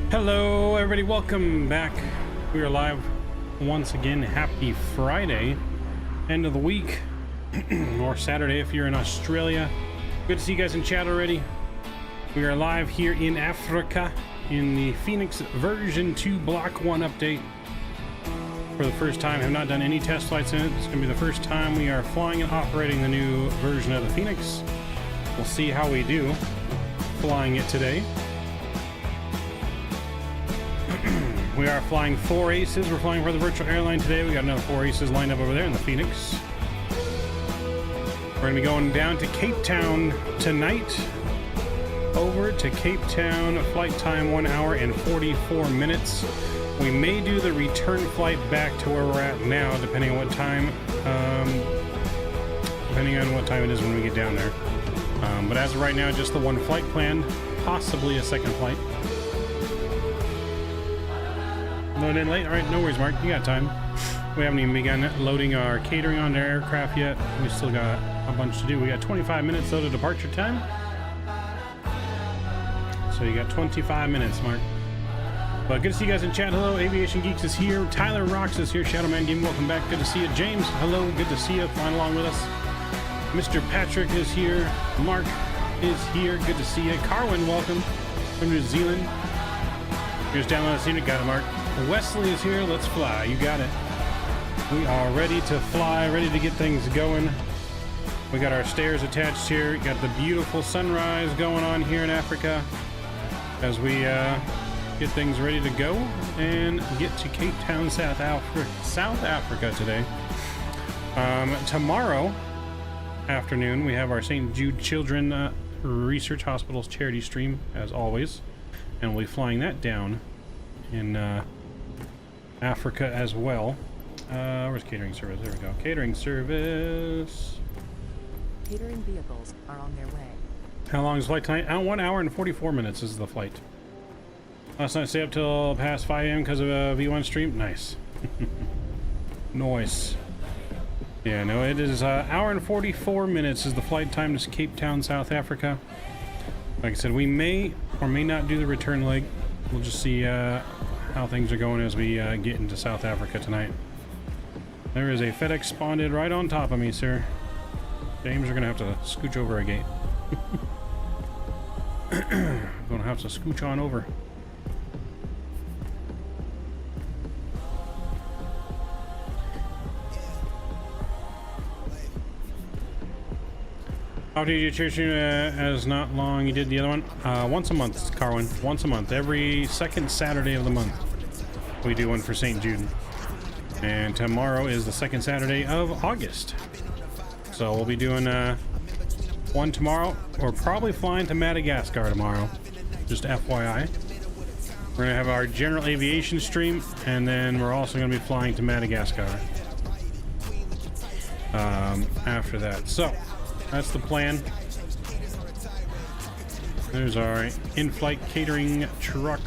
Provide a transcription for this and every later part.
Hello everybody, welcome back. We are live once again. Happy Friday, end of the week, or Saturday if you're in Australia. Good to see you guys in chat already. We are live here in Africa in the Fenix version 2 block 1 update. For the first time, have not done any test flights in it. It's going to be the first time we are flying and operating the new version of the Fenix. We'll see how we do flying it today. We are flying 4 aces. We're flying for the virtual airline today. We got another 4 aces lined up over there in the Fenix. We're going to be going down to Cape Town tonight. Over to Cape Town. Flight time 1 hour and 44 minutes. We may do the return flight back to where we're at now, depending on what time. Depending on what time it is when we get down there. But as of right now, just the 1 flight planned. Possibly a 2nd flight. Loaded in late? Alright, no worries, Mark. You got time. We haven't even begun loading our catering onto aircraft yet. We still got a bunch to do. We got 25 minutes though to departure time. So you got 25 minutes, Mark. But good to see you guys in chat. Hello, Aviation Geeks is here. Tyler Rocks is here. Shadowman Game, welcome back. Good to see you. James, hello. Good to see you. Flying along with us. Mr. Patrick is here. Mark is here. Good to see you. Carwin, welcome from New Zealand. Here's download the unit. Got it, Mark. Wesley is here. Let's fly. You got it. We are ready to fly, ready to get things going. We got our stairs attached here. We got the beautiful sunrise going on here in Africa as we get things ready to go and get to Cape Town, South Africa today. Tomorrow afternoon, we have our St. Jude Children Research Hospital's charity stream, as always, and we'll be flying that down in Africa as well. Where's catering service? There we go. Catering service. Catering vehicles are on their way. How long is flight time? 1 hour and 44 minutes is the flight. Last night stay up till past 5 a.m. because of a V1 stream. Nice. Nice. Yeah, no, it is hour and 44 minutes is the flight time to Cape Town, South Africa. Like I said, we may or may not do the return leg. We'll just see how things are going as we get into South Africa tonight. There is a FedEx spawned right on top of me, sir. James, are gonna have to scooch over a gate. Gonna have to scooch on over. How did you church as not long you did the other one? Once a month, Carwin. Once a month. Every 2nd Saturday of the month. We do one for St. Jude. And tomorrow is the 2nd Saturday of August. So we'll be doing one tomorrow. We're probably flying to Madagascar tomorrow. Just FYI. We're going to have our general aviation stream. And then we're also going to be flying to Madagascar. After that. So that's the plan. There's our in-flight catering truck.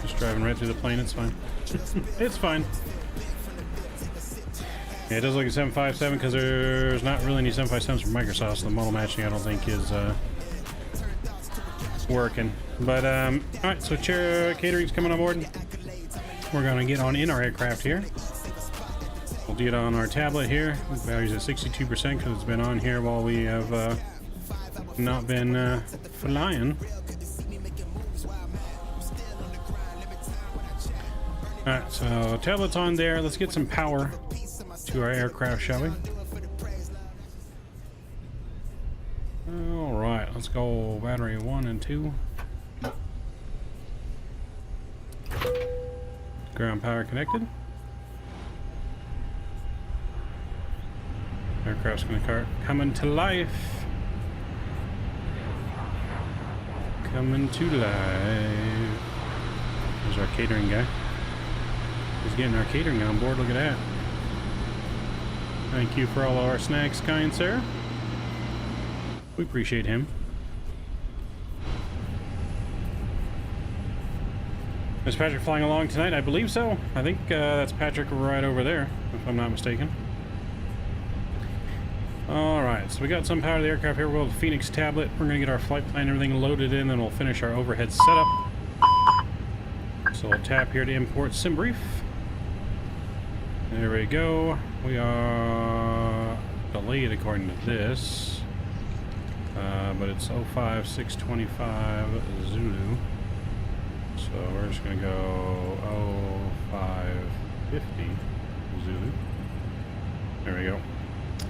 Just driving right through the plane, it's fine. It's fine. Yeah, it does look like a 757 because there's not really any 757s from Microsoft, so the model matching I don't think is working. But alright, so catering's coming on board. We're gonna get on in our aircraft here. We'll do it on our tablet here. Value's at 62% because it's been on here while we have not been flying. Alright, so tablet's on there. Let's get some power to our aircraft, shall we? Alright, let's go battery 1 and 2. Ground power connected. Aircraft's gonna coming to life. Coming to life. There's our catering guy. He's getting our catering on board. Look at that. Thank you for all of our snacks, kind sir. We appreciate him. Is Patrick flying along tonight? I believe so. I think that's Patrick right over there, if I'm not mistaken. All right, so we got some power to the aircraft here. We'll go to Fenix tablet. We're going to get our flight plan and everything loaded in, and we'll finish our overhead setup. So we'll tap here to import SimBrief. There we go. We are delayed according to this, but it's 05625 Zulu. So we're just going to go 0550 Zulu. There we go.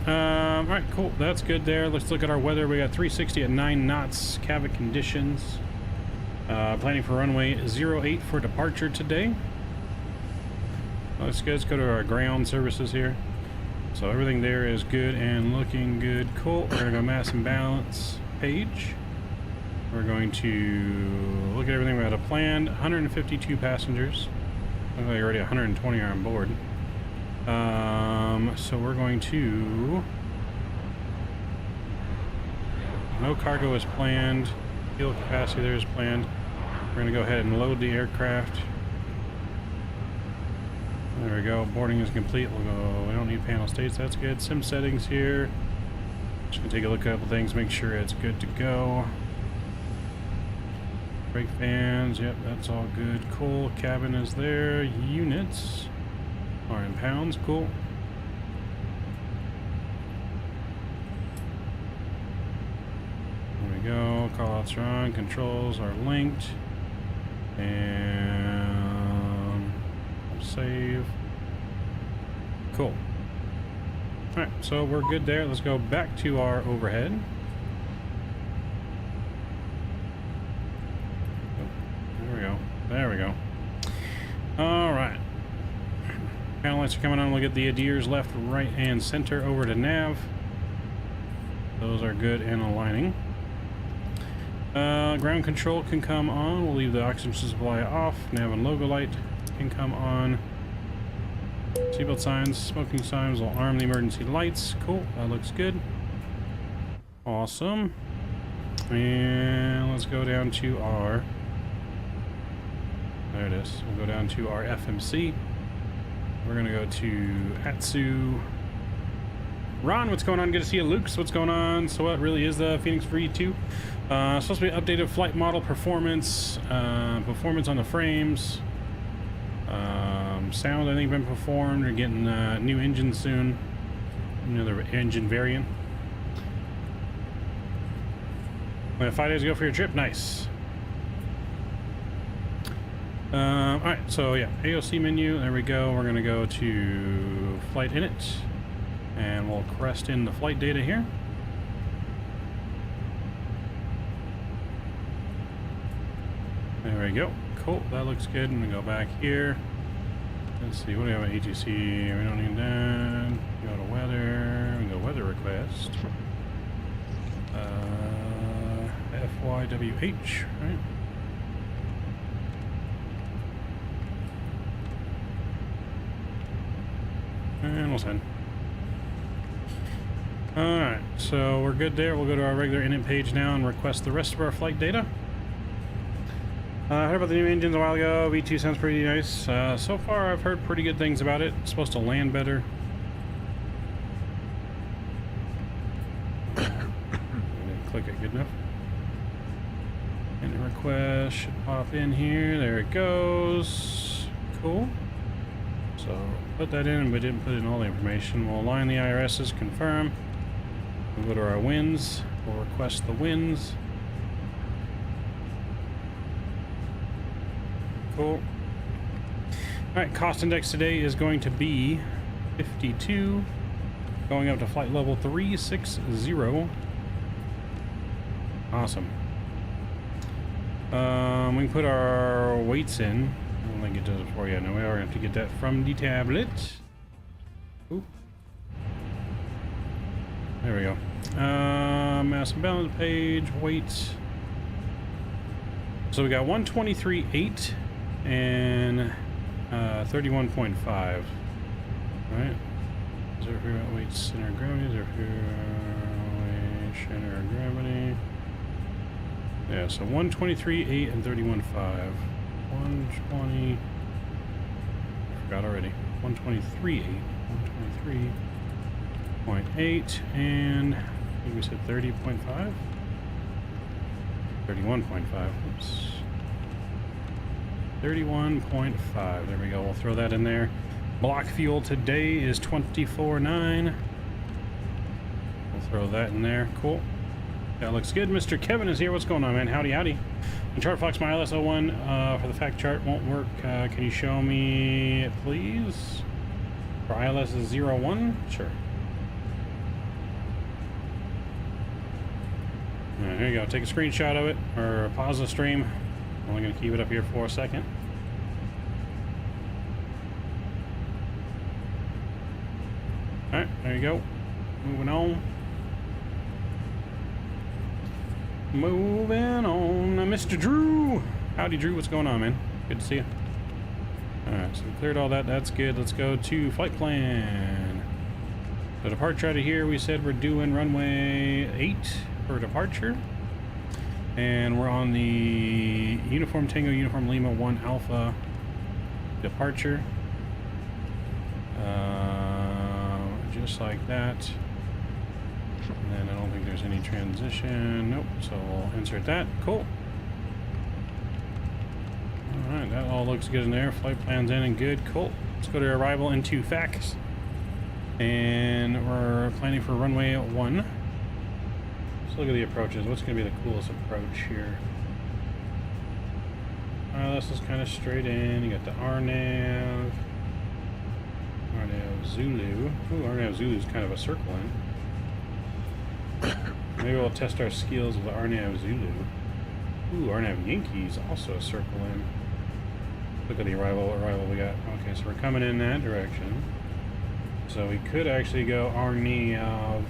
All right, cool. That's good there. Let's look at our weather. We got 360 at 9 knots, cabin conditions. Planning for runway 08 for departure today. Let's go to our ground services here. So everything there is good and looking good. Cool. We're going to go mass and balance page. We're going to look at everything we had planned. 152 passengers. Looks like already 120 are on board. So we're going to... No cargo is planned. Fuel capacity there is planned. We're going to go ahead and load the aircraft. There we go. Boarding is complete. We'll go. We don't need panel states. That's good. Sim settings here. Just going to take a look at a couple things, make sure it's good to go. Brake fans. Yep, that's all good. Cool. Cabin is there. Units are in pounds. Cool. There we go. Callouts are on. Controls are linked. And save. Cool. Alright, so we're good there. Let's go back to our overhead. There we go. There we go. Alright. Panel lights are coming on. We'll get the adheres left, right, and center over to nav. Those are good and aligning. Ground control can come on. We'll leave the oxygen supply off. Nav and logo light can come on. Seatbelt signs, smoking signs will arm the emergency lights. Cool, that looks good. Awesome. And let's go down to our... There it is. We'll go down to our FMC. We're going to go to Atsu. Ron, what's going on? Good to see you. Luke's, what's going on? So what really is the Fenix for E2? Supposed to be updated flight model performance, performance on the frames. Sound, I think, been performed. We're getting new engine soon. Another engine variant. 5 days ago for your trip. Nice. Alright, so yeah, AOC menu. There we go. We're going to go to flight init. And we'll crest in the flight data here. There we go. Cool. That looks good. I'm going to go back here. Let's see. What do we have at ATC? We don't need that. Go to weather. We go weather request. FYWH, right? And we'll send. Alright, so we're good there. We'll go to our regular init page now and request the rest of our flight data. I heard about the new engines a while ago. V2 sounds pretty nice. So far, I've heard pretty good things about it. It's supposed to land better. Click it good enough. Init request should pop in here. There it goes. Cool. So put that in, but didn't put in all the information. We'll align the IRSs, confirm. We'll go to our wins. We'll request the wins. Cool. Alright, cost index today is going to be 52, going up to flight level 360. Awesome. We can put our weights in. I don't think it does it for you. No, we are going to have to get that from the tablet. Ooh. There we go. Mass and balance page, weights. So we got 123.8 and 31.5. Right? Is there weight center of gravity? Is there weight center of gravity? Yeah, so 123.8 and 31.5. 120. I forgot already. 123.8. 123. 30.8, and I think we said 30.5? 31.5, oops. 31.5, there we go, we'll throw that in there. Block fuel today is 24.9. We'll throw that in there, cool. That looks good. Mr. Kevin is here, what's going on, man? Howdy, howdy. And ChartFox, my ILS01 for the fact chart won't work. Can you show me it, please? For ILS01? Sure. Alright, here you go. Take a screenshot of it, or pause the stream. I'm only going to keep it up here for a second. Alright, there you go. Moving on. Moving on. Mr. Drew! Howdy, Drew. What's going on, man? Good to see you. Alright, so we cleared all that. That's good. Let's go to flight plan. The departure out of here, we said we're doing runway 8 for departure. And we're on the Uniform Tango, Uniform Lima 1 Alpha departure. Just like that. And then I don't think there's any transition. Nope. So we'll insert that. Cool. Alright, that all looks good in there. Flight plan's in and good. Cool. Let's go to arrival into FACS. And we're planning for runway 1. Let's look at the approaches. What's going to be the coolest approach here? This is kind of straight in. You got the RNAV. RNAV Zulu. Ooh, RNAV Zulu is kind of a circle in. Maybe we'll test our skills with the RNAV Zulu. Ooh, RNAV Yankees also a circle in. Look at the arrival we got. Okay, so we're coming in that direction. So we could actually go RNAV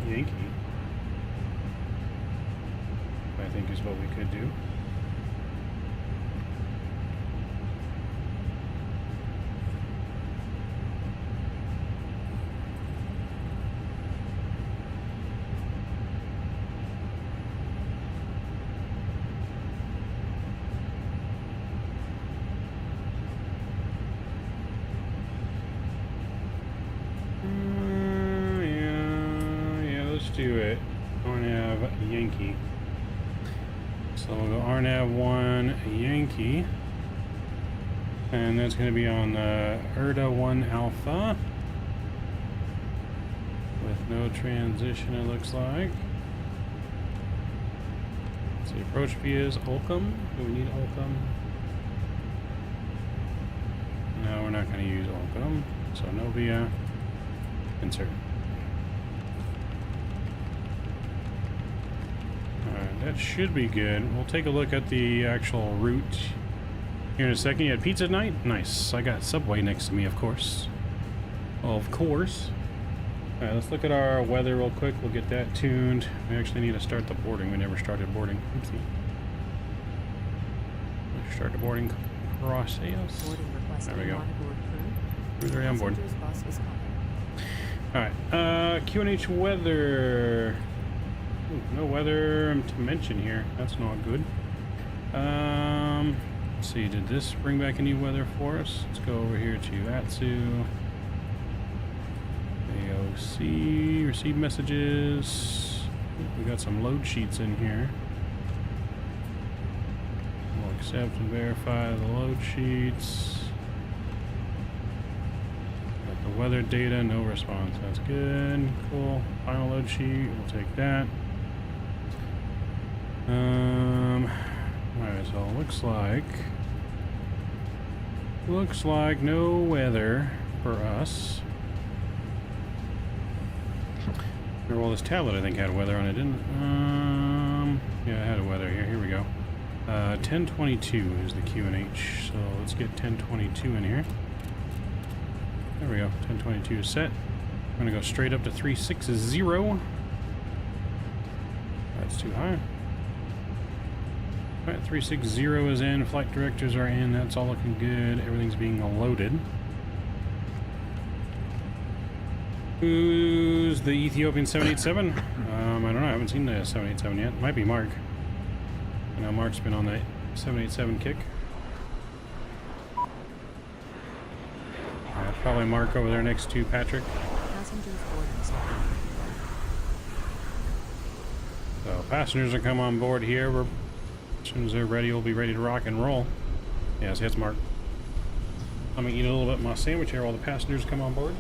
Yankee. I think is what we could do. Do it. RNAV Yankee. So we'll go RNAV 1 Yankee. And that's going to be on the ERDA 1 Alpha. With no transition, it looks like. So the approach via is Holcomb. Do we need Holcomb? No, we're not going to use Holcomb. So no via. Insert. That should be good. We'll take a look at the actual route here in a second. You had pizza night? Nice. I got Subway next to me, of course. Of course. Alright, let's look at our weather real quick. We'll get that tuned. We actually need to start the boarding. We never started boarding. Oopsie. Let's start the boarding process. There we go. Who's already on board? Alright, QNH weather. Ooh, no weather to mention here. That's not good. Let's see, did this bring back any weather for us? Let's go over here to ATSU. AOC, receive messages. Ooh, we got some load sheets in here. We'll accept and verify the load sheets. Got the weather data, no response. That's good. Cool. Final load sheet, we'll take that. Alright, so it looks like no weather for us. Well, this tablet I think had weather on it, didn't it? Yeah, it had a weather here. Here we go. 1022 is the QNH, so let's get 1022 in here. There we go. 1022 is set. I'm gonna go straight up to 360. That's too high. Alright, 360 is in, flight directors are in, that's all looking good, everything's being loaded. Who's the Ethiopian 787? I don't know, I haven't seen the 787 yet. Might be Mark. I know Mark's been on that 787 kick. Probably Mark over there next to Patrick. Passengers are come on board here. As soon as they're ready, we'll be ready to rock and roll. Yes, it's Mark. I'm gonna eat a little bit of my sandwich here while the passengers come on board.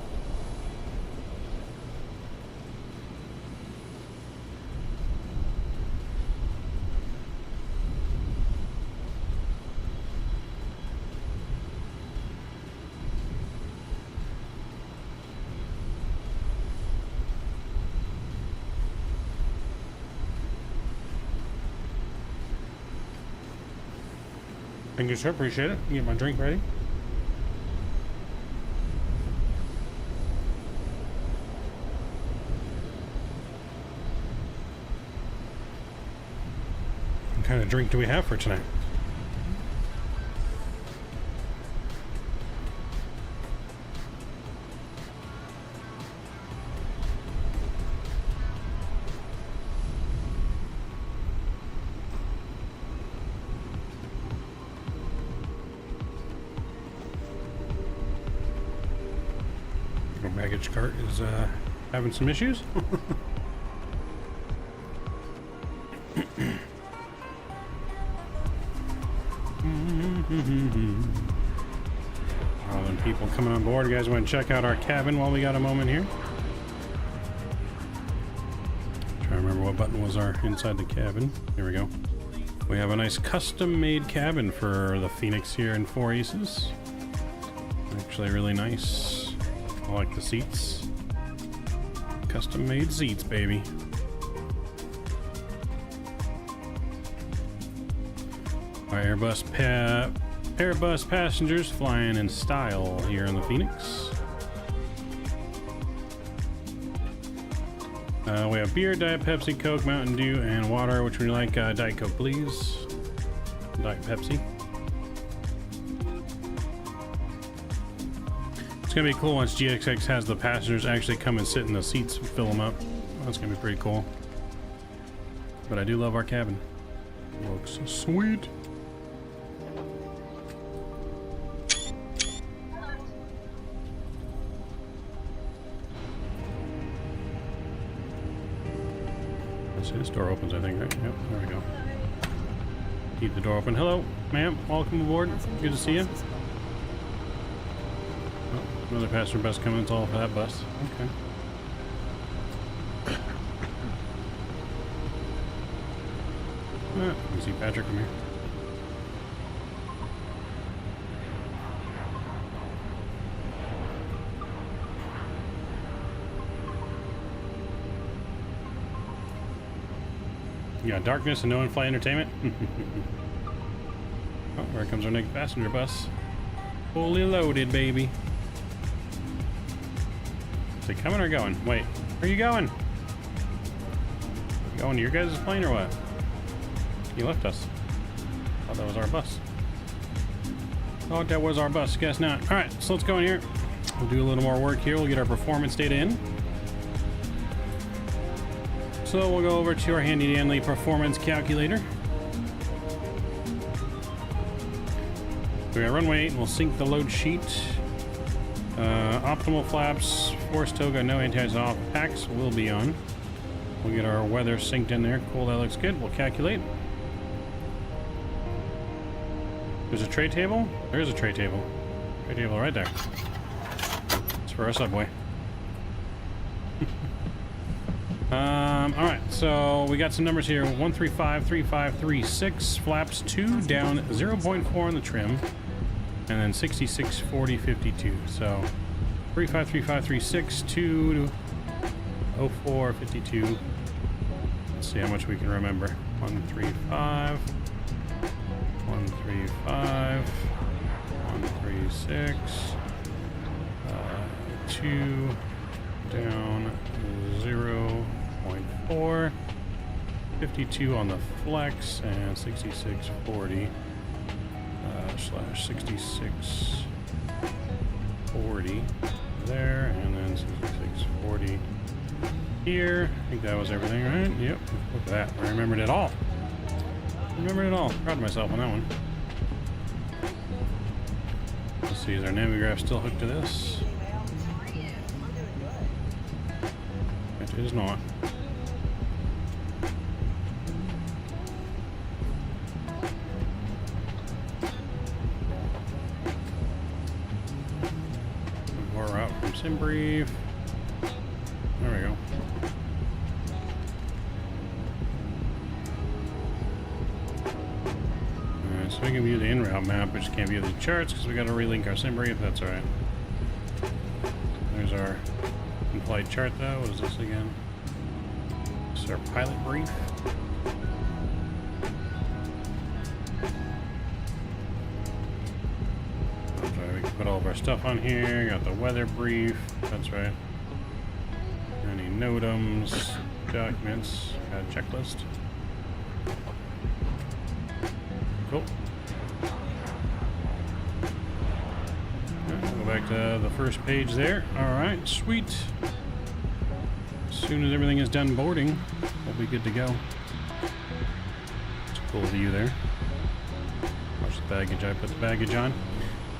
Thank you, sir. Appreciate it. Get my drink ready. What kind of drink do we have for tonight? Baggage cart is having some issues. All them people coming on board. You guys want to check out our cabin while we got a moment here? Trying to remember what button was our inside the cabin. Here we go. We have a nice custom-made cabin for the Fenix here in 4 Aces. Actually, really nice. I like the seats. Custom made seats, baby. Our Airbus passengers flying in style here in the Fenix. We have beer, Diet Pepsi, Coke, Mountain Dew, and water. Which would you like? Diet Coke, please. Diet Pepsi. It's gonna be cool once GXX has the passengers actually come and sit in the seats and fill them up. That's gonna be pretty cool. But I do love our cabin. It looks so sweet. Let's see, this door opens, I think, right? Yep, there we go. Keep the door open. Hello, ma'am. Welcome aboard. Good to see you. Another passenger bus coming. It's all for that bus. Okay. You can see Patrick from here. You got darkness and no in-flight entertainment. Oh, here comes our next passenger bus. Fully loaded, baby. Is it coming or going? Wait, where are you going? Going to your guys' plane or what? You left us. Thought that was our bus. Thought that was our bus. Guess not. All right, so let's go in here. We'll do a little more work here. We'll get our performance data in. So we'll go over to our handy dandy performance calculator. We got runway 8. We'll sync the load sheet. Optimal flaps, force toga, no anti-ice off. Packs will be on. We'll get our weather synced in there. Cool, that looks good. We'll calculate. There's a tray table. There is a tray table. Tray table right there. It's for our subway. All right, so we got some numbers here. 1353536, flaps 2 down 0.4 on the trim, and then 664052. So 353536 2 0452. Let's see how much we can remember. 135 135 136 2 down 0.4, 52 on the flex, and 6640 slash 6640 there, and then 6640 here. I think that was everything, right? Yep. Look at that. I remembered it all. Remembered it all. Proud of myself on that one. Let's see, is our Navigraph still hooked to this? It is not. sim brief. There we go. Alright, so we can view the en route map. We just can't view the charts because we got to relink our sim brief. That's alright. There's our in-flight chart though. What is this again? This is our pilot brief. Put all of our stuff on here. Got the weather brief. That's right. Any NOTAMs, documents, got a checklist. Cool. Right, go back to the first page there. Alright, sweet. As soon as everything is done boarding, we'll be good to go. It's a cool view there. Watch the baggage. I put the baggage on.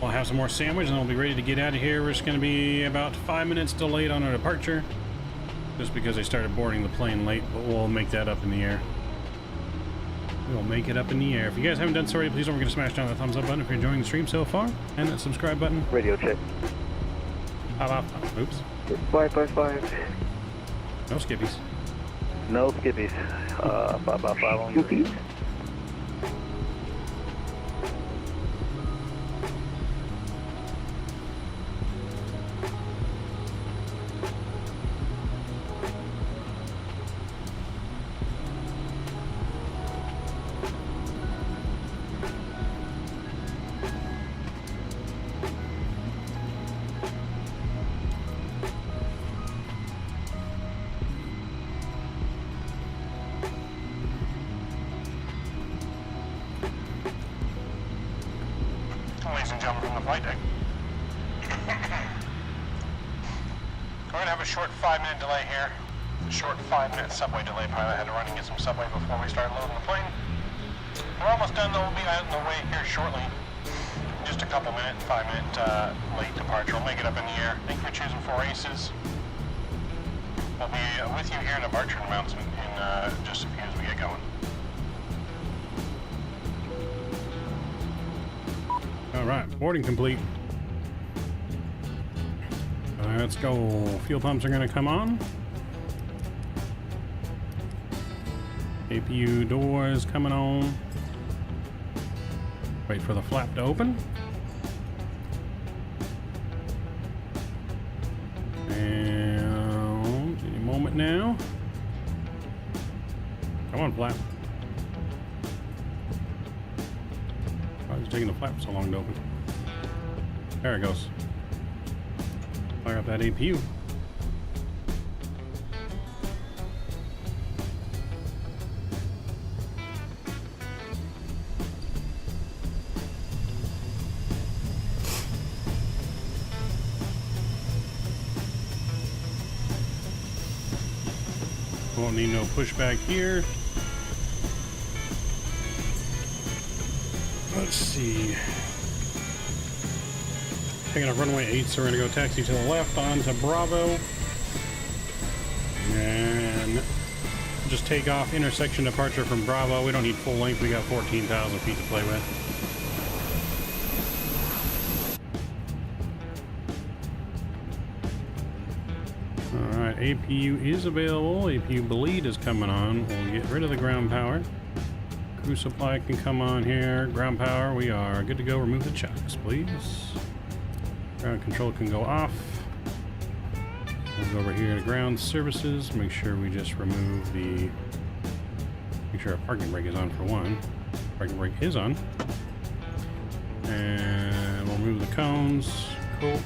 We'll have some more sandwich and we'll be ready to get out of here. We're just going to be about 5 minutes delayed on our departure. Just because they started boarding the plane late, but we'll make that up in the air. We'll make it up in the air. If you guys haven't done so already, please don't forget to smash down that thumbs up button if you're enjoying the stream so far. And that subscribe button. Radio check. Oops. 555. No skippies. No skippies. 555 on the Ladies and gentlemen from the flight deck. We're going to have a short 5-minute delay here. A short 5-minute subway delay. Pilot had to run and get some subway before we started loading the plane. We're almost done though. We'll be out on the way here shortly. Just a couple minute, 5-minute late departure. We'll make it up in the air. Thank you for choosing 4 aces. We'll be with you here in departure announcement in just a few as we get going. Alright, boarding complete. Let's go. Fuel pumps are going to come on. APU doors coming on. Wait for the flap to open. And any moment now. Come on, flap. Why is it taking the flap so long to open? There it goes. Fire up that APU. Won't need no pushback here. Let's see. Taking up runway 8, so we're going to go taxi to the left onto Bravo. And just take off intersection departure from Bravo. We don't need full length. We got 14,000 feet to play with. Alright, APU is available. APU bleed is coming on. We'll get rid of the ground power. Crew supply can come on here. Ground power, we are good to go. Remove the chocks, please. Ground control can go off. We'll go over here to ground services. Make sure we just remove the... Make sure our parking brake is on for one. Parking brake is on. And we'll move the cones. Cool.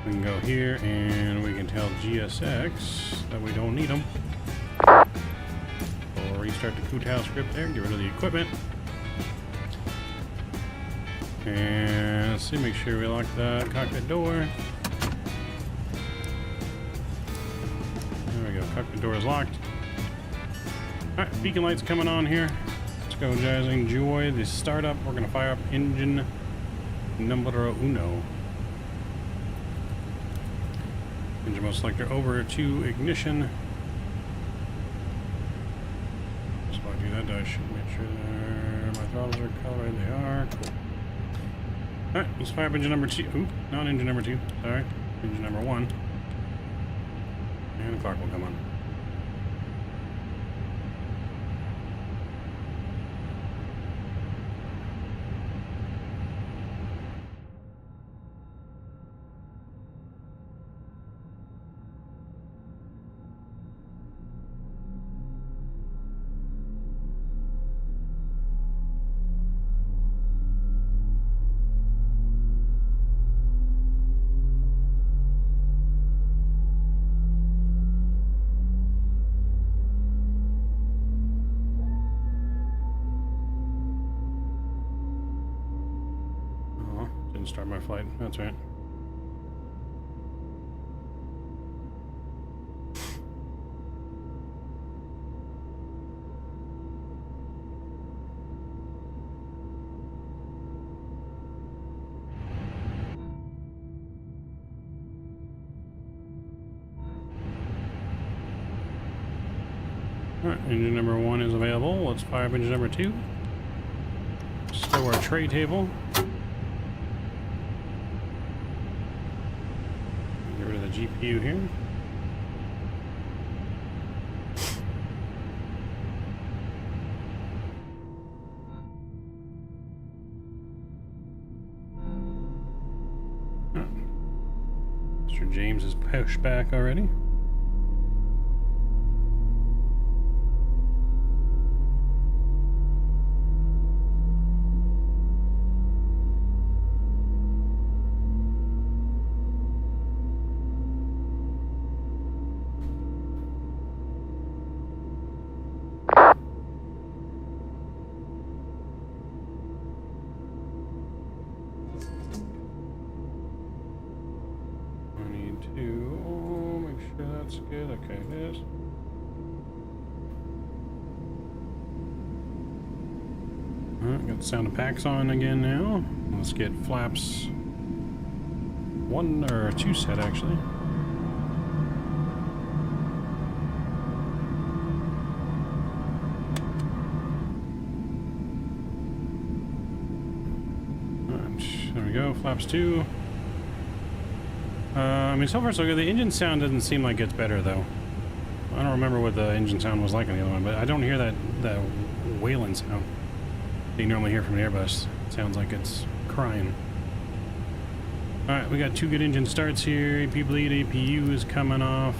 We can go here and we can tell GSX that we don't need them. We'll restart the Kutao script there, get rid of the equipment. And let's see, make sure we lock the cockpit door. There we go, cockpit door is locked. Alright, beacon lights coming on here. Let's go, guys, enjoy the startup. We're going to fire up engine numero uno. Engine mode selector over to ignition. So I do that, I should make sure my throttles are colored. They are. Cool. Alright, let's fire up engine number 2. Oop, not engine number 2. Sorry. Engine number 1. And the clock will come on. Start my flight. That's right. Alright, engine number 1 is available. Let's fire up engine number 2. Stow our tray table. Get rid of the GPU here. Mr. James is pushed back already. Good, okay, it is. Alright, got the sound of packs on again now. Let's get flaps 1 or 2 set actually. Alright, there we go, flaps 2. I mean, so far so good. The engine sound doesn't seem like it's better, though. I don't remember what the engine sound was like on the other one, but I don't hear that wailing sound that you normally hear from an Airbus. It sounds like it's crying. Alright, we got 2 good engine starts here. AP bleed, APU is coming off.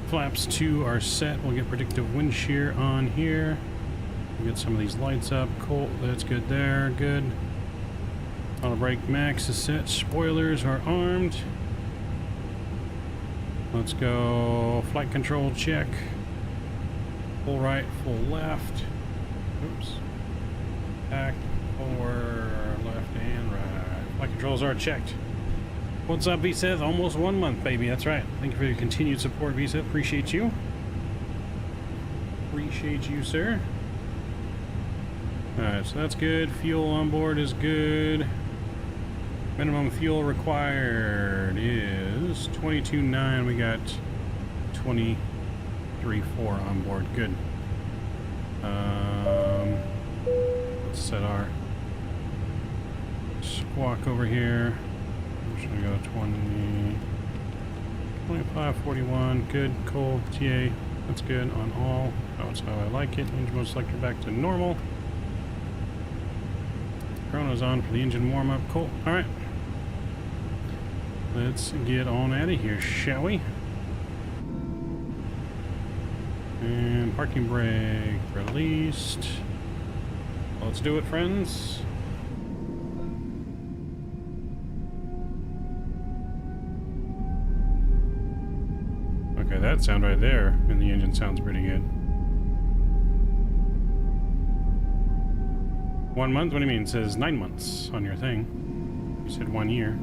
Flaps 2 are set. We'll get predictive wind shear on here. We'll get some of these lights up. Cool, that's good there. Good. Auto brake max is set. Spoilers are armed. Let's go flight control check. Full right, full left. Oops. Back, forward, left, and right. Flight controls are checked. What's up, VSETH? Almost 1 month, baby. That's right. Thank you for your continued support, VSETH. Appreciate you. Appreciate you, sir. Alright, so that's good. Fuel on board is good. Minimum fuel required is 22.9. We got 23.4 on board. Good. Let's set our squawk over here. I'm just gonna go 25.41. Good. Cool. TA. That's good on all. That's how I like it. Engine mode selector back to normal. Chrono's on for the engine warm-up. Cool. Alright. Let's get on out of here, shall we? And parking brake released. Let's do it, friends. Okay, that sound right there, and the engine sounds pretty good. 1 month? What do you mean? It says 9 months on your thing. You said 1 year.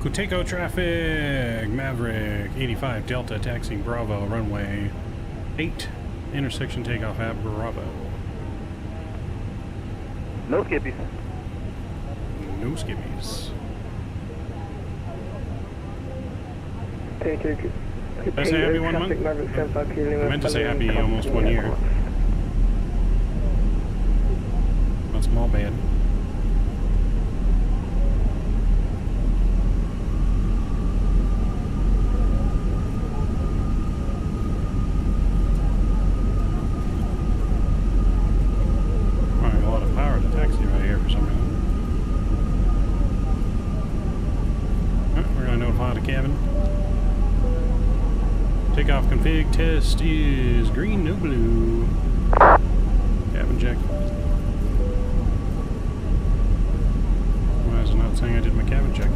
Kuteko traffic, Maverick 85 Delta taxiing Bravo, runway 8, intersection takeoff at Bravo. No skippies. No skippies. Did I say happy 1 month? I meant to say happy almost 1 year. That's small bad. A lot of power to taxi right here for some reason. We're going to notify the cabin. Takeoff config test is green, no blue. Cabin check. Why is it not saying I did my cabin check?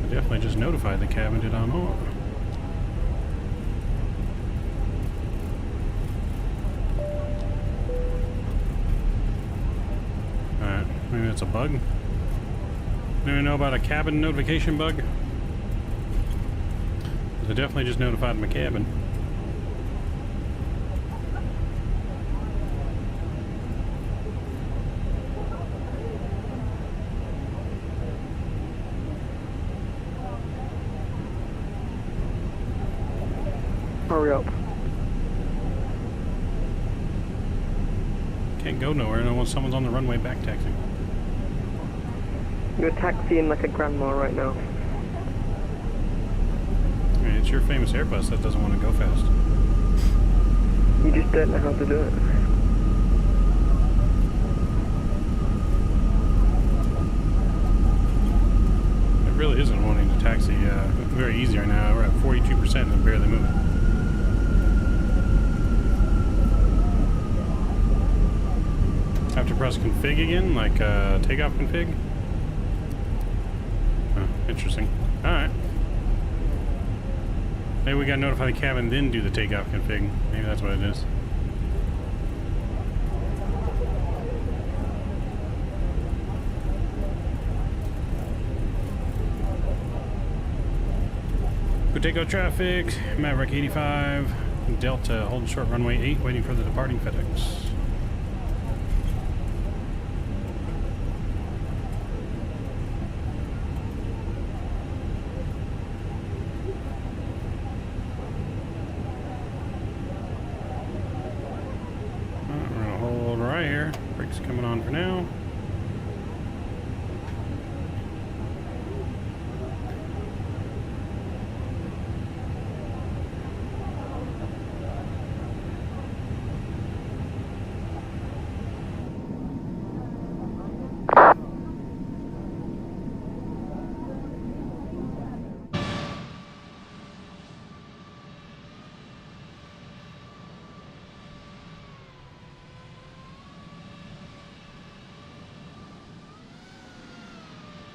I definitely just notified the cabin did on all. Alright, maybe that's a bug. Anyone know about a cabin notification bug? I definitely just notified my cabin. Hurry up. Can't go nowhere unless someone's on the runway back taxiing. You're taxiing like a grandma right now. I mean, it's your famous Airbus that doesn't want to go fast. You just don't know how to do it. It really isn't wanting to taxi very easy right now. We're at 42% and barely moving. Have to press config again, like takeoff config? Oh, interesting. Alright. Maybe we gotta notify the cabin, then do the takeoff config. Maybe that's what it is. Good takeoff traffic, Maverick 85, Delta, hold short runway 8, waiting for the departing FedEx. Coming on for now.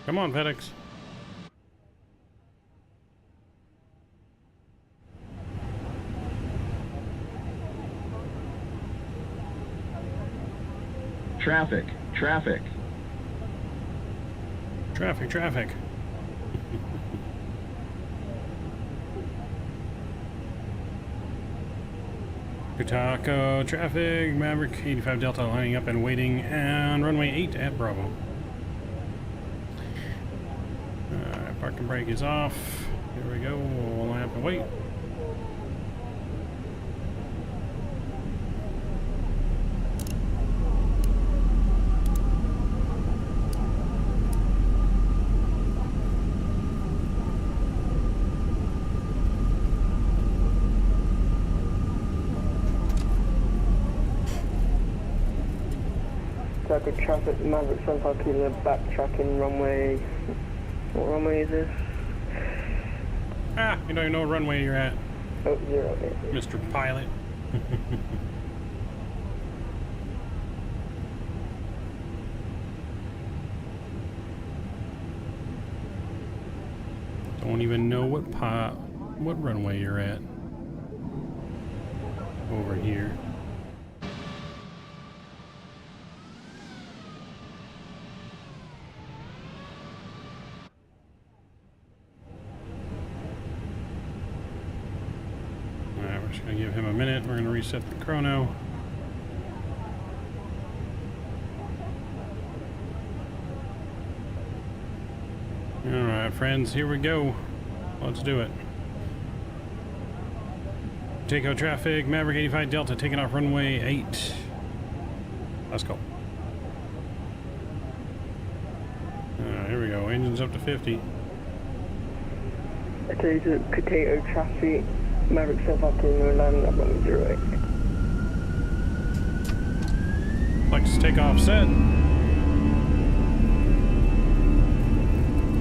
Come on, FedEx. Traffic, traffic. Traffic, traffic. Taco traffic, Maverick 85 Delta lining up and waiting on runway 8 at Bravo. Parking brake is off. Here we go. We'll have to wait. Traffic, Maverick 75 kilo backtracking runway. What runway is this? Ah, you don't even know what runway you're at. Oh, 08. Mr. Pilot. Don't even know what runway you're at. Over here. We're just going to give him a minute. We're going to reset the chrono. Alright, friends, here we go. Let's do it. Takeout traffic, Maverick 85 Delta taking off runway 8. Let's go. Here we go. Engines up to 50. Potato traffic, Maverick 75 land up on 08. Flex takeoff set.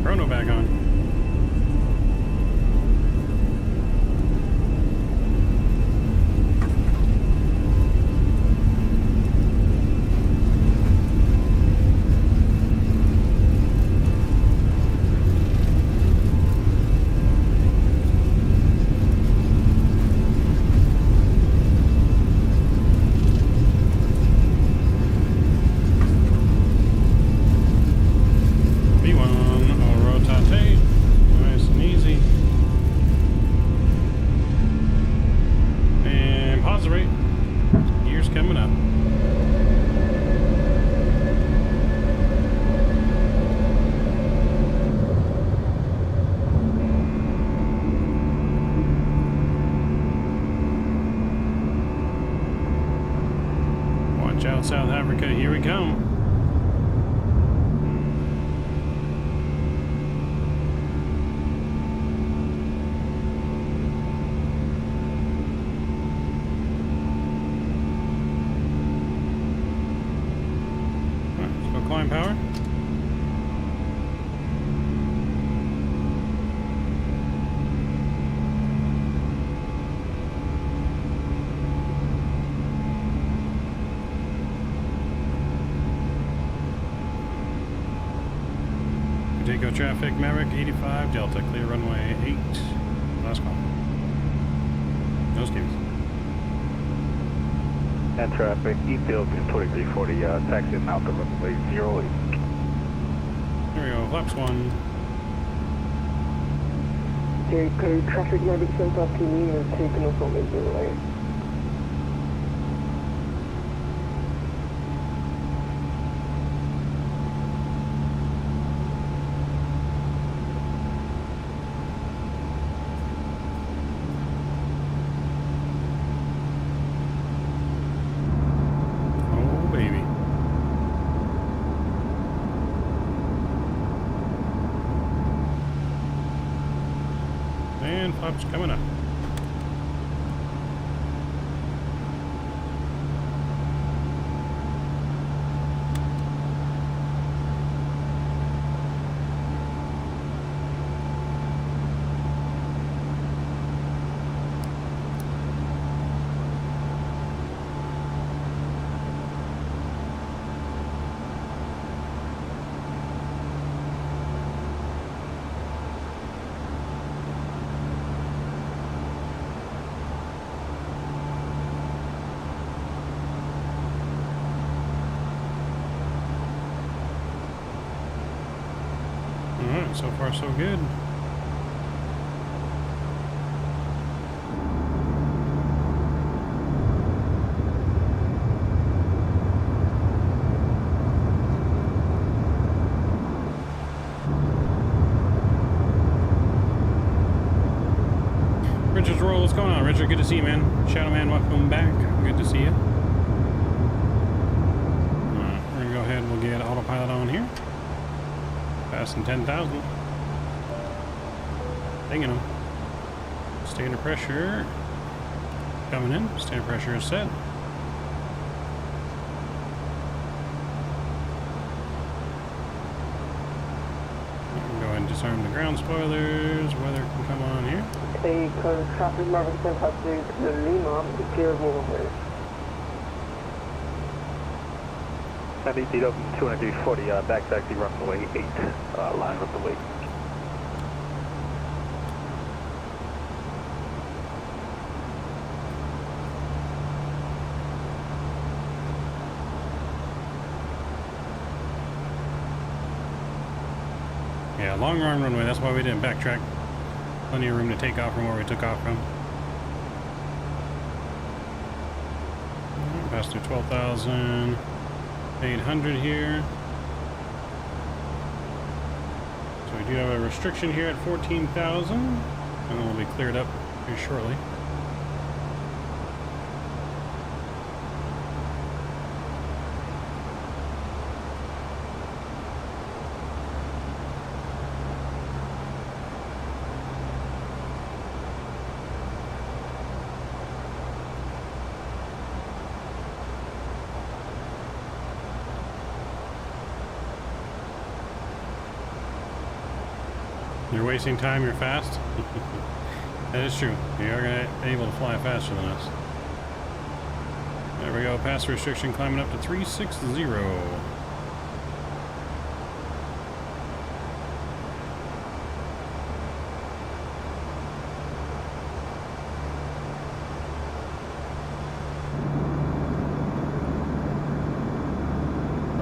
Chrono back on. South Africa, here we come. All right, let's go climb power. Takeout traffic, Maverick 85 Delta, clear runway 8. Last call. No skips. And traffic, E-field 2340, taxiing out the runway 08. There we go, flaps 1. Takeout traffic, Maverick 75 Lima taking off runway 08. And flaps coming up. Alright, so far so good. Richard's roll, what's going on? Richard, good to see you, man. Shadow Man, welcome back. Good to see you. Alright, we're gonna go ahead and we'll get autopilot on here. Passing 10,000. Dinging them. Standard pressure coming in. Standard pressure is set. Go ahead and disarm the ground spoilers. Weather can come on here. Takeout traffic, Maverick 75 to Lima, clear of runway. NVIDIA 240, back taxi runway 8, line with the wake. Yeah, long arm runway, that's why we didn't backtrack. Plenty of room to take off from where we took off from. Pass through 12,800 here. So we do have a restriction here at 14,000, and then we'll be cleared up here shortly. You're wasting time, you're fast. That is true. You are able to fly faster than us. There we go, pass restriction climbing up to 360. We're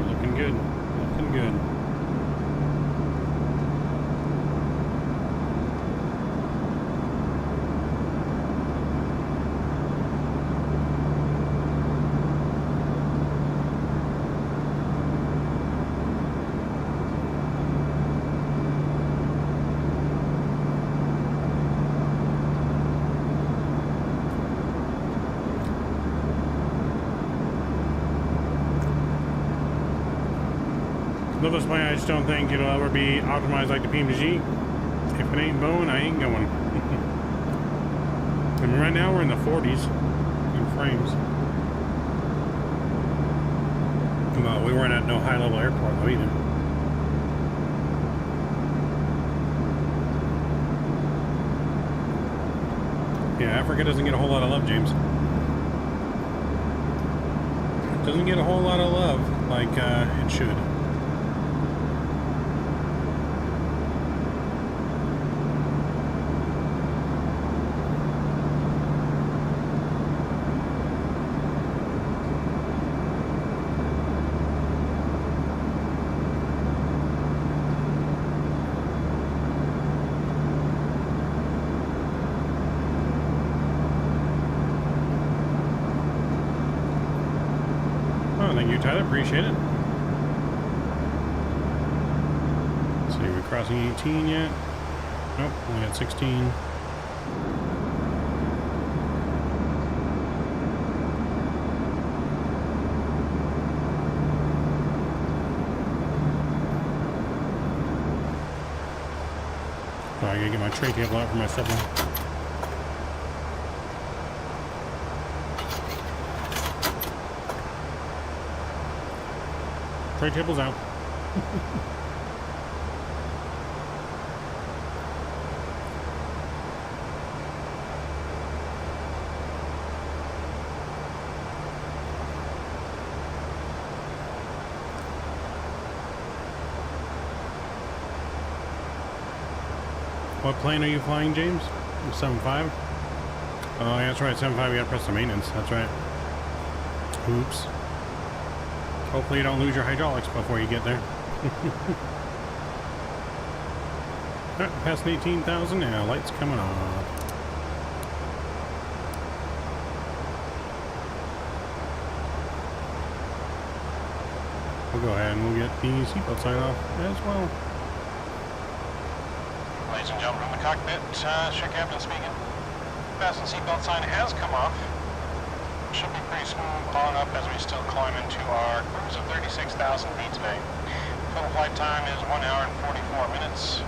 looking good, looking good. Though this plane, I just don't think it'll ever be optimized like the PMG. If it ain't Boeing, I ain't going. I mean, right now we're in the 40s in frames. Well, we weren't at no high-level airport though either. Yeah, Africa doesn't get a whole lot of love, James. Doesn't get a whole lot of love like it should. Thank you, Tyler. Appreciate it. Let's see, we're crossing 18 yet? Nope, only got 16. Oh, I gotta get my tray table out for my sibling. Tray table's out. What plane are you flying, James? 7.5? Oh, yeah, that's right. 7.5, you gotta press the maintenance. That's right. Oops. Hopefully you don't lose your hydraulics before you get there. Past 18,000 now, lights coming on. We'll go ahead and we'll get the seatbelt sign off as well. Ladies and gentlemen, in the cockpit, Sir Captain speaking. Fasten seatbelt sign has come off. Should be pretty smooth on up as we still climb into our cruise of 36,000 feet today. Total flight time is 1 hour and 44 minutes.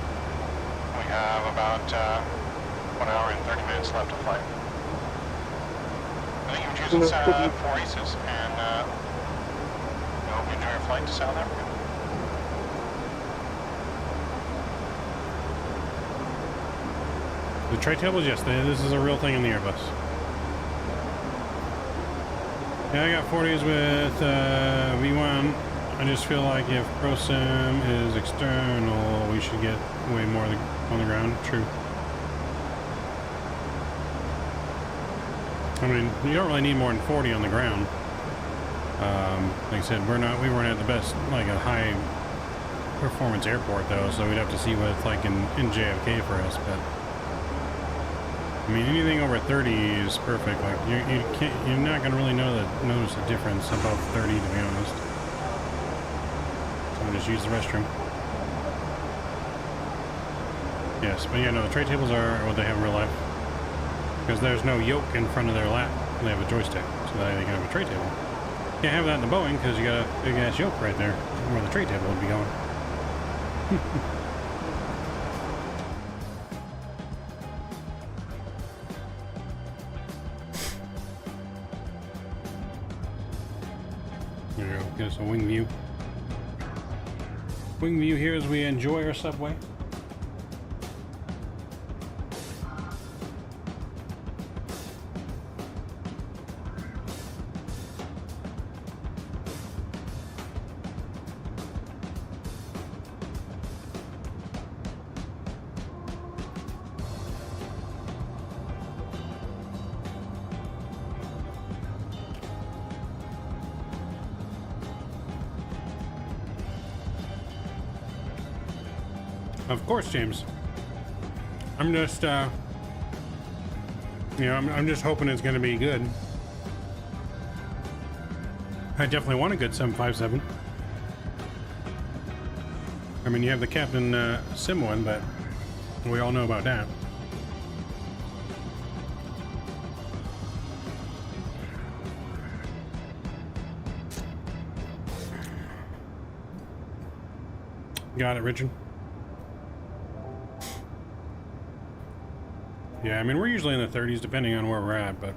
We have about 1 hour and 30 minutes left to flight. Thank you for choosing for ACES, and I hope you enjoy your flight to South Africa. The tray tables, yes, this is a real thing in the Airbus. Yeah, I got 40s with V1. I just feel like if ProSim is external, we should get way more on the ground. True. I mean, you don't really need more than 40 on the ground. Like I said, we weren't at the best, like a high performance airport though, so we'd have to see what it's like in JFK for us. But I mean, anything over 30 is perfect. Like you're not gonna really notice a difference above 30, to be honest. So I'm just use the restroom. Yes, but yeah, no, the tray tables are what they have in real life. Because there's no yoke in front of their lap. They have a joystick, so that they can have a tray table. Can't have that in the Boeing because you got a big ass yoke right there where the tray table would be going. There you go, get us a wing view. Wing view here as we enjoy our subway. Of course, James. I'm just, you know, I'm just hoping it's going to be good. I definitely want a good 757. I mean, you have the Captain Sim one, but we all know about that. Got it, Richard. Yeah, I mean, we're usually in the 30s, depending on where we're at, but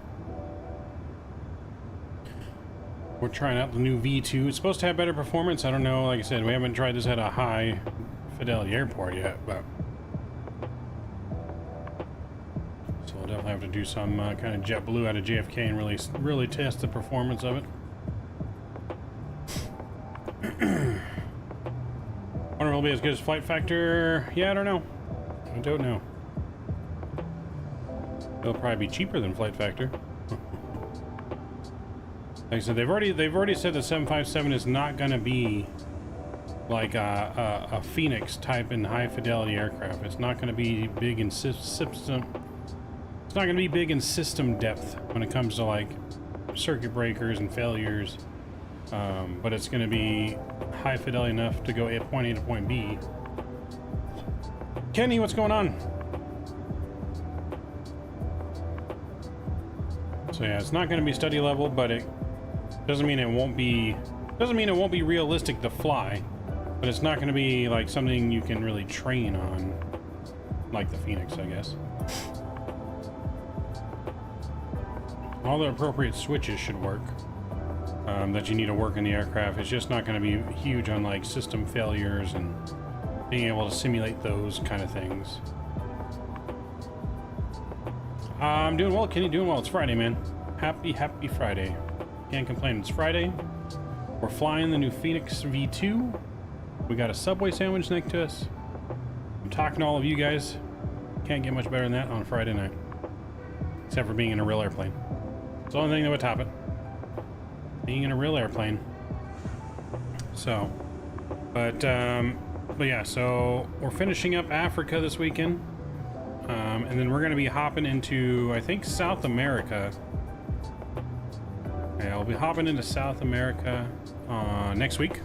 we're trying out the new V2. It's supposed to have better performance. I don't know. Like I said, we haven't tried this at a high fidelity airport yet, but so we'll definitely have to do some kind of JetBlue out of JFK and really test the performance of it. Wonder if it'll be as good as Flight Factor. Yeah, I don't know. I don't know. It'll probably be cheaper than Flight Factor. Like I said, they've already said the 757 is not going to be like a Fenix type in high fidelity aircraft. It's not going to be big in system. It's not going to be big in system depth when it comes to like circuit breakers and failures. But it's going to be high fidelity enough to go at point A to point B. Kenny, what's going on? So yeah, it's not going to be study level, but it doesn't mean it won't be realistic to fly, but it's not going to be like something you can really train on, like the Fenix, I guess. All the appropriate switches should work that you need to work in the aircraft. It's just not going to be huge on like system failures and being able to simulate those kind of things. I'm doing well, Kenny. Doing well. It's Friday, man. Happy Friday. Can't complain. It's Friday. We're flying the new Fenix V2. We got a Subway sandwich next to us. I'm talking to all of you guys. Can't get much better than that on a Friday night. Except for being in a real airplane. It's the only thing that would top it. Being in a real airplane. So, but yeah, so we're finishing up Africa this weekend. And then we're going to be hopping into, I think, South America. Yeah, we'll be hopping into South America next week.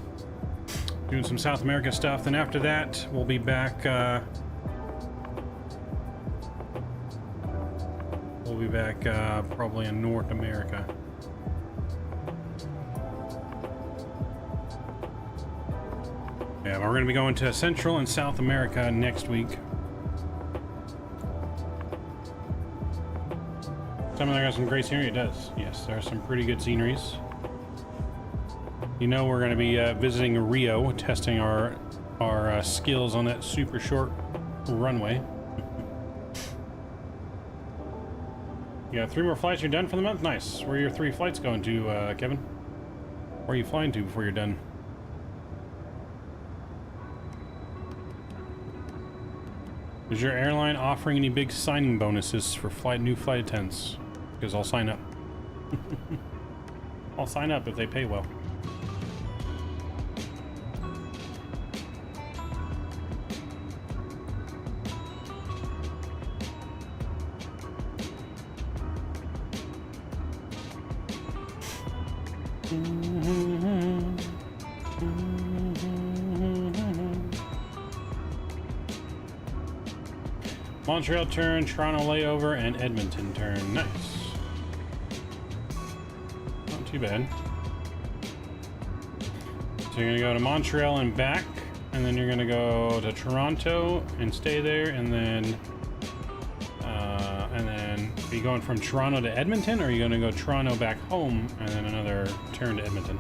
Doing some South America stuff. Then after that, we'll be back. Probably in North America. Yeah, but we're going to be going to Central and South America next week. Some of them got some great scenery. It does. Yes, there are some pretty good sceneries. You know, we're going to be visiting Rio, testing our skills on that super short runway. You got 3 more flights. You're done for the month. Nice. Where are your 3 flights going to, Kevin? Where are you flying to before you're done? Is your airline offering any big signing bonuses for new flight attendants? Because I'll sign up. I'll sign up if they pay well. Montreal turn, Toronto layover, and Edmonton turn. Nice. Not too bad. So you're gonna go to Montreal and back, and then you're gonna go to Toronto and stay there, and then are you going from Toronto to Edmonton, or are you gonna go Toronto back home and then another turn to Edmonton?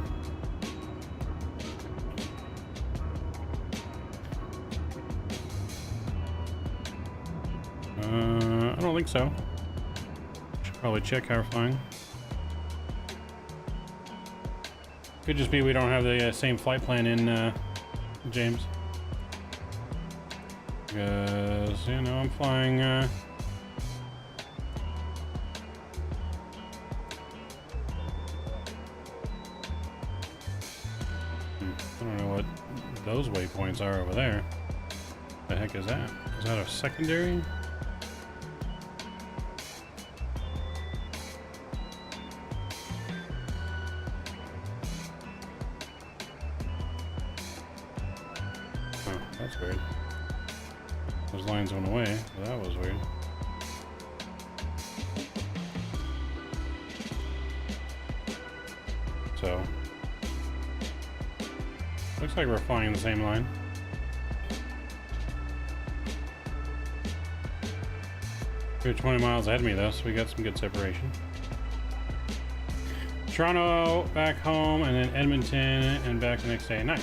I don't think so. Should probably check how we're flying. Could just be we don't have the same flight plan in James. Because, you know, I'm flying I don't know what those waypoints are over there. The heck is that? Is that a secondary? Oh, that's weird. Those lines went away. That was weird. So, looks like we're flying the same line. You're 20 miles ahead of me though, so we got some good separation. Toronto, back home, and then Edmonton, and back the next day. Nice.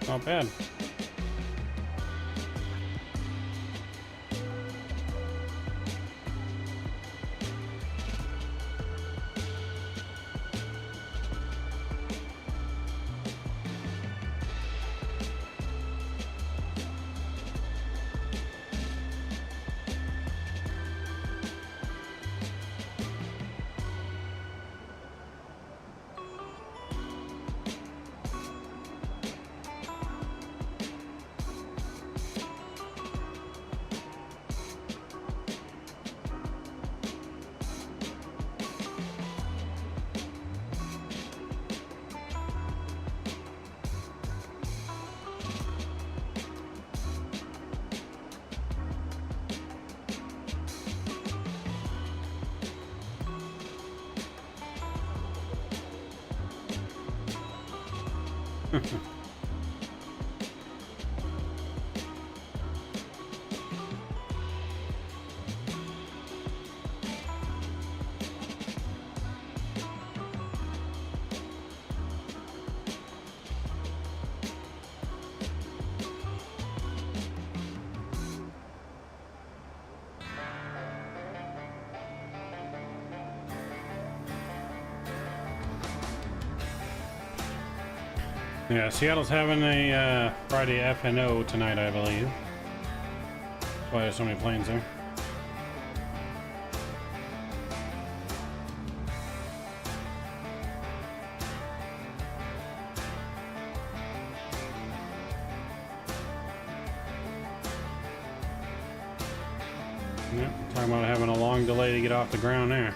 Not bad. Yeah, Seattle's having a Friday FNO tonight, I believe. That's why there's so many planes there. Yep, talking about having a long delay to get off the ground there.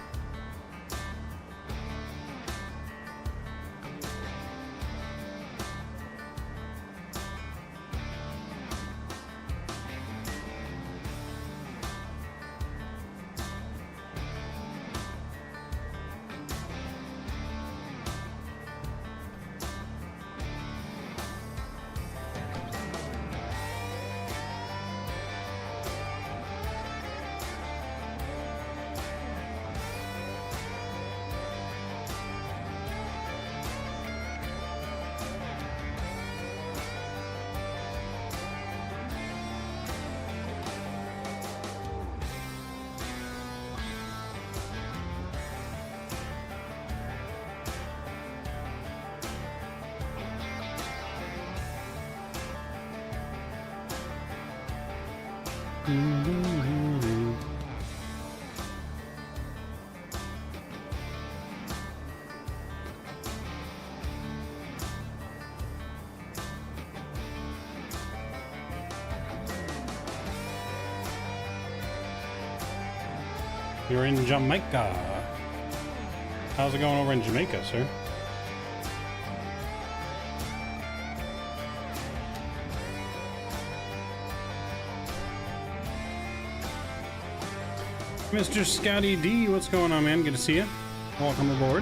You're in Jamaica. How's it going over in Jamaica, sir? Mr. Scotty D, what's going on, man? Good to see you. Welcome aboard.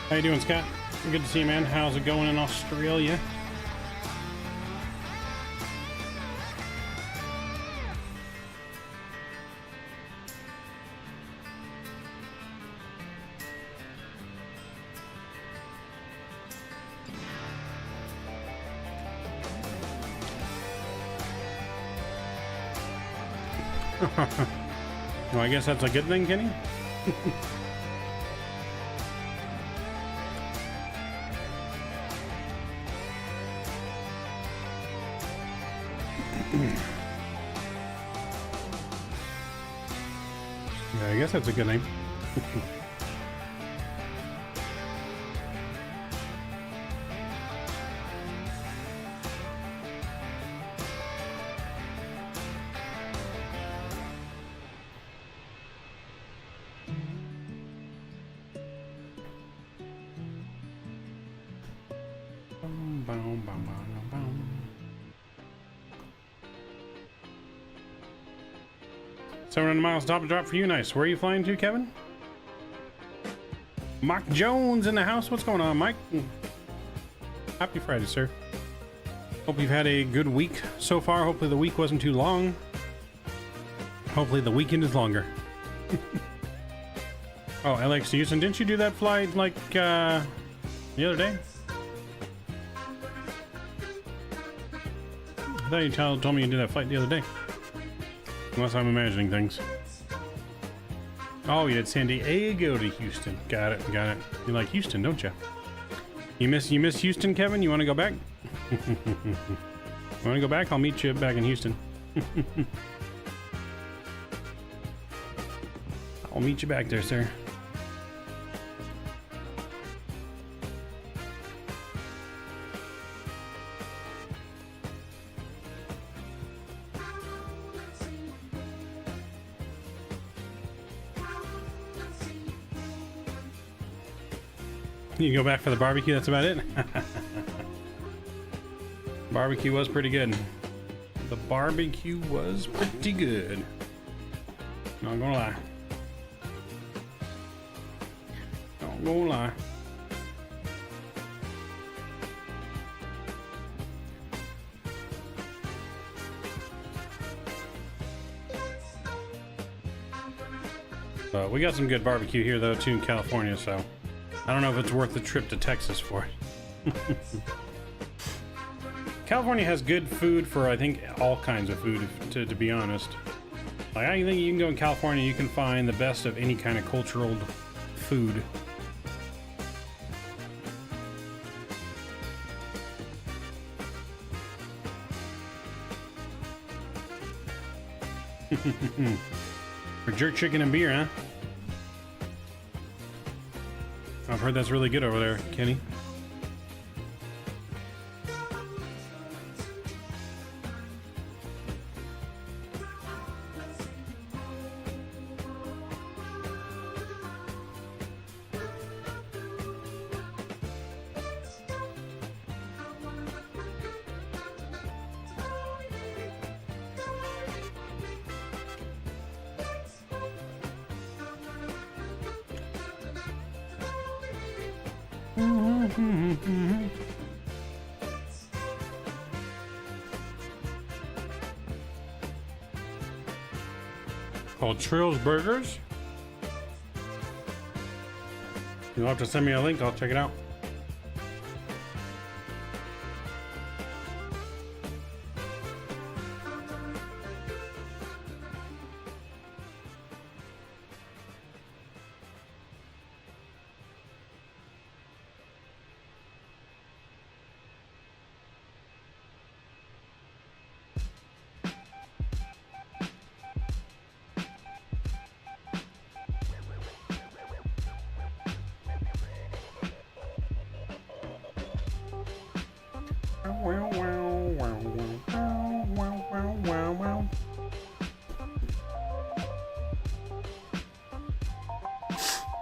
How you doing, Scott? Good to see you, man. How's it going in Australia? Well, I guess that's a good thing, Kenny. Yeah, I guess that's a good thing. Boom, boom, boom, boom. 700 miles top to drop for you. Nice. Where are you flying to, Kevin? Mike Jones in the house. What's going on, Mike? Happy Friday, sir. Hope you've had a good week so far. Hopefully the week wasn't too long. Hopefully the weekend is longer. Oh, LX to Houston. Didn't you do that flight like the other day? I thought you told me you did that flight the other day. Unless I'm imagining things. Oh, you did San Diego to Houston. Got it, got it. You like Houston, don't you? You miss Houston, Kevin? You want to go back? You want to go back? I'll meet you back in Houston. I'll meet you back there, sir. You go back for the barbecue, that's about it? Barbecue was pretty good. The barbecue was pretty good. Not gonna lie. Not gonna lie. But we got some good barbecue here though too in California, so I don't know if it's worth the trip to Texas for it. California has good food for, I think, all kinds of food, to be honest. Like, I think you can go in California, you can find the best of any kind of cultural food. For jerk chicken and beer, huh? I've heard that's really good over there, Kenny. Called Trill's Burgers. You'll have to send me a link, I'll check it out.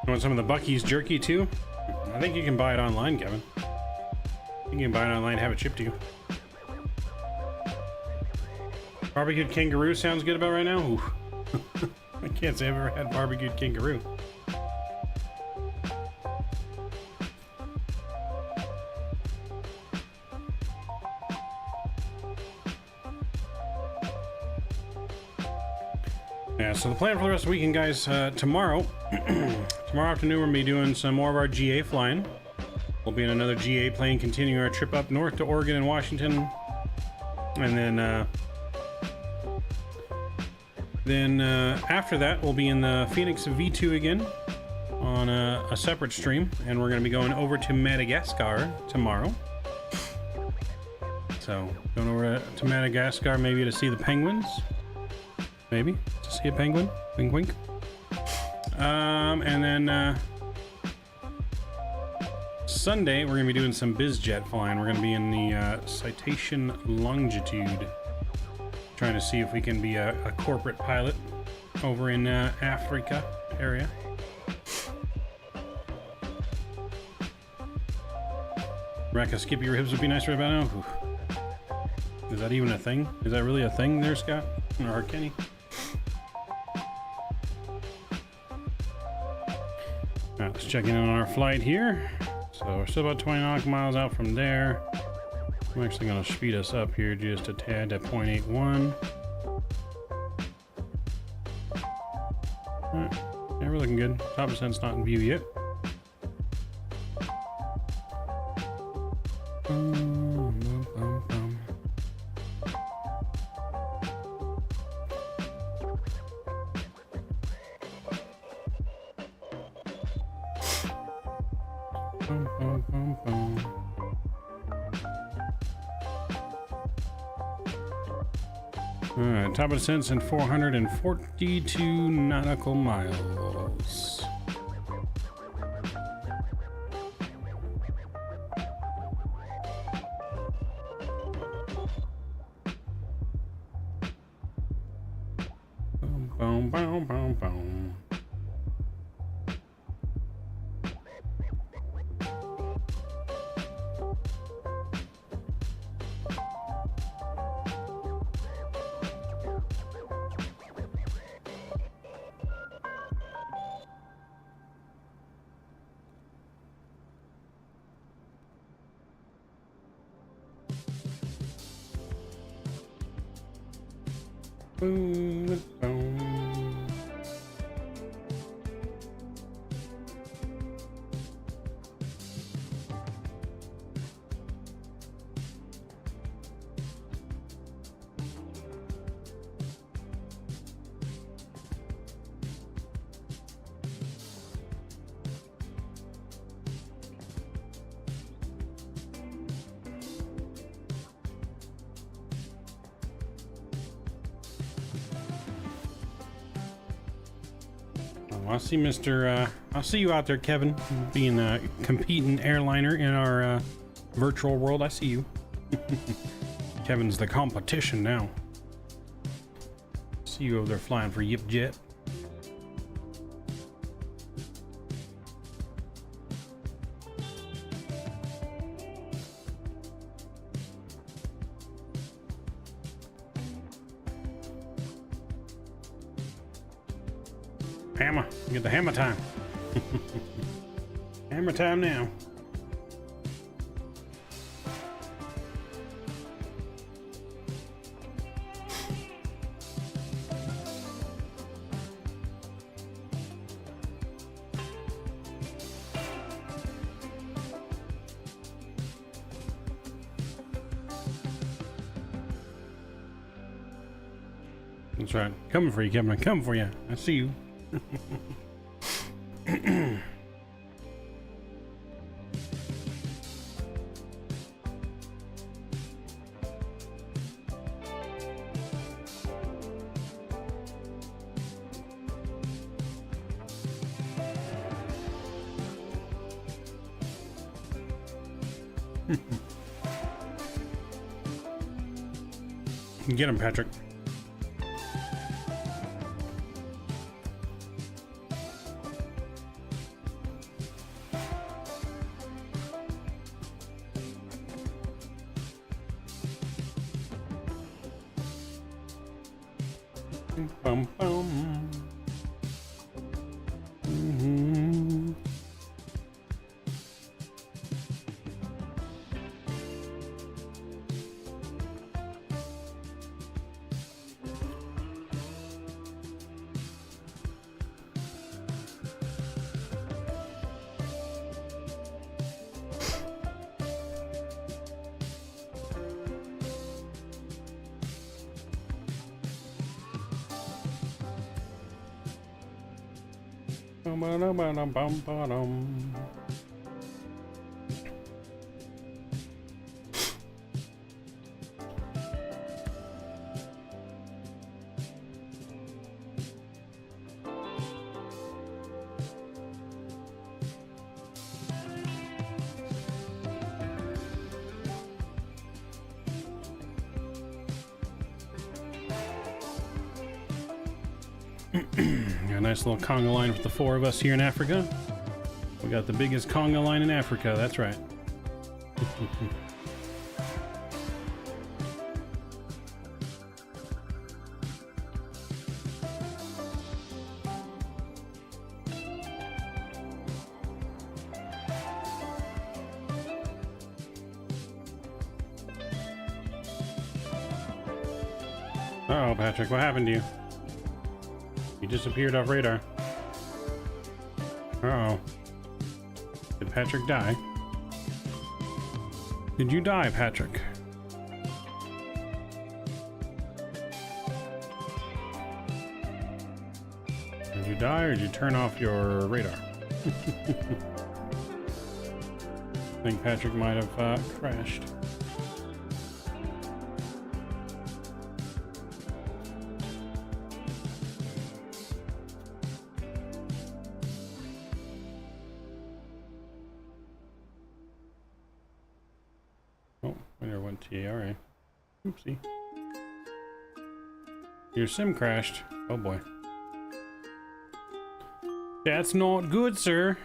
You want some of the Buc-ee's jerky too? I think you can buy it online, Kevin. You can buy it online and have it shipped to you. Barbecued kangaroo sounds good about right now. Ooh. I can't say I've ever had barbecued kangaroo. Yeah, so the plan for the rest of the weekend, guys, tomorrow afternoon we're going to be doing some more of our GA flying. We'll be in another GA plane, continuing our trip up north to Oregon and Washington. And then after that, we'll be in the Fenix V2 again on a separate stream. And we're going to be going over to Madagascar tomorrow. So, going over to Madagascar maybe to see the penguins. Maybe to see a penguin. Wink, wink. And then Sunday, we're going to be doing some BizJet flying. We're going to be in the Citation Longitude, trying to see if we can be a corporate pilot over in Africa area. Rack a Skippy ribs would be nice right about now. Oof. Is that even a thing? Is that really a thing there, Scott? Or Kenny? Alright, let's check in on our flight here. So we're still about 20 nautical miles out from there. I'm actually going to speed us up here just a tad to 0.81. Alright, yeah, we're looking good. Top percent's not in view yet. Alright, top of the sense in 442 nautical miles. Boom, boom, boom, boom, boom. Boom, boom. I see I'll see you out there, Kevin, being a competing airliner in our virtual world. I see you. Kevin's the competition now. See you over there flying for Yip Jet. Hammer. Get the hammer time. Hammer time now. That's right. Coming for you, Kevin. I'm coming for you. I see you. Get him, Patrick. Bum, bum. Mhm. Ba-da-ba-da-bum-ba-dum. Got a nice little conga line with the four of us here in Africa. We got the biggest conga line in Africa, that's right. Uh-oh, Patrick, what happened to you? You disappeared off radar. Uh-oh. Did Patrick die? Did you die, Patrick? Did you die or did you turn off your radar? I think Patrick might have crashed. TRA. Oopsie. Your sim crashed. Oh boy. That's not good, sir.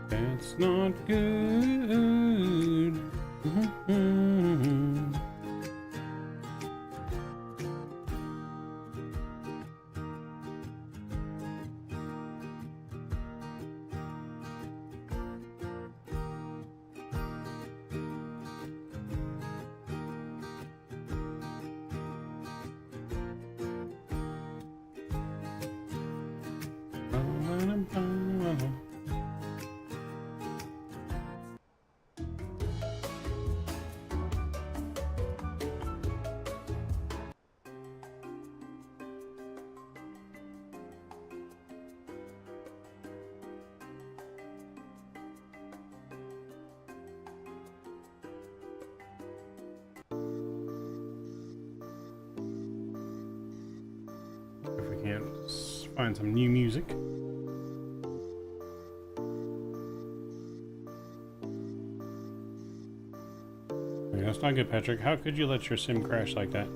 That's not good. If we can't find some new music. Okay, that's not good, Patrick. How could you let your sim crash like that?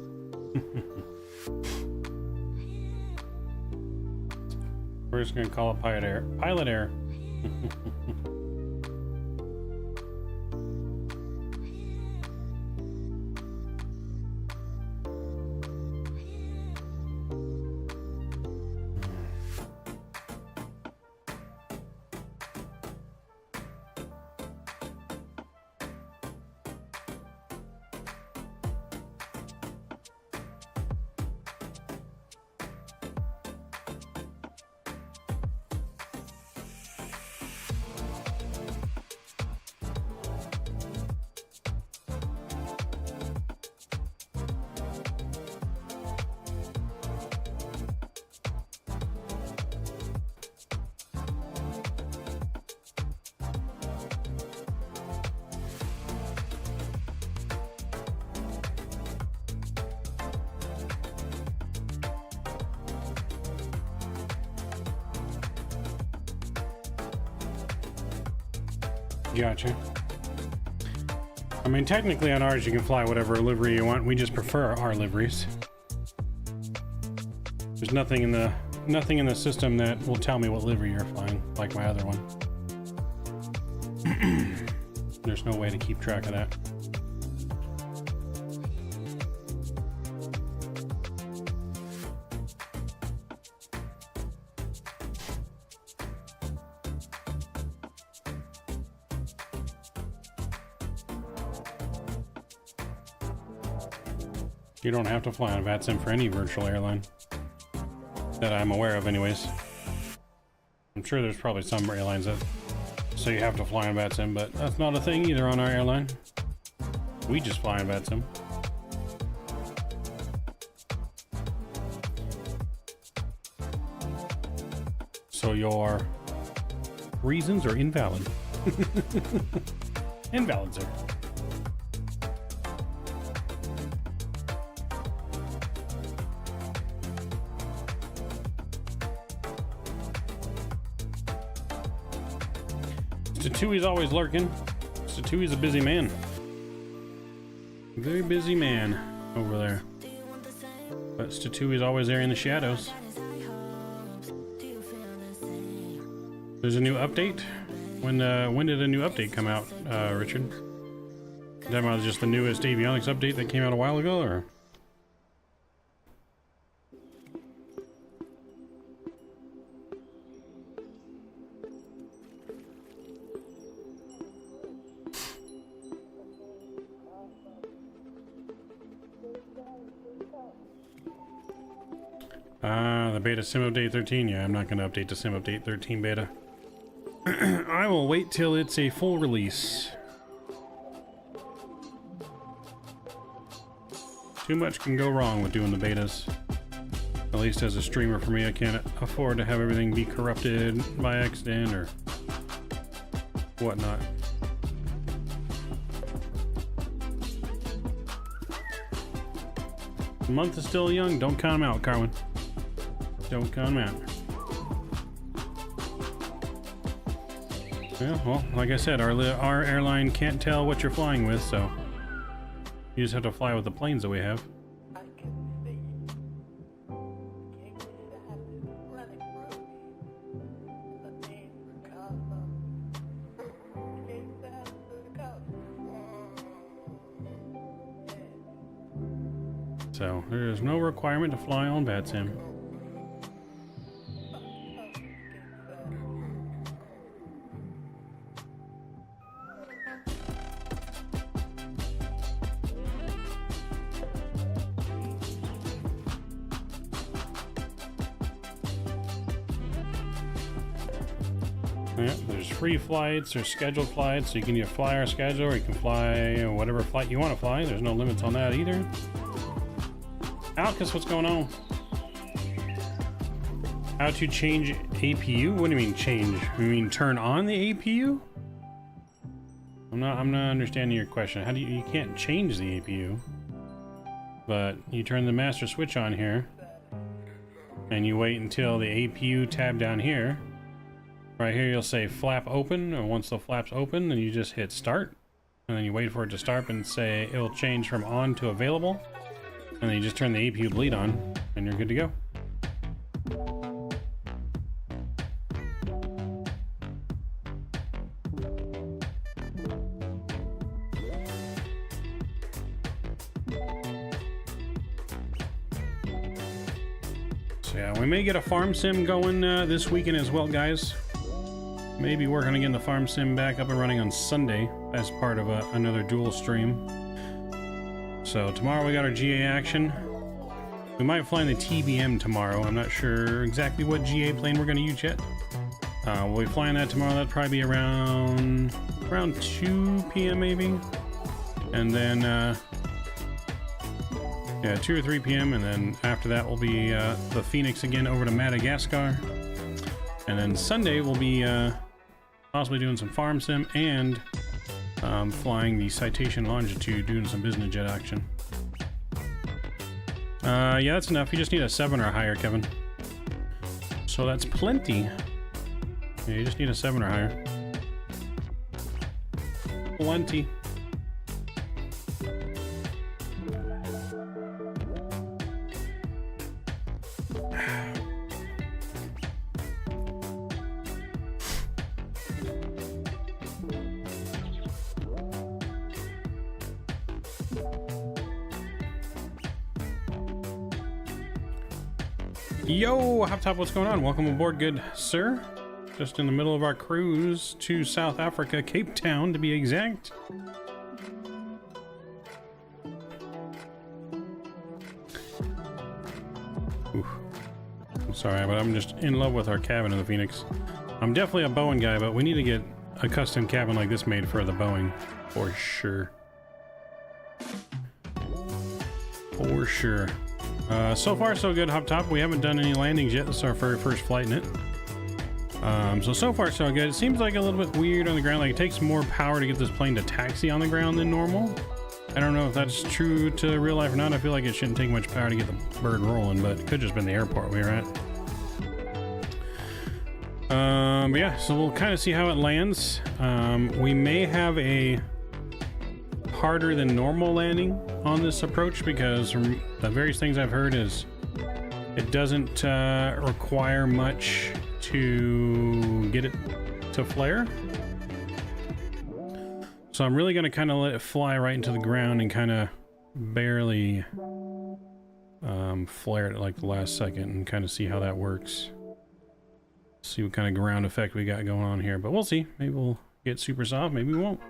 We're just gonna call it pilot error. Pilot error. Gotcha. I mean, technically on ours you can fly whatever livery you want. We just prefer our liveries. There's nothing in the system that will tell me what livery you're flying, like my other one. There's no way to keep track of that. You don't have to fly on VATSIM for any virtual airline that I'm aware of anyways. I'm sure there's probably some airlines that say you have to fly on VATSIM, but that's not a thing either on our airline. We just fly on VATSIM. So your reasons are invalid. Invalid, sir. Tui's always lurking. Tui's a busy man. Very busy man over there. But Tui's always there in the shadows. There's a new update. When did a new update come out, Richard? That was just the newest avionics update that came out a while ago, or? The beta sim update 13. Yeah, I'm not going to update to sim update 13 beta. I will wait till it's a full release. Too much can go wrong with doing the betas. At least as a streamer for me, I can't afford to have everything be corrupted by accident or whatnot. The month is still young. Don't count them out, Carwin. Don't count them out. Yeah, well, like I said, our airline can't tell what you're flying with, so you just have to fly with the planes that we have. So there is no requirement to fly on VATSIM. Yeah, there's free flights or scheduled flights, so you can either fly our schedule or you can fly whatever flight you want to fly. There's no limits on that either. Alcus, what's going on? How to change APU? What do you mean change? You mean turn on the APU? I'm not understanding your question. How do you can't change the APU, but you turn the master switch on here and you wait until the APU tab down here. Right here you'll say flap open, or once the flap's open, then you just hit start, and then you wait for it to start and say it'll change from on to available, and then you just turn the APU bleed on, and you're good to go. So yeah, we may get a farm sim going this weekend as well, guys. Maybe working on getting the farm sim back up and running on Sunday as part of another dual stream. So tomorrow we got our GA action. We might fly in the TBM tomorrow. I'm not sure exactly what GA plane we're going to use yet. We'll be flying that tomorrow. That'll probably be around 2 p.m. maybe. And then, yeah, 2 or 3 p.m. And then after that will be the Fenix again over to Madagascar. And then Sunday we'll be possibly doing some farm sim and flying the Citation Longitude, doing some business jet action. Yeah, that's enough. You just need a 7 or higher, Kevin. So that's plenty. Yeah, you just need a 7 or higher. Plenty. Yo, Hop Top, what's going on? Welcome aboard, good sir. Just in the middle of our cruise to South Africa, Cape Town to be exact. Oof. I'm sorry, but I'm just in love with our cabin in the Fenix. I'm definitely a Boeing guy, but we need to get a custom cabin like this made for the Boeing, for sure. For sure. So far so good, Hop Top. We haven't done any landings yet. This is our very first flight in it. So far so good. It seems like a little bit weird on the ground. Like it takes more power to get this plane to taxi on the ground than normal. I don't know if that's true to real life or not. I feel like it shouldn't take much power to get the bird rolling, but it could just been the airport we were at. But yeah, so we'll kind of see how it lands. We may have a harder than normal landing on this approach because from the various things I've heard is it doesn't require much to get it to flare. So I'm really going to kind of let it fly right into the ground and kind of barely flare it at like the last second and kind of see how that works. See what kind of ground effect we got going on here, but we'll see. Maybe we'll get super soft, maybe we won't.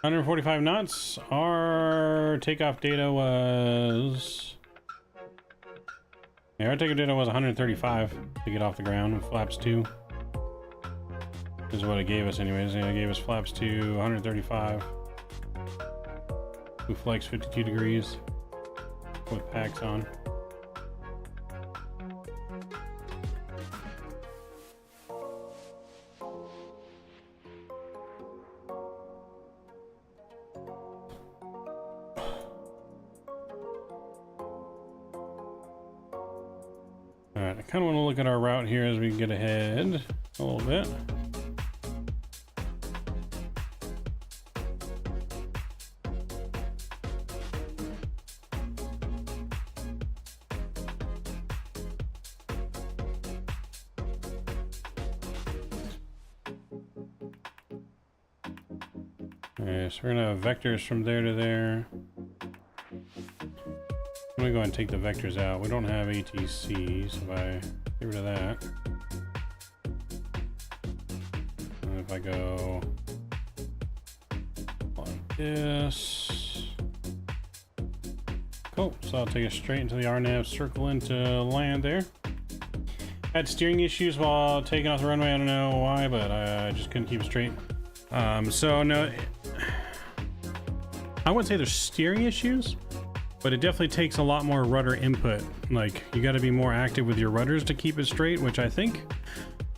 $145 knots. Our takeoff data was... Yeah, our takeoff data was 135 to get off the ground with flaps 2. This is what it gave us anyways. Yeah, it gave us flaps 2, 135. We flex 52 degrees with packs on. Alright, I kind of want to look at our route here as we get ahead a little bit. Okay, so we're gonna have vectors from there to there. I'm gonna go ahead and take the vectors out. We don't have ATC, so if I get rid of that. And if I go like this. Cool, so I'll take it straight into the RNAV, circle into land there. Had steering issues while taking off the runway, I don't know why, but I just couldn't keep it straight. So no, I wouldn't say there's steering issues, but it definitely takes a lot more rudder input. Like you got to be more active with your rudders to keep it straight, which I think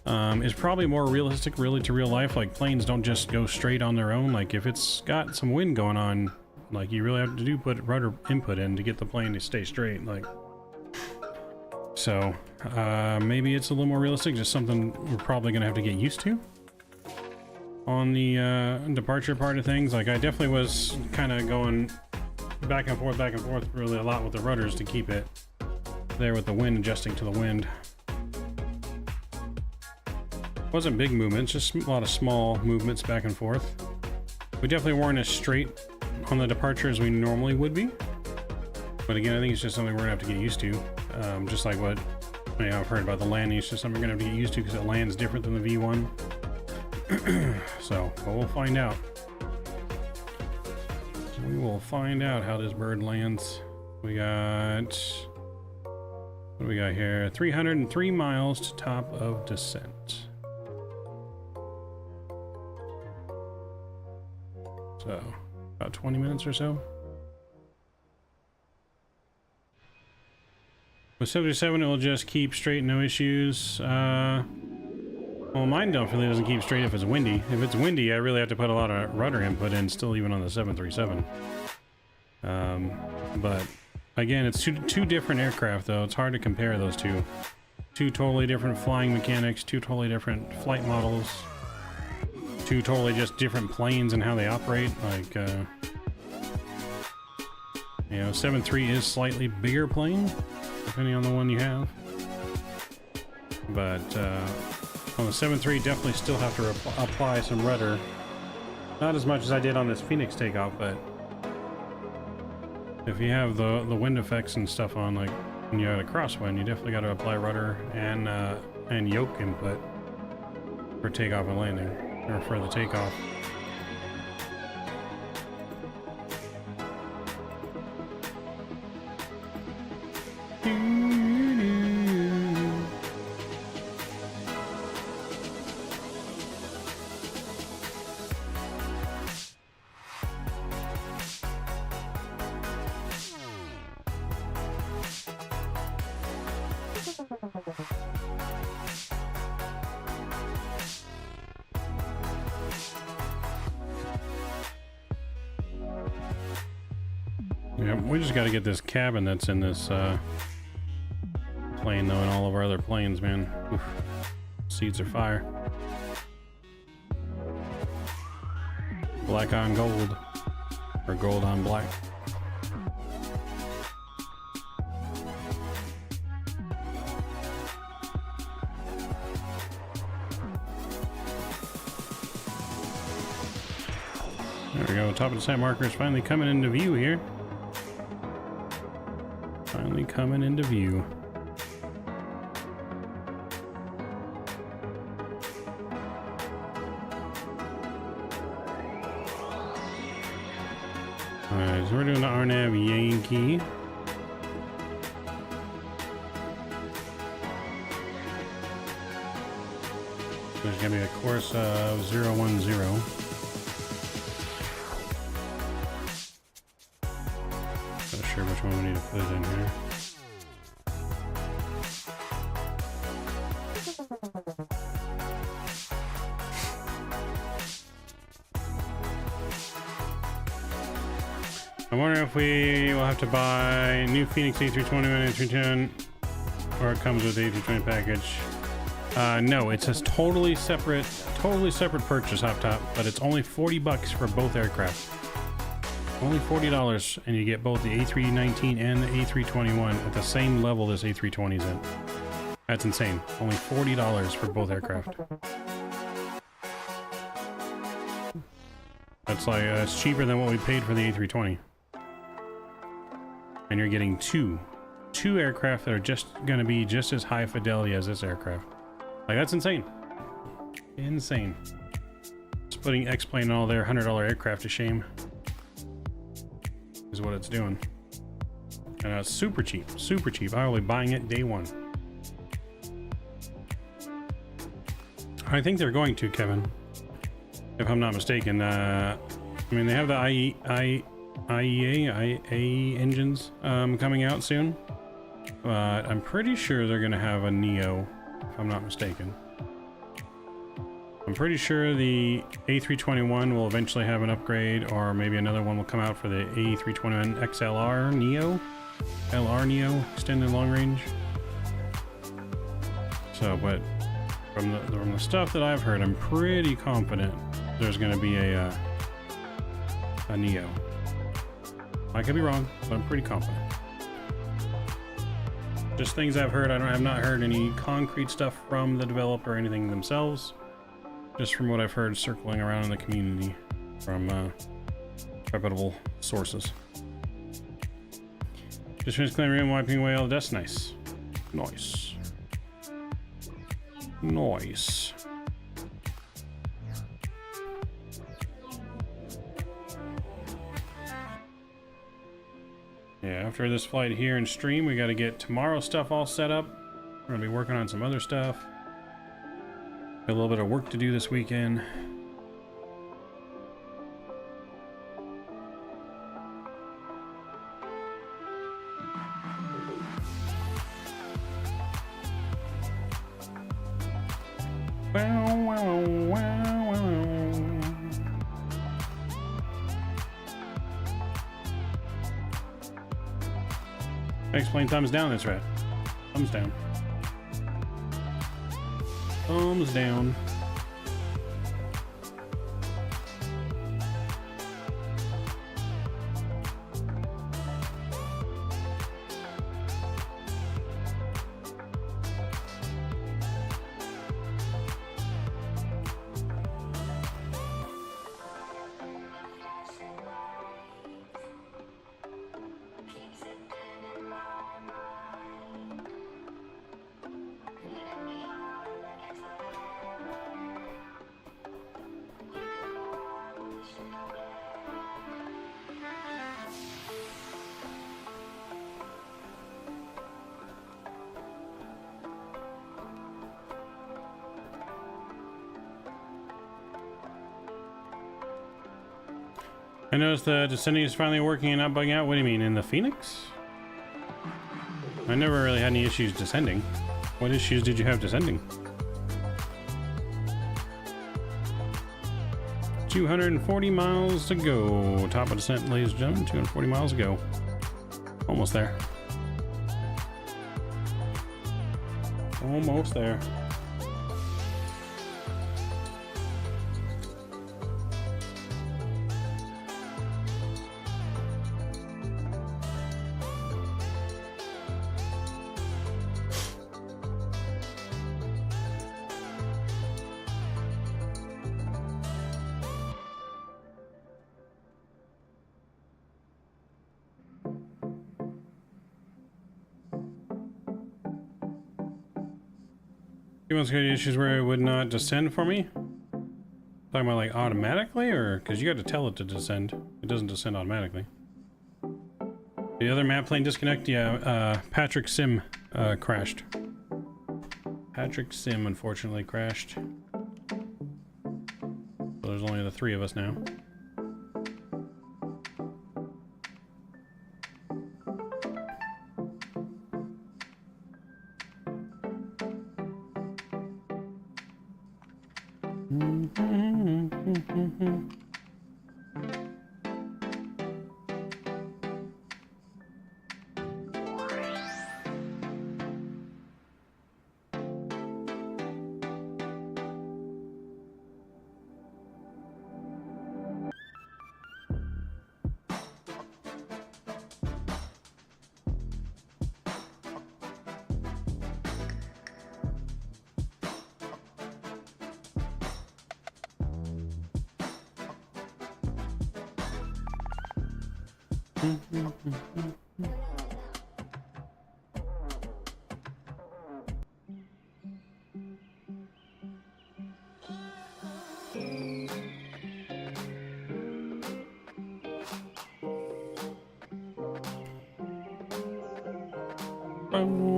is probably more realistic really to real life. Like planes don't just go straight on their own. Like if it's got some wind going on, like you really have to put rudder input in to get the plane to stay straight. Like, so maybe it's a little more realistic, just something we're probably gonna have to get used to on the departure part of things. Like I definitely was kind of going back and forth really a lot with the rudders to keep it there with the wind, adjusting to the wind. Wasn't big movements, just a lot of small movements back and forth. We definitely weren't as straight on the departure as we normally would be, but again I think it's just something we're gonna have to get used to. Just like what I've heard about the landing, it's just something we're gonna have to get used to because it lands different than the V1. So we'll find out. We will find out how this bird lands. We got, what do we got here? 303 miles to top of descent. So about 20 minutes or so. With 77 it will just keep straight, no issues. Well, mine definitely doesn't keep straight if it's windy. If it's windy, I really have to put a lot of rudder input in, still even on the 737. But again, it's two different aircraft, though. It's hard to compare those two. Two totally different flying mechanics, two totally different flight models, two totally just different planes and how they operate. Like, you know, 7.3 is slightly bigger plane, depending on the one you have. But, on the 7.3, definitely still have to apply some rudder. Not as much as I did on this Fenix takeoff, but if you have the wind effects and stuff on, like when you're at a crosswind, you definitely got to apply rudder and yoke input for takeoff and landing, or for the takeoff. Yep, we just got to get this cabin that's in this plane, though, and all of our other planes, man. Oof. Seats are fire. Black on gold, or gold on black. There we go. Top of the site marker is finally coming into view here. Finally coming into view. Alright, so we're doing the RNAV Yankee. There's gonna be a course of 010. Not sure which one we need to put it in here. I'm wondering if we will have to buy new Fenix A320 and A310, or it comes with the A320 package. No, it's a totally separate purchase up top, but it's only $40 for both aircraft. Only $40, and you get both the A319 and the A321 at the same level this A320 is in. That's insane. Only $40 for both aircraft. That's like it's cheaper than what we paid for the A320. And you're getting two aircraft that are just going to be just as high fidelity as this aircraft. Like, that's insane. Insane. It's putting X-Plane and all their $100 aircraft to shame. Is what it's doing. And it's super cheap. Super cheap. I will be buying it day one. I think they're going to, Kevin. If I'm not mistaken. I mean, they have the IAE engines coming out soon. But I'm pretty sure they're going to have a Neo, if I'm not mistaken. I'm pretty sure the A321 will eventually have an upgrade, or maybe another one will come out for the A321 XLR Neo. LR Neo, extended long range. So, but from the stuff that I've heard, I'm pretty confident there's going to be a Neo. I could be wrong, but I'm pretty confident. Just things I've heard. I have not heard any concrete stuff from the developer or anything themselves. Just from what I've heard circling around in the community from reputable sources. Just finished clearing and wiping away all the dust. Nice. Nice. Nice. Yeah, after this flight here in stream, we got to get tomorrow's stuff all set up. We're going to be working on some other stuff. Got a little bit of work to do this weekend. Explain thumbs down, that's right. Thumbs down. Thumbs down. I noticed the descending is finally working and not bugging out. What do you mean, in the Fenix? I never really had any issues descending. What issues did you have descending? 240 miles to go. Top of descent, ladies and gentlemen. 240 miles to go. Almost there. Almost there. You want to get issues where it would not descend for me? Talking about like automatically, or because you got to tell it to descend. It doesn't descend automatically. The other map plane disconnect, yeah. Patrick Sim crashed. Patrick Sim unfortunately crashed. So there's only the 3 of us now. Boom,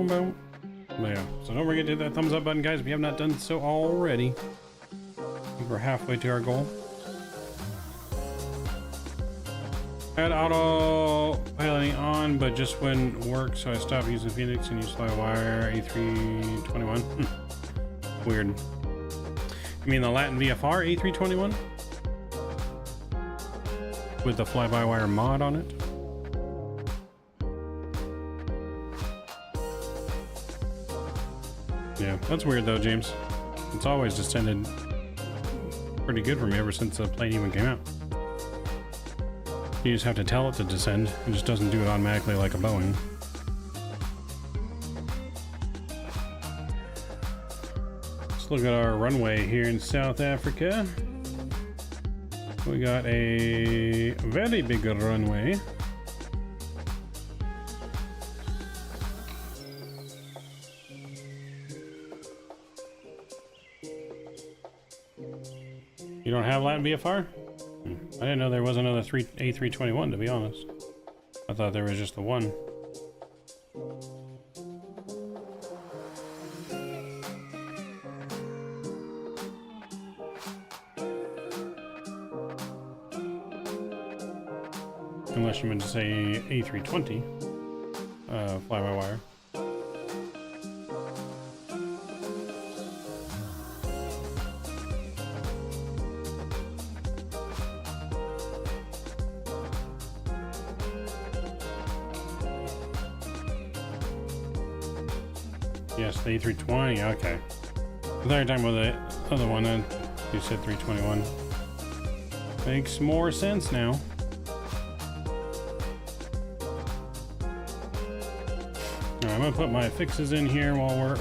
boom. Yeah, so don't forget to hit that thumbs up button, guys, if you have not done so already. I think we're halfway to our goal. I had auto piloting on, but just wouldn't work, so I stopped using Fenix and used FlyWire A321. Weird. You mean the Latin VFR A321? With the fly-by-wire mod on it? Yeah, that's weird though, James. It's always descended pretty good for me ever since the plane even came out. You just have to tell it to descend. It just doesn't do it automatically like a Boeing. Let's look at our runway here in South Africa. We got a very big runway. You don't have Latin VFR? I didn't know there was another A321, to be honest. I thought there was just the one. Unless you meant to say A320, fly-by-wire. Yes, the A320, okay. I thought you were talking about the other one then. You said 321. Makes more sense now. Alright, I'm gonna put my fixes in here while we're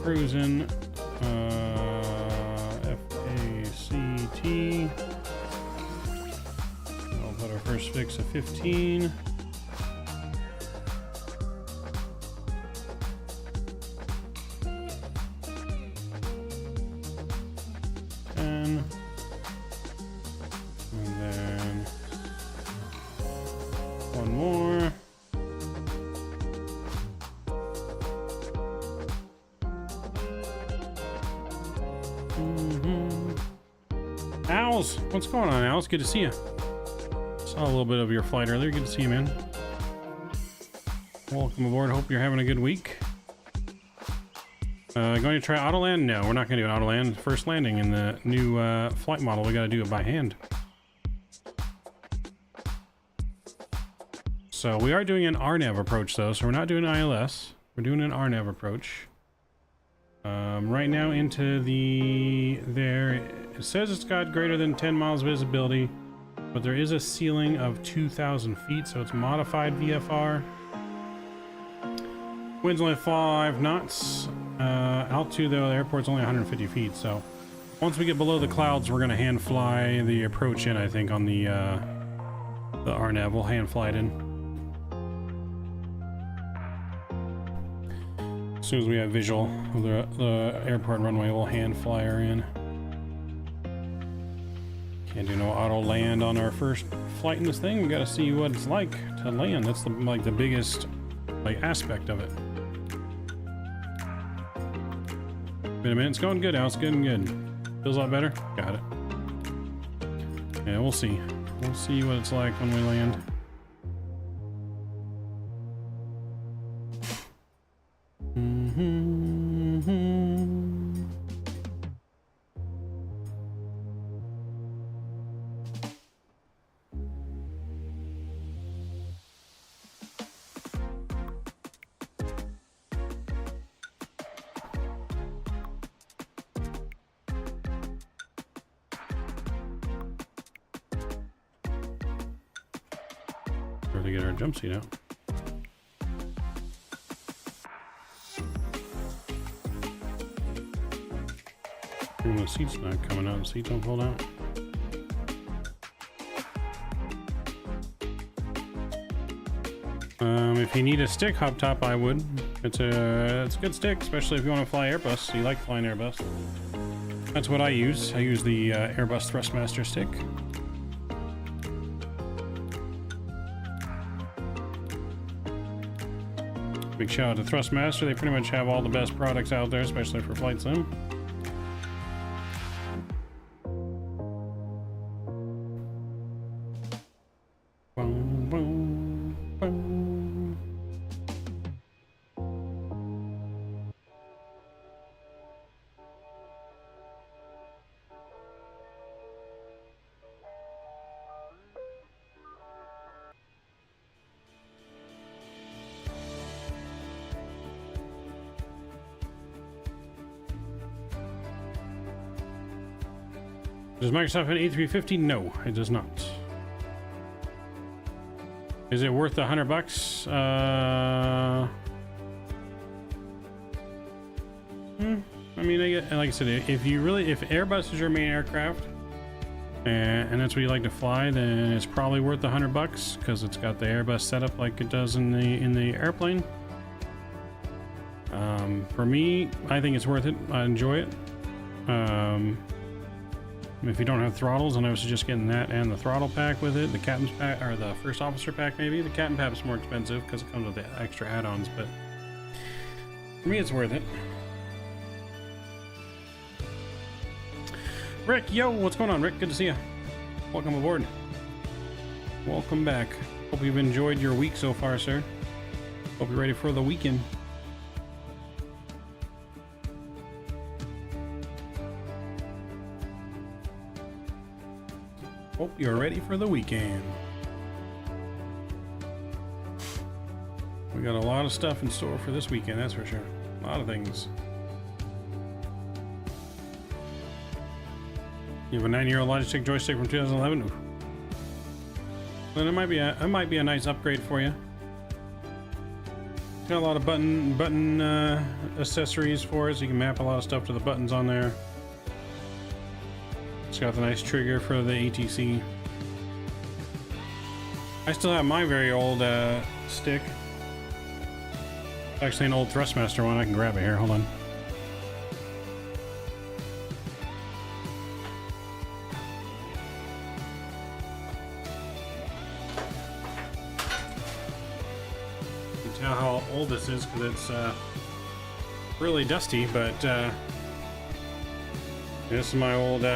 cruising. FACT. I'll put our first fix at 15. What's going on, Alice? Good to see you. Saw a little bit of your flight earlier. Good to see you, man. Welcome aboard. Hope you're having a good week. Going to try autoland? No, we're not going to do an autoland. First landing in the new flight model. We got to do it by hand. So we are doing an RNAV approach though. So we're not doing ILS. We're doing an RNAV approach. Right now into there. It says it's got greater than 10 miles visibility, but there is a ceiling of 2,000 feet, so it's modified VFR. Wind's only 5 knots. Altitude though, the airport's only 150 feet, so once we get below the clouds, we're gonna hand fly the approach in, I think, on the RNAV. We'll hand fly it in. As soon as we have visual of the airport runway, we'll hand fly her in. Can't do no auto land on our first flight in this thing. We gotta see what it's like to land. That's the biggest aspect of it. Been a minute. It's going good now. It's getting good. Feels a lot better. Got it. Yeah, we'll see. We'll see what it's like when we land. To get our jump seat out. The seat's not coming out. The seats don't fold out. If you need a stick hub top, I would. It's a good stick, especially if you want to fly Airbus. You like flying Airbus. That's what I use. I use the Airbus Thrustmaster stick. Big shout out to Thrustmaster. They pretty much have all the best products out there, especially for flight sim. Boom, boom, boom. Does Microsoft have an A350? No, it does not. Is it worth the $100? I mean, like I said, if Airbus is your main aircraft, and that's what you like to fly, then it's probably worth the $100 because it's got the Airbus setup like it does in the airplane. For me, I think it's worth it. I enjoy it. If you don't have throttles, and I was just getting that and the throttle pack with it, the captain's pack or the first officer pack maybe. The captain pack is more expensive because it comes with the extra add-ons, but for me it's worth it. Rick, yo, what's going on, Rick? Good to see you. Welcome aboard. Welcome back. Hope you've enjoyed your week so far, sir. Hope you're ready for the weekend. Hope you're ready for the weekend. We got a lot of stuff in store for this weekend, that's for sure. A lot of things. You have a 9-year-old Logitech joystick from 2011. Then it might be a nice upgrade for you. Got a lot of button accessories for it, so you can map a lot of stuff to the buttons on there. It's got the nice trigger for the ATC. I still have my very old stick. It's actually an old Thrustmaster one. I can grab it here. Hold on. You can tell how old this is because it's really dusty, but this is my old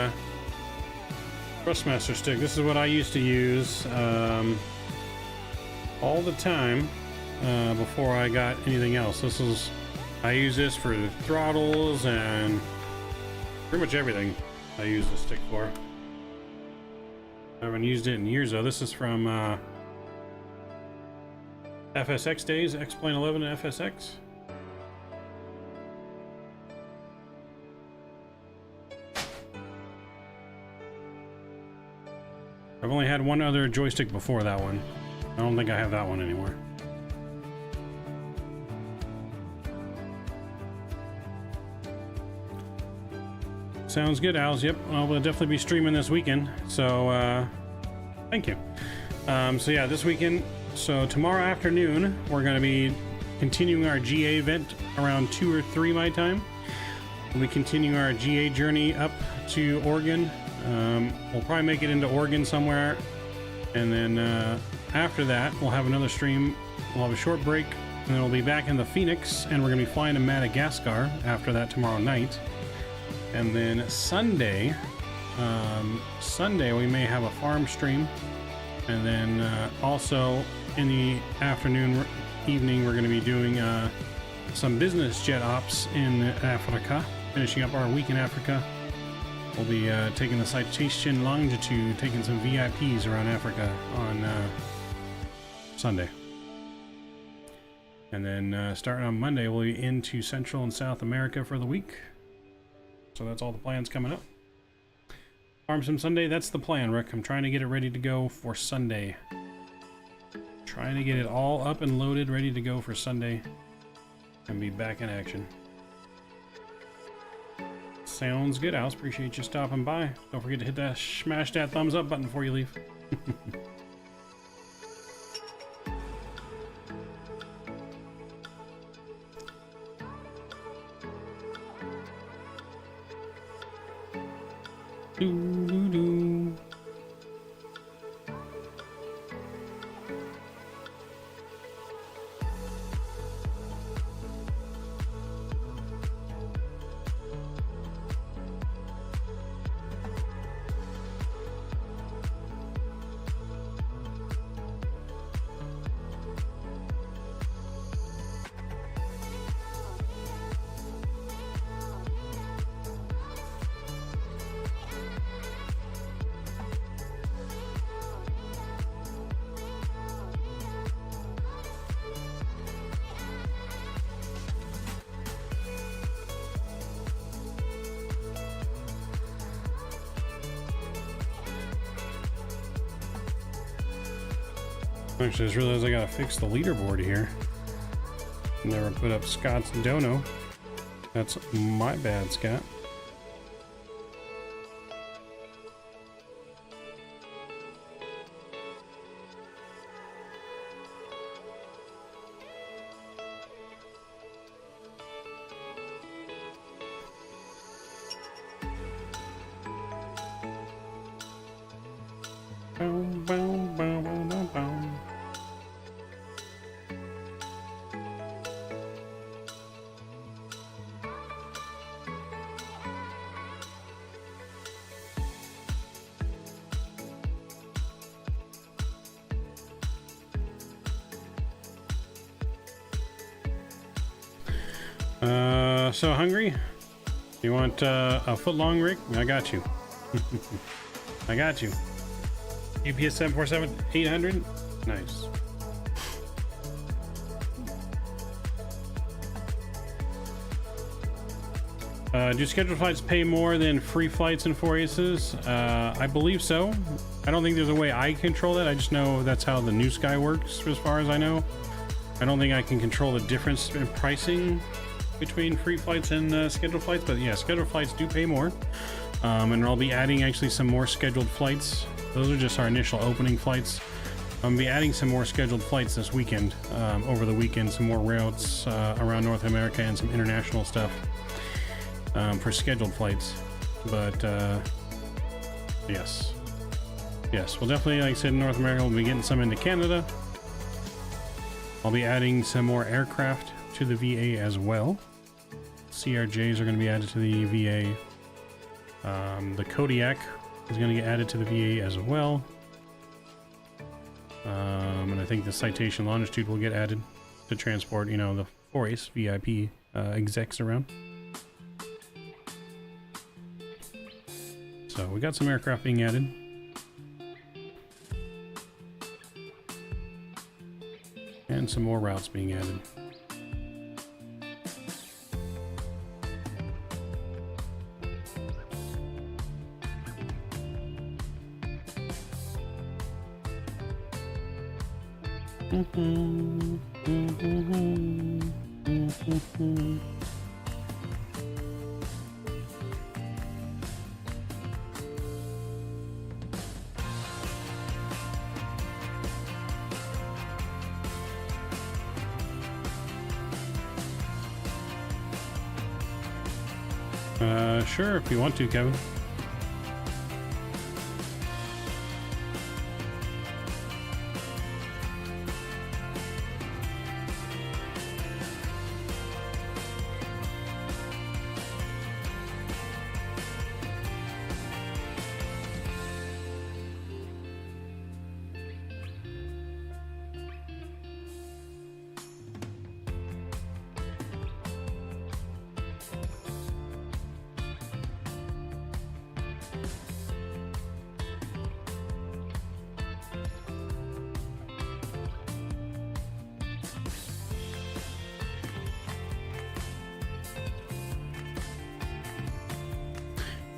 Thrustmaster stick. This is what I used to use all the time before I got anything else. I use this for throttles and pretty much everything I use this stick for. I haven't used it in years though. This is from FSX days, X-Plane 11 and FSX. I've only had one other joystick before that one. I don't think I have that one anymore. Sounds good, Al's. Yep, I'll definitely be streaming this weekend. So, thank you. So yeah, this weekend. So tomorrow afternoon, we're going to be continuing our GA event around 2 or 3 my time. We'll be continuing our GA journey up to Oregon. We'll probably make it into Oregon somewhere. And then after that, we'll have another stream. We'll have a short break. And then we'll be back in the Phoenix. And we're going to be flying to Madagascar after that tomorrow night. And then Sunday, we may have a farm stream. And then also in the evening, we're going to be doing some business jet ops in Africa, finishing up our week in Africa. We'll be taking the citation longitude, taking some VIPs around Africa on Sunday. And then starting on Monday, we'll be into Central and South America for the week. So that's all the plans coming up. Farm Sim Sunday, that's the plan, Rick. I'm trying to get it ready to go for Sunday. Trying to get it all up and loaded, ready to go for Sunday. And be back in action. Sounds good, Alice. Appreciate you stopping by. Don't forget to hit that, smash that thumbs up button before you leave. Doo-doo-doo. Actually, I just realized I gotta fix the leaderboard here. Never put up Scott's dono. That's my bad, Scott. Boom, boom, boom, boom, boom, boom. So hungry? You want a foot long, Rick? I got you. I got you. UPS 747-800? Nice. Do scheduled flights pay more than free flights and 4ACEs? I believe so. I don't think there's a way I control that. I just know that's how the New Sky works, as far as I know. I don't think I can control the difference in pricing between free flights and scheduled flights, but yeah, scheduled flights do pay more. And I'll be adding actually some more scheduled flights. Those are just our initial opening flights. I'm going to be adding some more scheduled flights this weekend, over the weekend, some more routes around North America and some international stuff for scheduled flights. But yes, we'll definitely, like I said, in North America, we'll be getting some into Canada. I'll be adding some more aircraft to the VA as well. CRJs are going to be added to the VA. The Kodiak is going to get added to the VA as well. And I think the citation longitude will get added to transport, you know, the 4ACE VIP execs around. So we got some aircraft being added. And some more routes being added. Sure, if you want to, Kevin.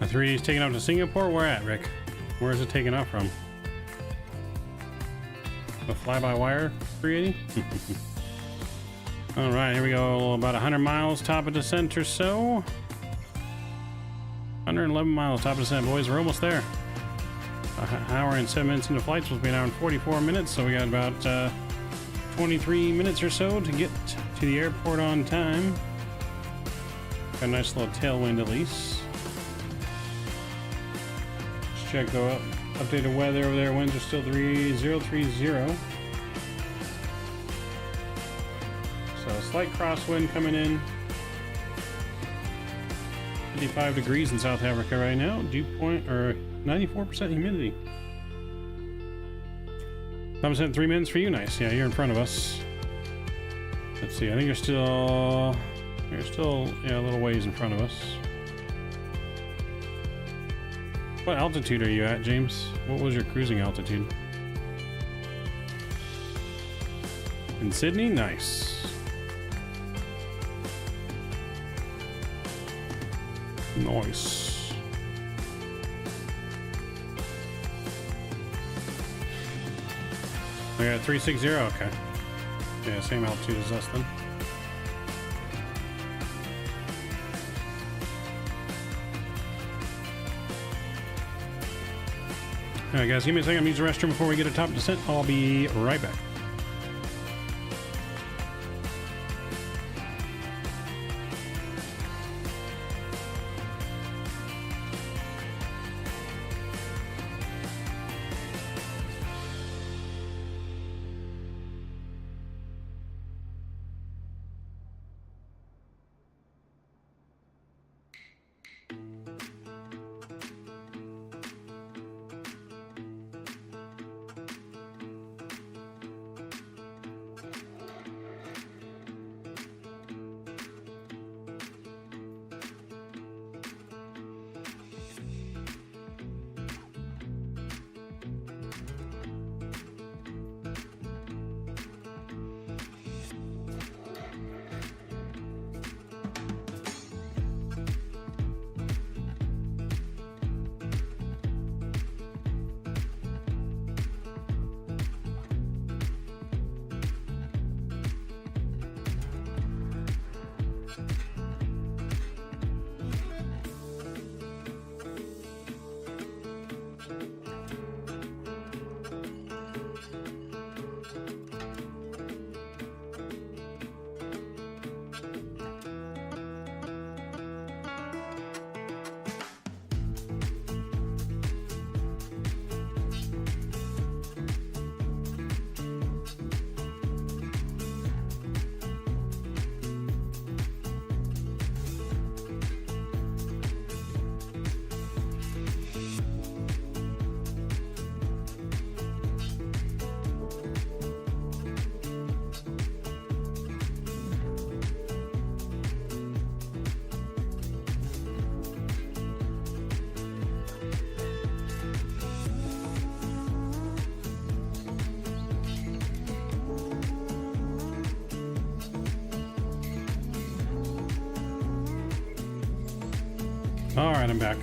The 3D's taking off to Singapore? Where at, Rick? Where is it taking off from? A fly-by-wire 380? Alright, here we go. About 100 miles, top of descent or so. 111 miles, top of descent. Boys, we're almost there. An hour and 7 minutes into flight. Supposed to be an hour and 44 minutes, so we got about 23 minutes or so to get to the airport on time. Got a nice little tailwind at least. Check the updated weather over there. Winds are still 3030. So a slight crosswind coming in. 55 degrees in South Africa right now. Dew point, or 94% humidity. Thumbs in 3 minutes for you. Nice. Yeah, you're in front of us. Let's see. I think you're still yeah, a little ways in front of us. What altitude are you at, James? What was your cruising altitude? In Sydney? Nice. Nice. I got 360, okay. Yeah, same altitude as us then. Alright guys, give me a second. I'm using the restroom before we get a top descent. I'll be right back. All right, I'm back.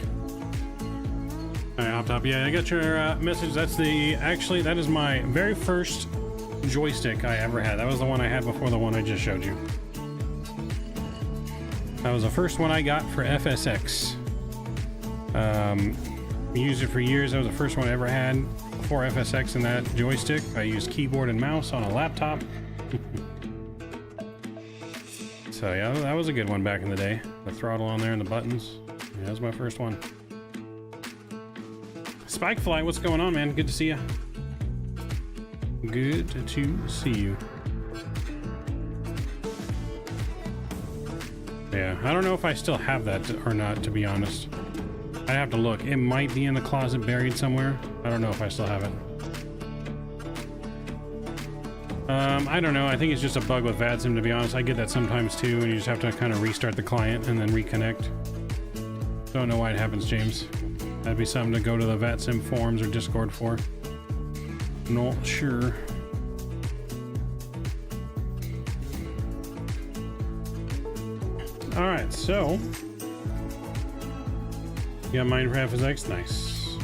All right, hop top. Yeah, I got your message. That's that is my very first joystick I ever had. That was the one I had before the one I just showed you. That was the first one I got for FSX. Used it for years. That was the first one I ever had for FSX and that joystick. I used keyboard and mouse on a laptop. So yeah, that was a good one back in the day. The throttle on there and the buttons. Yeah, that was my first one. Spikefly, what's going on, man? Good to see you. Good to see you. Yeah, I don't know if I still have that or not, to be honest. I'd have to look. It might be in the closet buried somewhere. I don't know if I still have it. I don't know. I think it's just a bug with VADSIM, to be honest. I get that sometimes too, and you just have to kind of restart the client and then reconnect. Don't know why it happens, James. That'd be something to go to the VATSIM forums or Discord for. Not sure. Alright, so you got mine for FSX? Nice.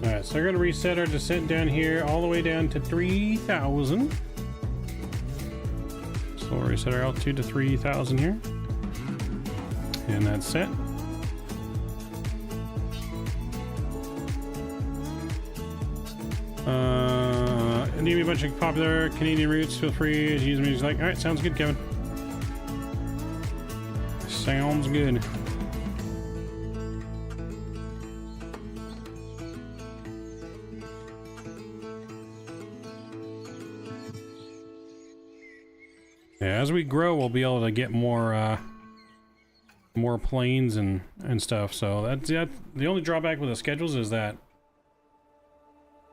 Alright, so we're going to reset our descent down here all the way down to 3,000. So we'll reset our altitude to 3,000 here. And that's set. Need me a bunch of popular Canadian routes. Feel free to use me as you like. Alright, sounds good, Kevin. Sounds good. Yeah, as we grow, we'll be able to get more planes and stuff. So that's the only drawback with the schedules is that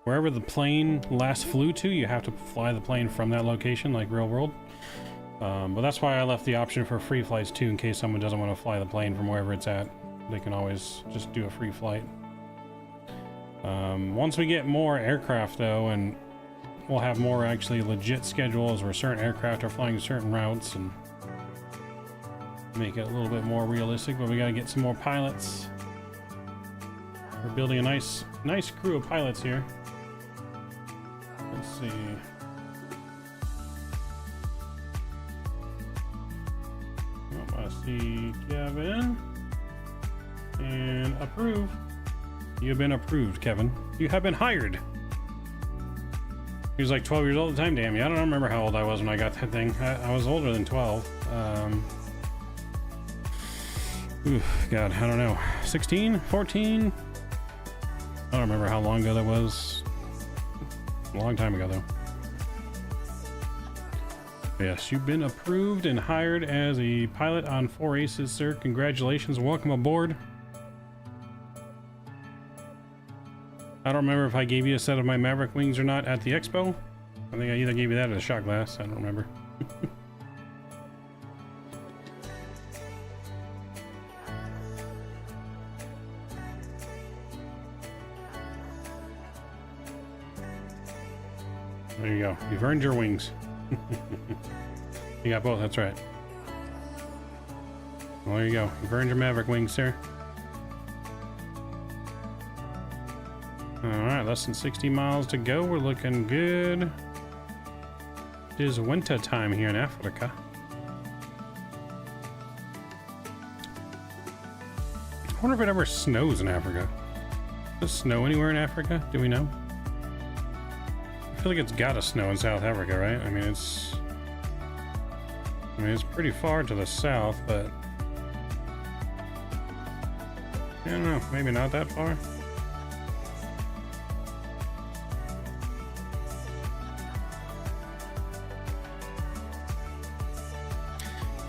wherever the plane last flew to, you have to fly the plane from that location, like real world. But that's why I left the option for free flights too, in case someone doesn't want to fly the plane from wherever it's at. They can always just do a free flight. Once we get more aircraft though, and we'll have more actually legit schedules where certain aircraft are flying certain routes and make it a little bit more realistic, but we got to get some more pilots. We're building a nice crew of pilots here. Let's see. Oh, I see Kevin. And approve. You have been approved, Kevin. You have been hired. He was like 12 years old at the time. Damn, yeah, I don't remember how old I was when I got that thing. I was older than 12. God, I don't know. 16? 14? I don't remember how long ago that was. A long time ago, though. Yes, you've been approved and hired as a pilot on 4 Aces, sir. Congratulations. Welcome aboard. I don't remember if I gave you a set of my Maverick wings or not at the expo. I think I either gave you that or a shot glass. I don't remember. There you go. You've earned your wings. You got both, that's right. Well, there you go. You've earned your Maverick wings, sir. Alright, less than 60 miles to go. We're looking good. It is winter time here in Africa. I wonder if it ever snows in Africa. Does it snow anywhere in Africa? Do we know? I feel like it's gotta snow in South Africa, right? I mean, it's pretty far to the south, but I don't know, maybe not that far.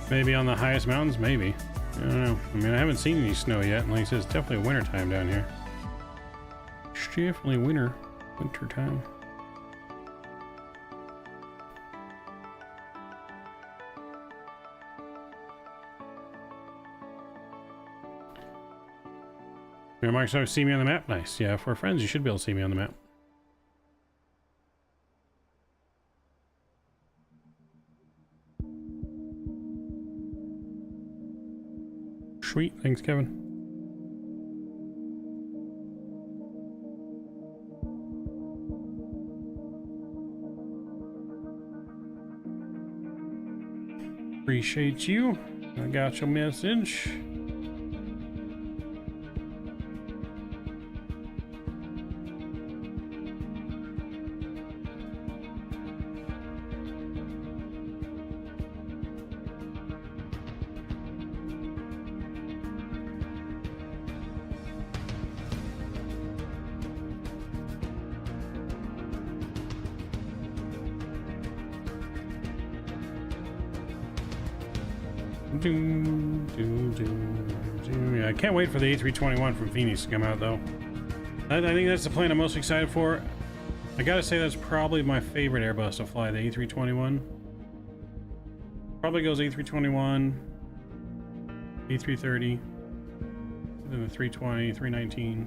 Maybe on the highest mountains, maybe. I don't know. I mean, I haven't seen any snow yet, and like I said, it's definitely winter time down here. It's definitely winter time. Your Mike, so see me on the map? Nice. Yeah, if we're friends, you should be able to see me on the map. Sweet. Thanks, Kevin. Appreciate you. I got your message. Yeah, I can't wait for the A321 from Fenix to come out, though. I think that's the plane I'm most excited for. I gotta say that's probably my favorite Airbus to fly, the A321. Probably goes A321, A330, then the 320, 319.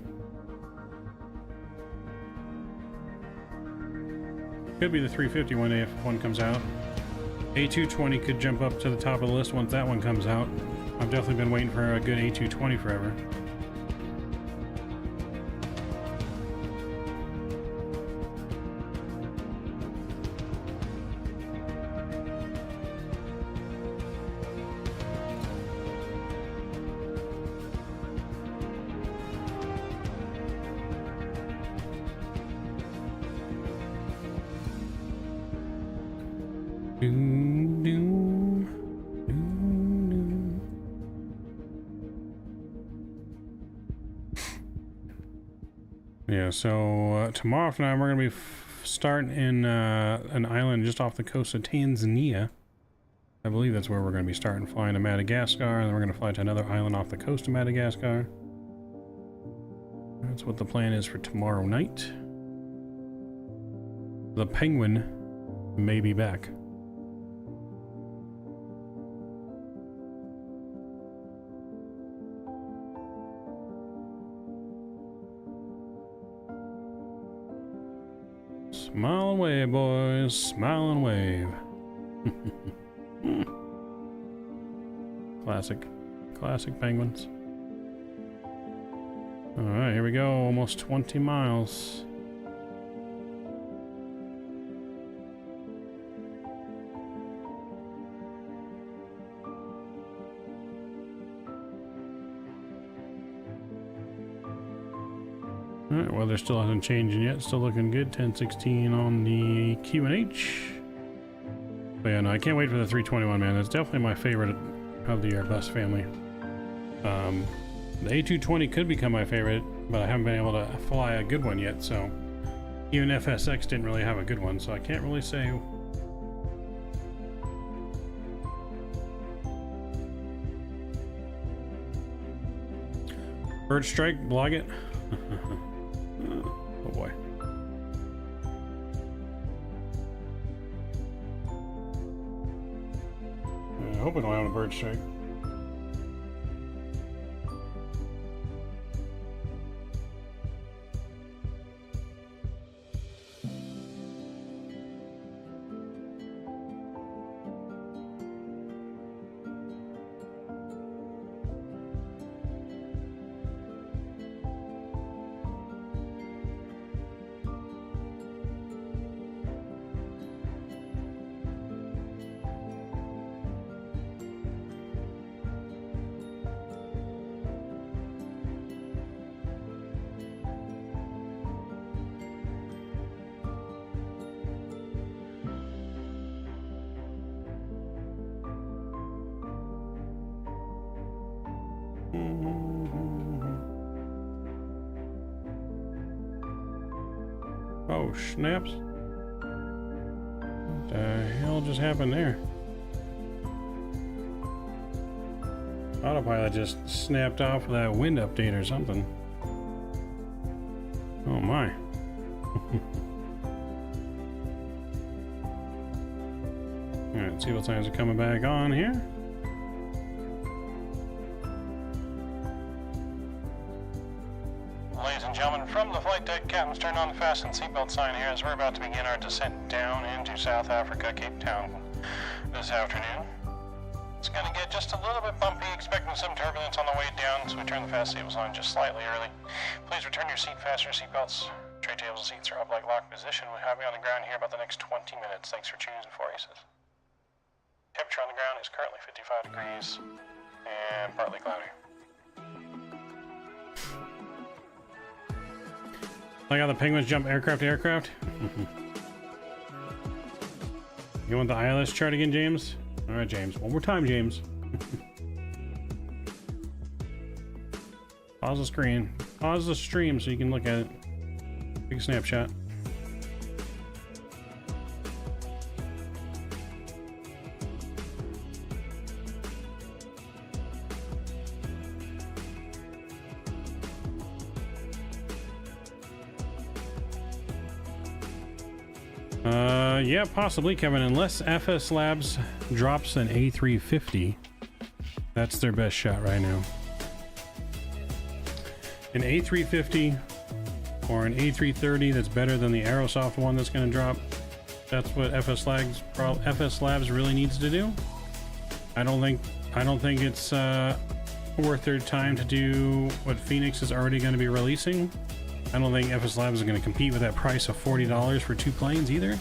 Could be the 350 one day if one comes out. A220 could jump up to the top of the list once that one comes out. I've definitely been waiting for a good A220 forever. Yeah, so tomorrow afternoon we're going to be starting in an island just off the coast of Tanzania. I believe that's where we're going to be starting, flying to Madagascar, and then we're going to fly to another island off the coast of Madagascar. That's what the plan is for tomorrow night. The Penguin may be back. Smile and wave, boys. Smile and wave. Classic penguins. Alright, here we go. Almost 20 miles. Alright, weather still hasn't changed yet. Still looking good. 1016 on the QNH. But yeah, no, I can't wait for the 321, man. It's definitely my favorite of the Airbus family. The A220 could become my favorite, but I haven't been able to fly a good one yet, so even FSX didn't really have a good one, so I can't really say. Bird strike, blog it. Oh boy. I hope we don't have a bird strike. Oh, snaps. What the hell just happened there? Autopilot just snapped off with that wind update or something. Oh my. Alright, see what signs are coming back on here. Ladies and gentlemen, from the flight deck, captain's turned on the fasten seatbelt sign here as we're about to begin our descent down into South Africa, Cape Town this afternoon. It's going to get just a little bit bumpy, expecting some turbulence on the way down, so we turn the fast tables on just slightly early. Please return your seat, fasten your seatbelts. Tray tables and seats are up like lock position. We'll have you on the ground here about the next 20 minutes. Thanks for choosing 4 Aces. Temperature on the ground is currently 55 degrees and partly cloudy. Like how the penguins jump aircraft to aircraft. You want the ILS chart again, James? All right, James. One more time, James. Pause the screen. Pause the stream so you can look at it. Big snapshot. Yeah, possibly, Kevin. Unless FS Labs drops an A350, that's their best shot right now. An A350 or an A330 that's better than the Aerosoft one that's going to drop. That's what FS Labs really needs to do. I don't think it's worth their time to do what Fenix is already going to be releasing. I don't think FS Labs is going to compete with that price of $40 for 2 planes either.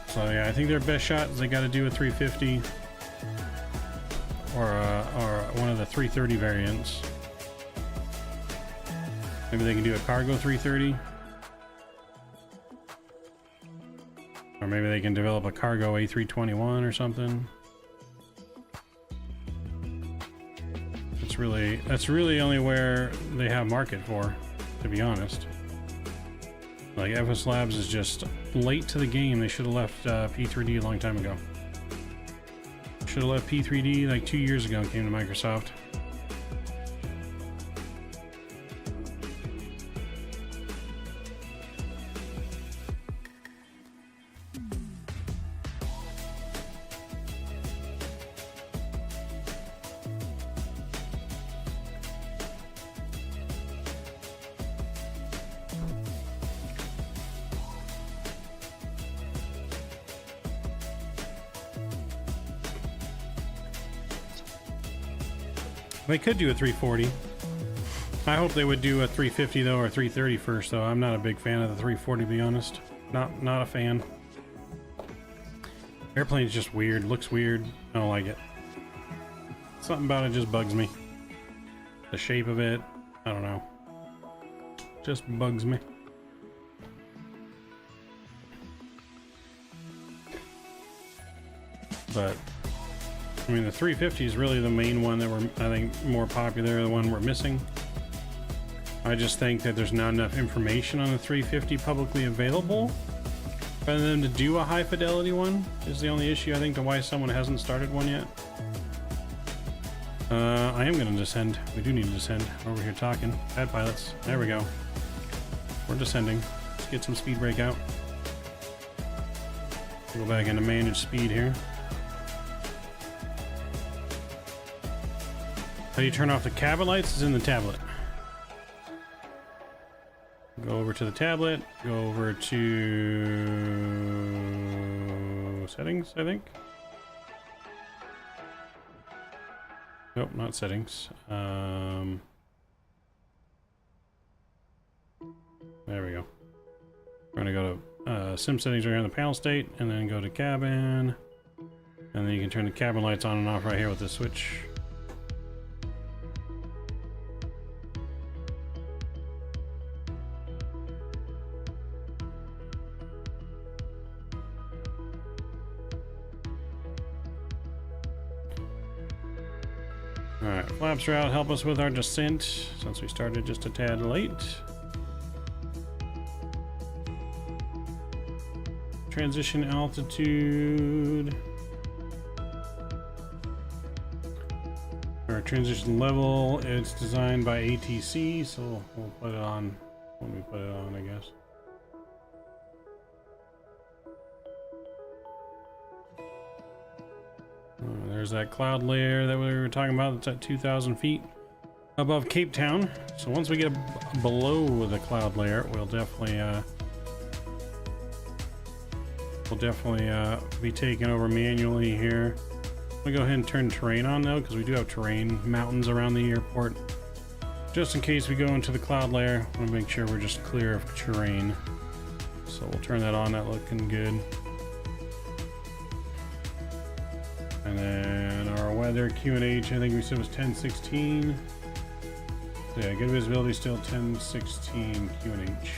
So yeah, I think their best shot is they got to do a 350 or one of the 330 variants. Maybe they can do a cargo 330, or maybe they can develop a cargo A321 or something. That's really only where they have market for, to be honest. Like, FS Labs is just late to the game. They should have left P3D a long time ago. Should have left P3D like 2 years ago and came to Microsoft. They could do a 340. I hope they would do a 350 though, or 330 first though. I'm not a big fan of the 340, to be honest. Not a fan. Airplane's just weird, looks weird. I don't like it. Something about it just bugs me. The shape of it, I don't know. Just bugs me. But I mean, the 350 is really the main one that I think, more popular, the one we're missing. I just think that there's not enough information on the 350 publicly available for them to do a high fidelity one is the only issue, I think, to why someone hasn't started one yet. I am going to descend. We do need to descend. Over here talking. Bad pilots. There we go. We're descending. Let's get some speed brake out. Go back into manage speed here. How do you turn off the cabin lights? Is in the tablet. Go over to the tablet. Go over to settings, I think. Nope, not settings. There we go. We're gonna go to sim settings right here in the panel state, and then go to cabin, and then you can turn the cabin lights on and off right here with this switch. Alright, flaps are out, help us with our descent, since we started just a tad late. Transition altitude. Our transition level, it's designed by ATC, so we'll put it on when we put it on, I guess. There's that cloud layer that we were talking about. It's at 2,000 feet above Cape Town. So once we get below the cloud layer, we'll definitely be taken over manually here I'm gonna go ahead and turn terrain on though, because we do have terrain mountains around the airport. Just in case we go into the cloud layer, I want to make sure we're just clear of terrain. So we'll turn that on, that looking good. And then our weather QNH, I think we said was 1016. So yeah, good visibility still 1016 QNH.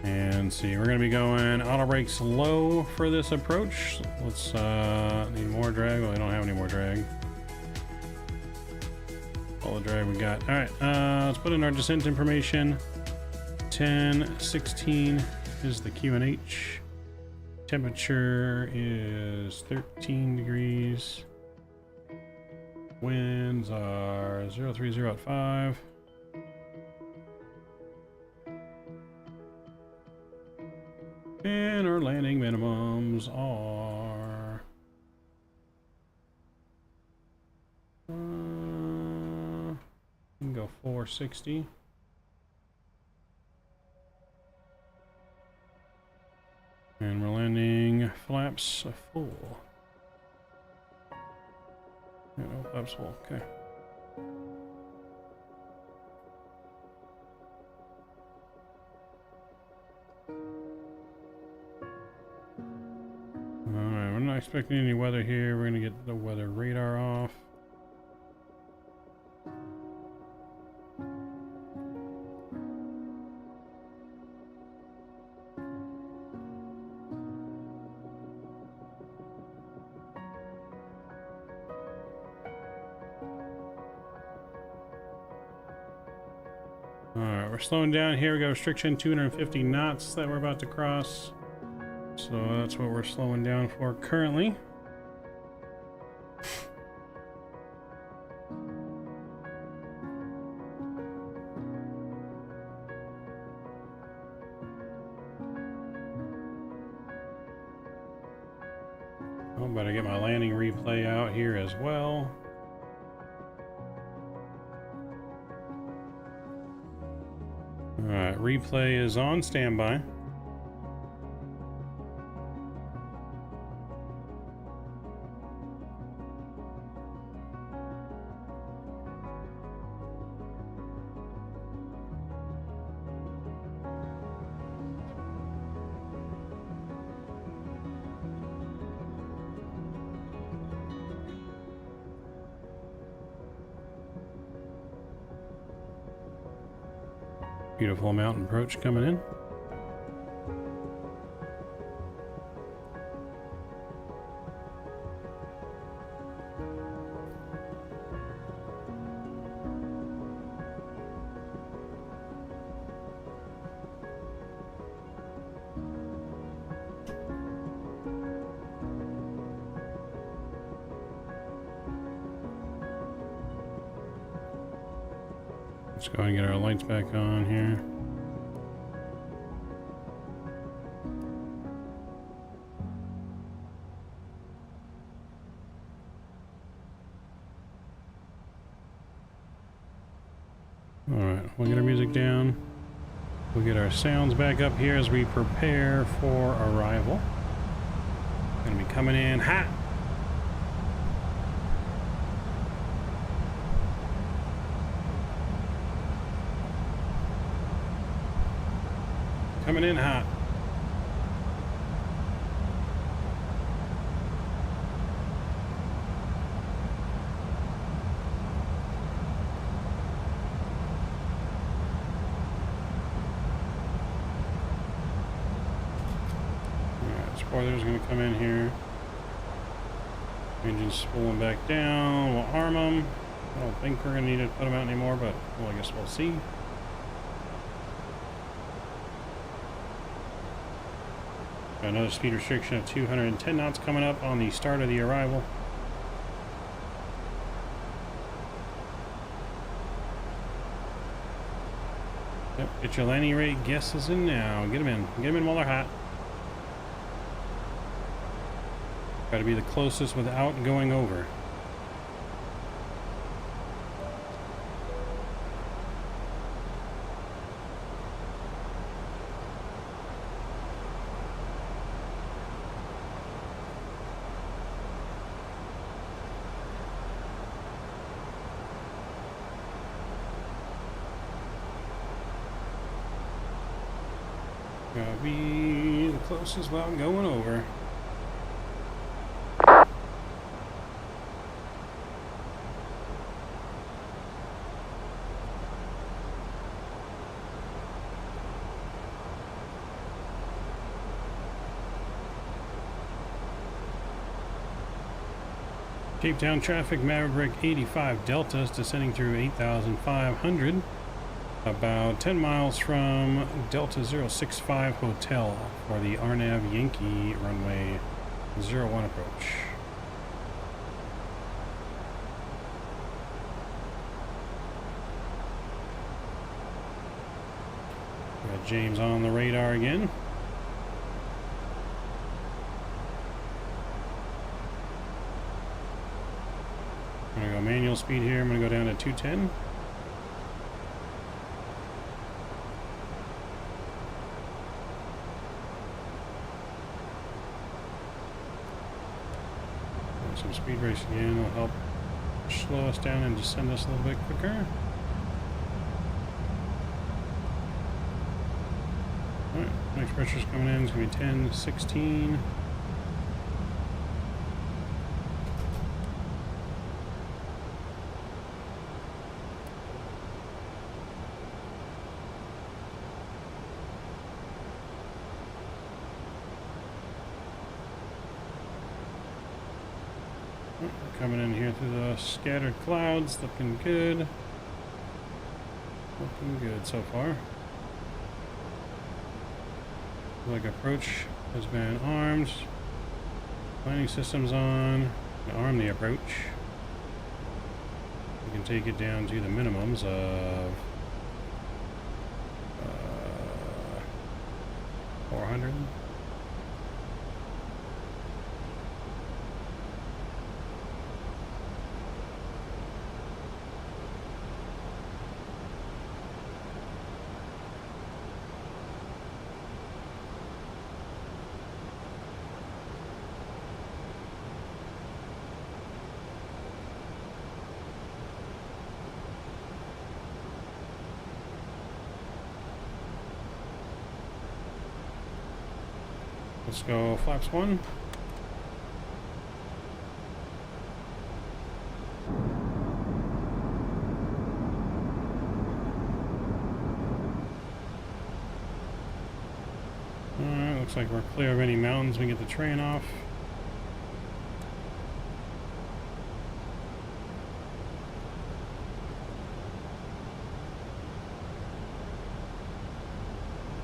And see, we're gonna be going auto brakes low for this approach. Let's need more drag. Well, I don't have any more drag. All the drag we got. All right, let's put in our descent information. 1016 is the QNH. Temperature is 13 degrees. Winds are 030 at 5. And our landing minimums are we can go 460. And we're landing flaps full. Yeah, no, flaps full, okay. Alright, we're not expecting any weather here. We're gonna get the weather radar off. Alright, we're slowing down here. We got restriction 250 knots that we're about to cross. So that's what we're slowing down for currently. Oh, better get my landing replay out here as well. Alright, replay is on standby. Beautiful mountain approach coming in. Let's go and get our lights back on here. Alright, we'll get our music down. We'll get our sounds back up here as we prepare for arrival. Gonna be coming in hot. Coming in hot. Alright, spoiler's gonna come in here. Engine's spooling back down. We'll arm them. I don't think we're gonna need to put them out anymore, but well, I guess we'll see. Got another speed restriction of 210 knots coming up on the start of the arrival. Yep, get your landing rate guesses in now. Get them in. Get them in while they're hot. Got to be the closest without going over. Gotta be the closest without going over. Cape Town traffic, Maverick 85 Deltas descending through 8,500. About 10 miles from Delta 065 Hotel for the RNAV Yankee runway 01 approach. Got James on the radar again. I'm gonna go manual speed here. I'm gonna go down to 210. Some speed brakes again will help slow us down and just send us a little bit quicker. Alright, next pressure's coming in. It's going to be 10, 16. Coming in here through the scattered clouds, looking good. Looking good so far. Like approach has been armed. Landing systems on. Arm the approach. We can take it down to the minimums of 400. Let's go flaps 1. Alright, looks like we're clear of any mountains. We can get the train off.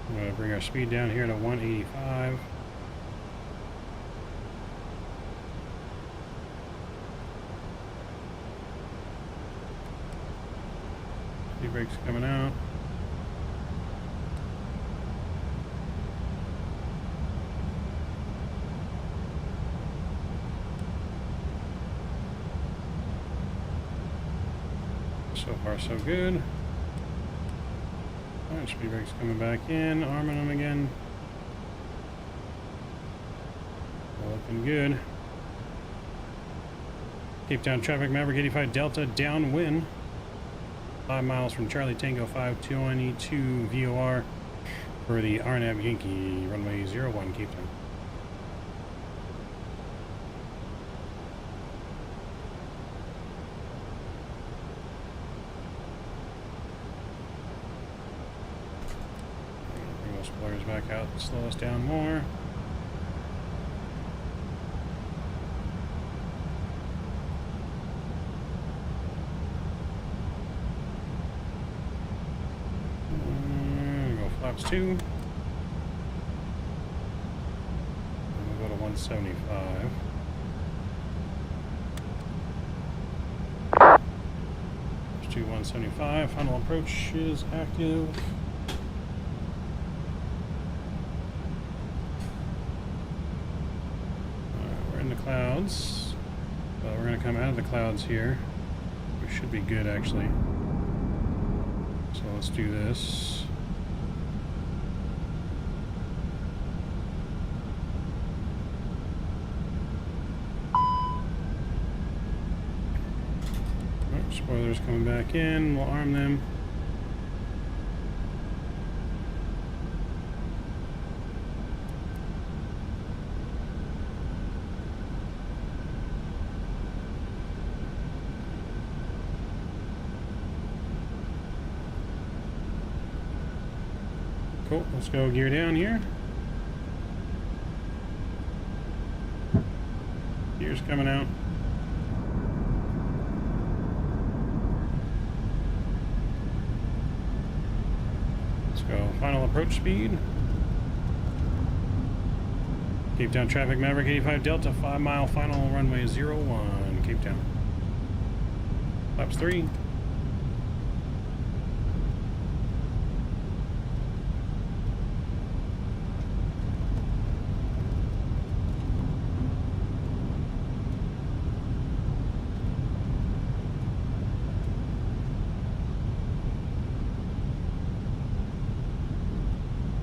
I'm going to bring our speed down here to 185. Brakes coming out. So far so good. Alright, speed brakes coming back in, arming them again. Looking good. Cape Town traffic, Maverick 85 Delta downwind. 5 miles from Charlie Tango 5222 VOR for the RNAV Yankee runway 01 Cape Town. Bring those spoilers back out to slow us down more. Flaps 2. And we'll go to 175. Flaps 2, 175. Final approach is active. Alright, we're in the clouds. We're going to come out of the clouds here. We should be good actually. So let's do this. Spoilers coming back in, we'll arm them. Cool. Let's go gear down here. Gear's coming out. Let's go final approach speed. Cape Town traffic, Maverick 85 Delta, 5 mile final runway 01, Cape Town. Flaps 3.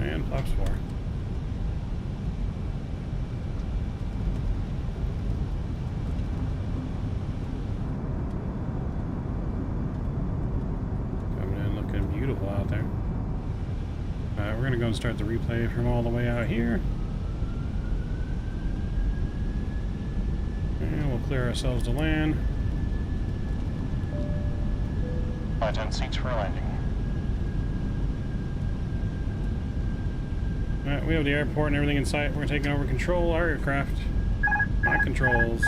And flaps 4. Beautiful out there. We're gonna go and start the replay from all the way out here. And we'll clear ourselves to land. 10 seats for landing. Alright, we have the airport and everything in sight. We're taking over control of our aircraft. My controls.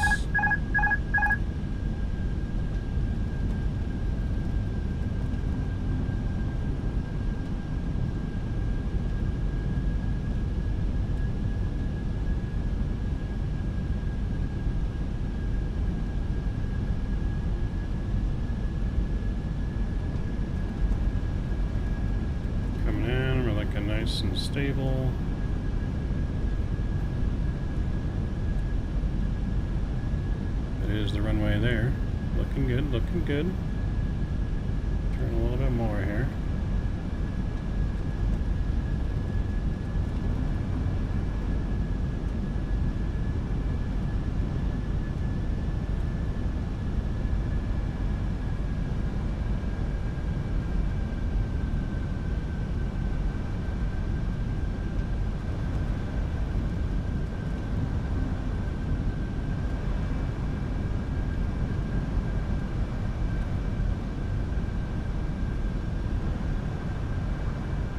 Nice and stable. It is the runway there. Looking good, looking good. Turn a little bit more here.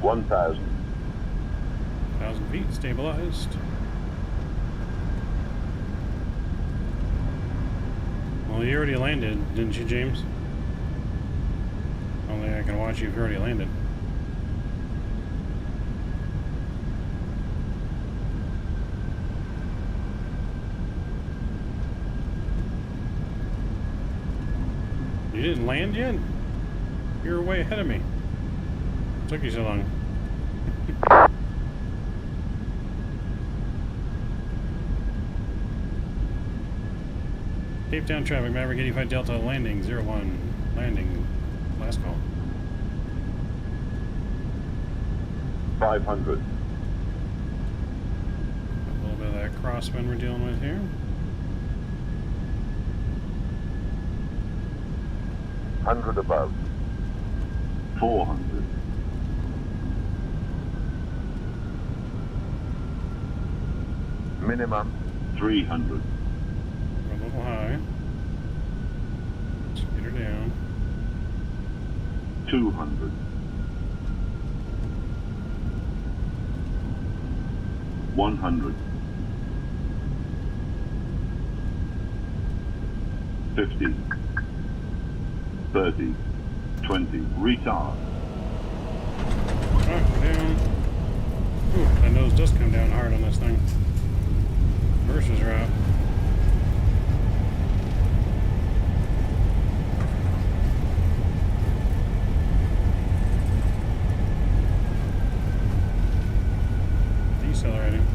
$1,000. 1,000 feet, stabilized. Well, you already landed, didn't you, James? Only I can watch you if you already landed. You didn't land yet? You were way ahead of me. Took you so long. Cape Town traffic, Maverick 85 Delta, landing 01, landing, last call. 500. A little bit of that crosswind we're dealing with here. 100 above. 400. Minimum 300. We're a little high. Let's get her down. 200. 100. 50. 30. 20. Retard. Alright, we're down. Ooh, that nose does come down hard on this thing. Versus route. Decelerating.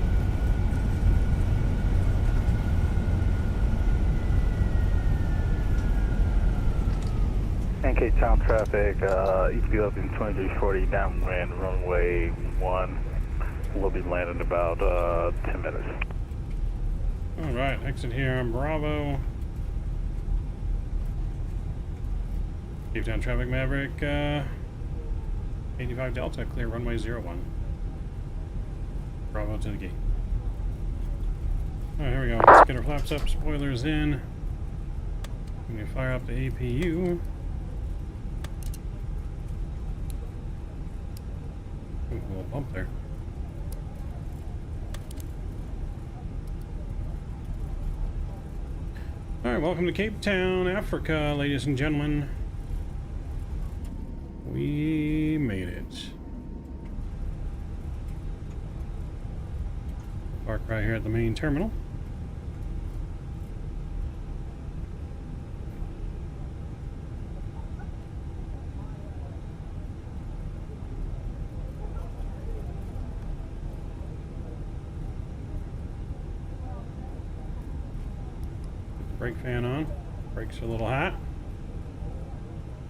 And Cape Town traffic, EPW 2340 downwind runway 1. We'll be landing in about 10 minutes. Alright, exit here on Bravo. Cape Town traffic, Maverick 85 Delta, clear runway 01. Bravo to the gate. Alright, here we go. Let's get our flaps up, spoilers in. I'm going to fire up the APU. Ooh, a little bump there. Alright, welcome to Cape Town, Africa, ladies and gentlemen. We made it. Park right here at the main terminal. Brake fan on. Brakes are a little hot.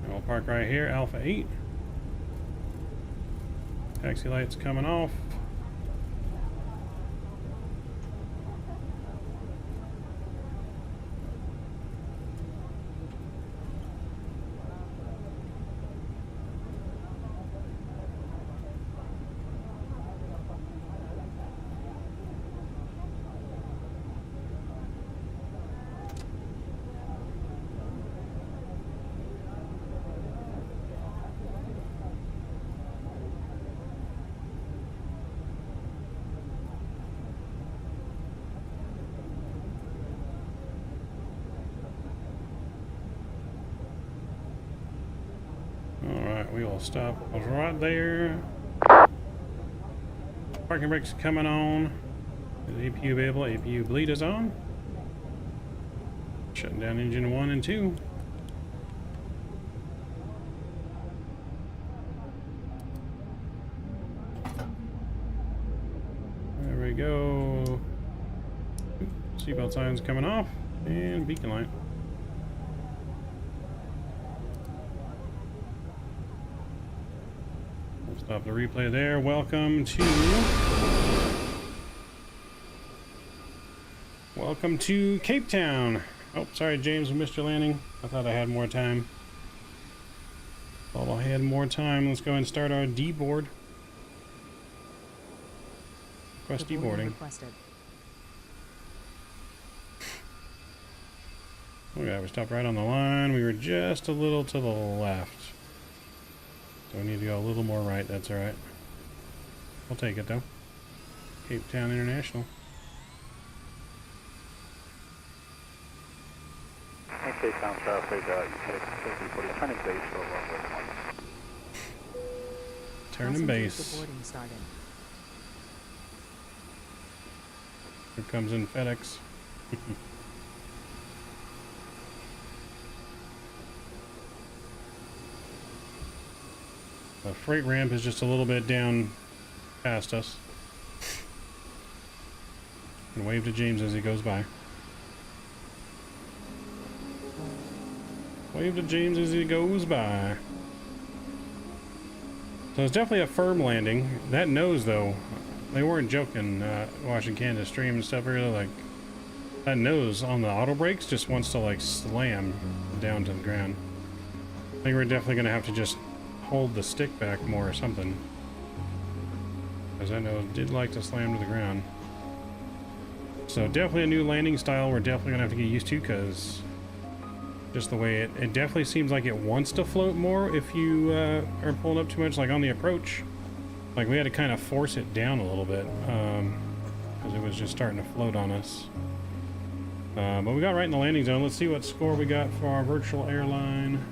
And we'll park right here, Alpha 8. Taxi lights coming off. We will stop right there. Parking brakes coming on. Is APU available? APU bleed is on. Shutting down engine 1 and 2. There we go. Seatbelt signs coming off. And beacon light. Stop the replay there. Welcome to Cape Town. Oh, sorry, James, we missed your landing. I thought I had more time. Thought I had more time. Let's go and start our deboard. Request deboarding. Oh yeah, we stopped right on the line. We were just a little to the left. So we need to go a little more right, that's alright. We'll take it though. Cape Town International. Cape Town traffic, you take 5040, turning base for runway 1. Turning base. Here comes in FedEx. The freight ramp is just a little bit down past us. And wave to James as he goes by. Wave to James as he goes by. So it's definitely a firm landing. That nose, though, they weren't joking. Watching Candace stream and stuff earlier, like that nose on the auto brakes just wants to like slam down to the ground. I think we're definitely gonna have to just hold the stick back more or something, because I know it did like to slam to the ground. So definitely a new landing style we're definitely gonna have to get used to, because just the way it definitely seems like it wants to float more if you are pulling up too much, like on the approach. Like we had to kind of force it down a little bit because it was just starting to float on us. But we got right in the landing zone. Let's see what score we got for our virtual airline.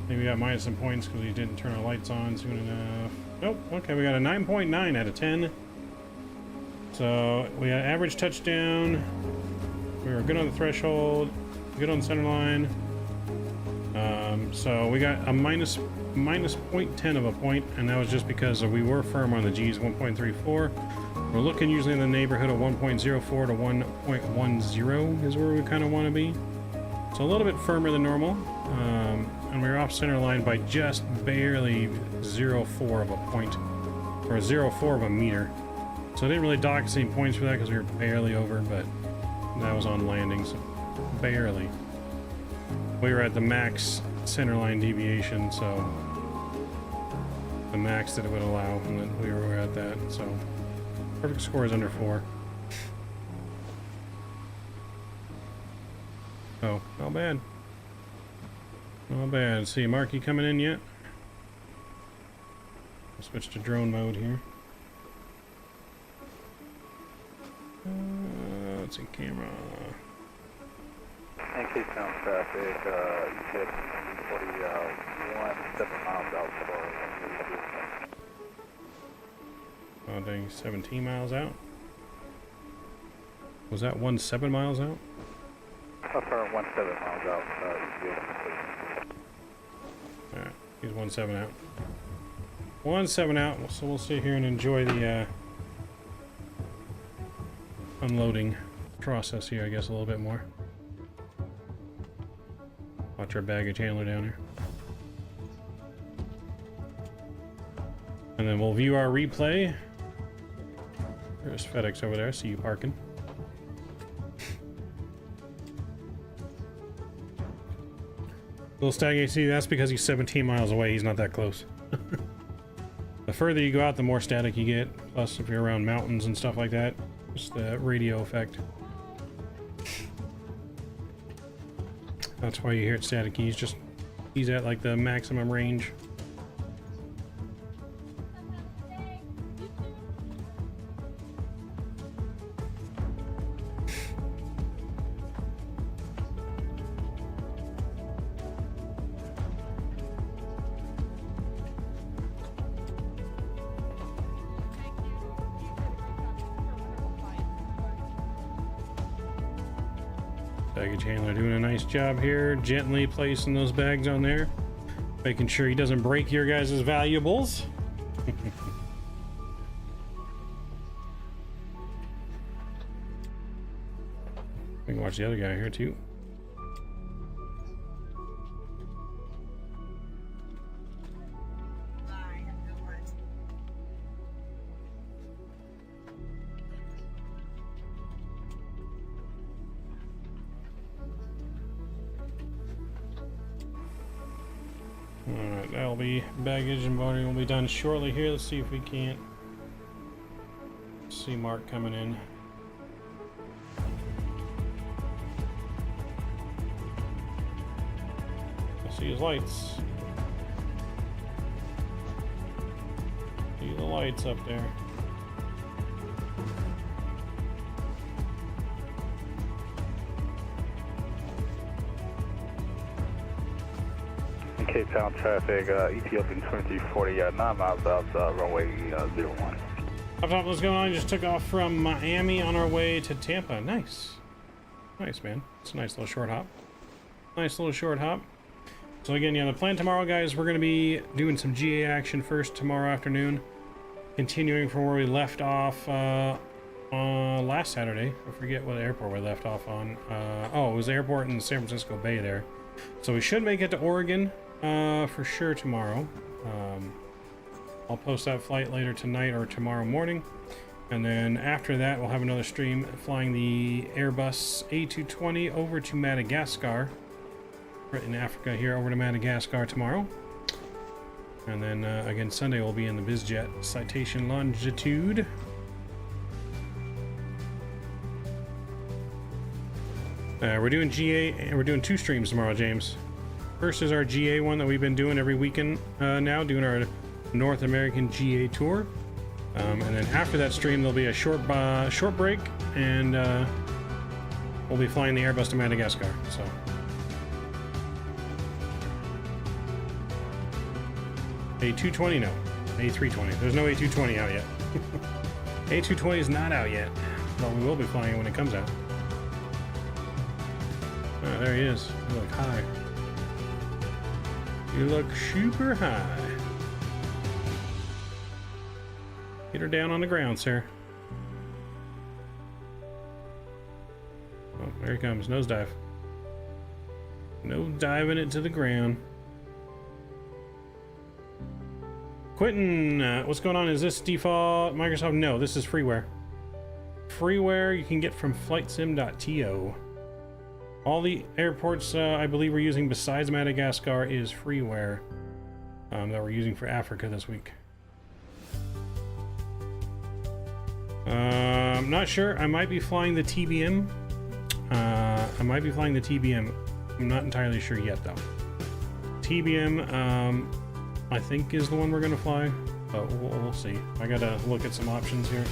Maybe we got minus some points because we didn't turn our lights on soon enough. Nope. Okay, we got a 9.9 out of 10. So we got average touchdown. We were good on the threshold. Good on the center line. So we got a minus 0.10 of a point, and that was just because we were firm on the G's. 1.34. We're looking usually in the neighborhood of 1.04 to 1.10 is where we kind of want to be. So a little bit firmer than normal. And we were off center line by just barely 0.4 of a point, or 0.4 of a meter. So I didn't really dock any points for that because we were barely over, but that was on landing, so barely. We were at the max center line deviation, so the max that it would allow, and then we were at that. So perfect score is under 4. Oh, not bad. Not bad. See Marky coming in yet? I'll switch to drone mode here. Let's see, camera. And Cape Town traffic, ETS 17 miles out for Oh dang, 17 miles out? Was that 17 miles out? sorry, 17 miles out, ETS. Alright, he's 17 out. 17 out, so we'll sit here and enjoy the unloading process here, I guess, a little bit more. Watch our baggage handler down here. And then we'll view our replay. There's FedEx over there, I see you parking. Little stag AC, that's because he's 17 miles away, he's not that close. The further you go out, the more static you get. Plus, if you're around mountains and stuff like that, just the radio effect. That's why you hear it static. He's at like the maximum range. Baggage handler doing a nice job here, gently placing those bags on there, making sure he doesn't break your guys' valuables. We can watch the other guy here too. Alright, that'll be baggage and boarding will be done shortly here. Let's see if we can't see Mark coming in. I see his lights. See the lights up there. Cape Town traffic, Ethiopian 2340, 9 miles out, runway 01. Up top, what's going on? Just took off from Miami on our way to Tampa. Nice. Nice, man. It's a nice little short hop. Nice little short hop. So again, yeah, the plan tomorrow, guys, we're going to be doing some GA action first tomorrow afternoon. Continuing from where we left off last Saturday. I forget what airport we left off on. Oh, it was the airport in San Francisco Bay there. So we should make it to Oregon for sure tomorrow. I'll post that flight later tonight or tomorrow morning. And then after that, we'll have another stream flying the Airbus A320 over to Madagascar. Right in Africa here, over to Madagascar tomorrow. And then again, Sunday we'll be in the BizJet Citation Longitude. We're doing GA, and we're doing 2 streams tomorrow, James. First is our GA one that we've been doing every weekend now, doing our North American GA tour. And then after that stream, there'll be a short break, and we'll be flying the Airbus to Madagascar. So, A220, no. A320. There's no A220 out yet. A220 is not out yet, but we will be flying when it comes out. Oh, there he is. You look high. You look super high. Get her down on the ground, sir. Oh, there he comes. Nosedive. No diving it to the ground. Quentin, what's going on? Is this default Microsoft? No, this is freeware. Freeware you can get from flightsim.to. All the airports I believe we're using besides Madagascar is freeware that we're using for Africa this week. I'm not sure. I might be flying the TBM. I'm not entirely sure yet though. TBM, I think is the one we're gonna fly. But we'll see. I gotta look at some options here.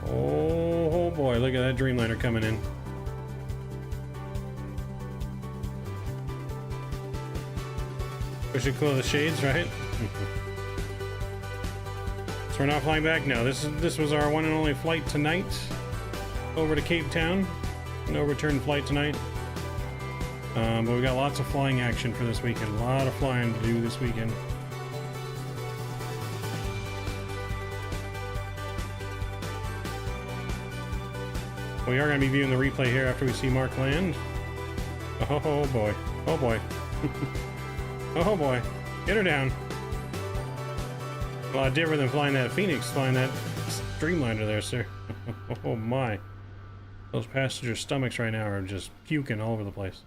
Oh boy, look at that Dreamliner coming in. We should close the shades, right? So we're not flying back? No, this was our one and only flight tonight over to Cape Town. No return flight tonight. But we got lots of flying action for this weekend. A lot of flying to do this weekend. We are going to be viewing the replay here after we see Mark land. Oh boy. Oh boy. Oh boy. Get her down. A lot different than flying that Fenix, flying that Dreamliner there, sir. Oh my. Those passenger stomachs right now are just puking all over the place.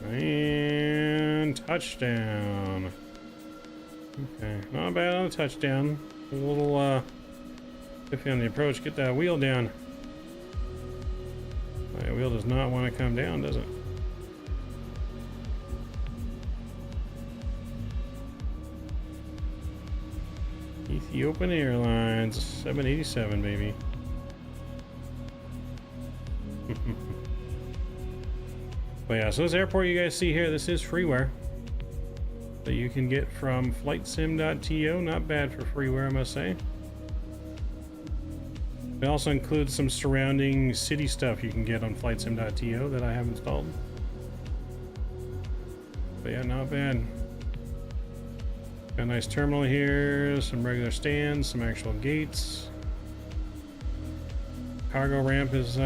And touchdown. Okay, not bad on the touchdown. A little iffy on the approach. Get that wheel down. My wheel does not want to come down, does it? Ethiopian Airlines 787, baby. But yeah, so this airport you guys see here, this is freeware that you can get from flightsim.to. Not bad for freeware, I must say. It also includes some surrounding city stuff you can get on flightsim.to that I have installed. But yeah, not bad. Got a nice terminal here, some regular stands, some actual gates. Cargo ramp is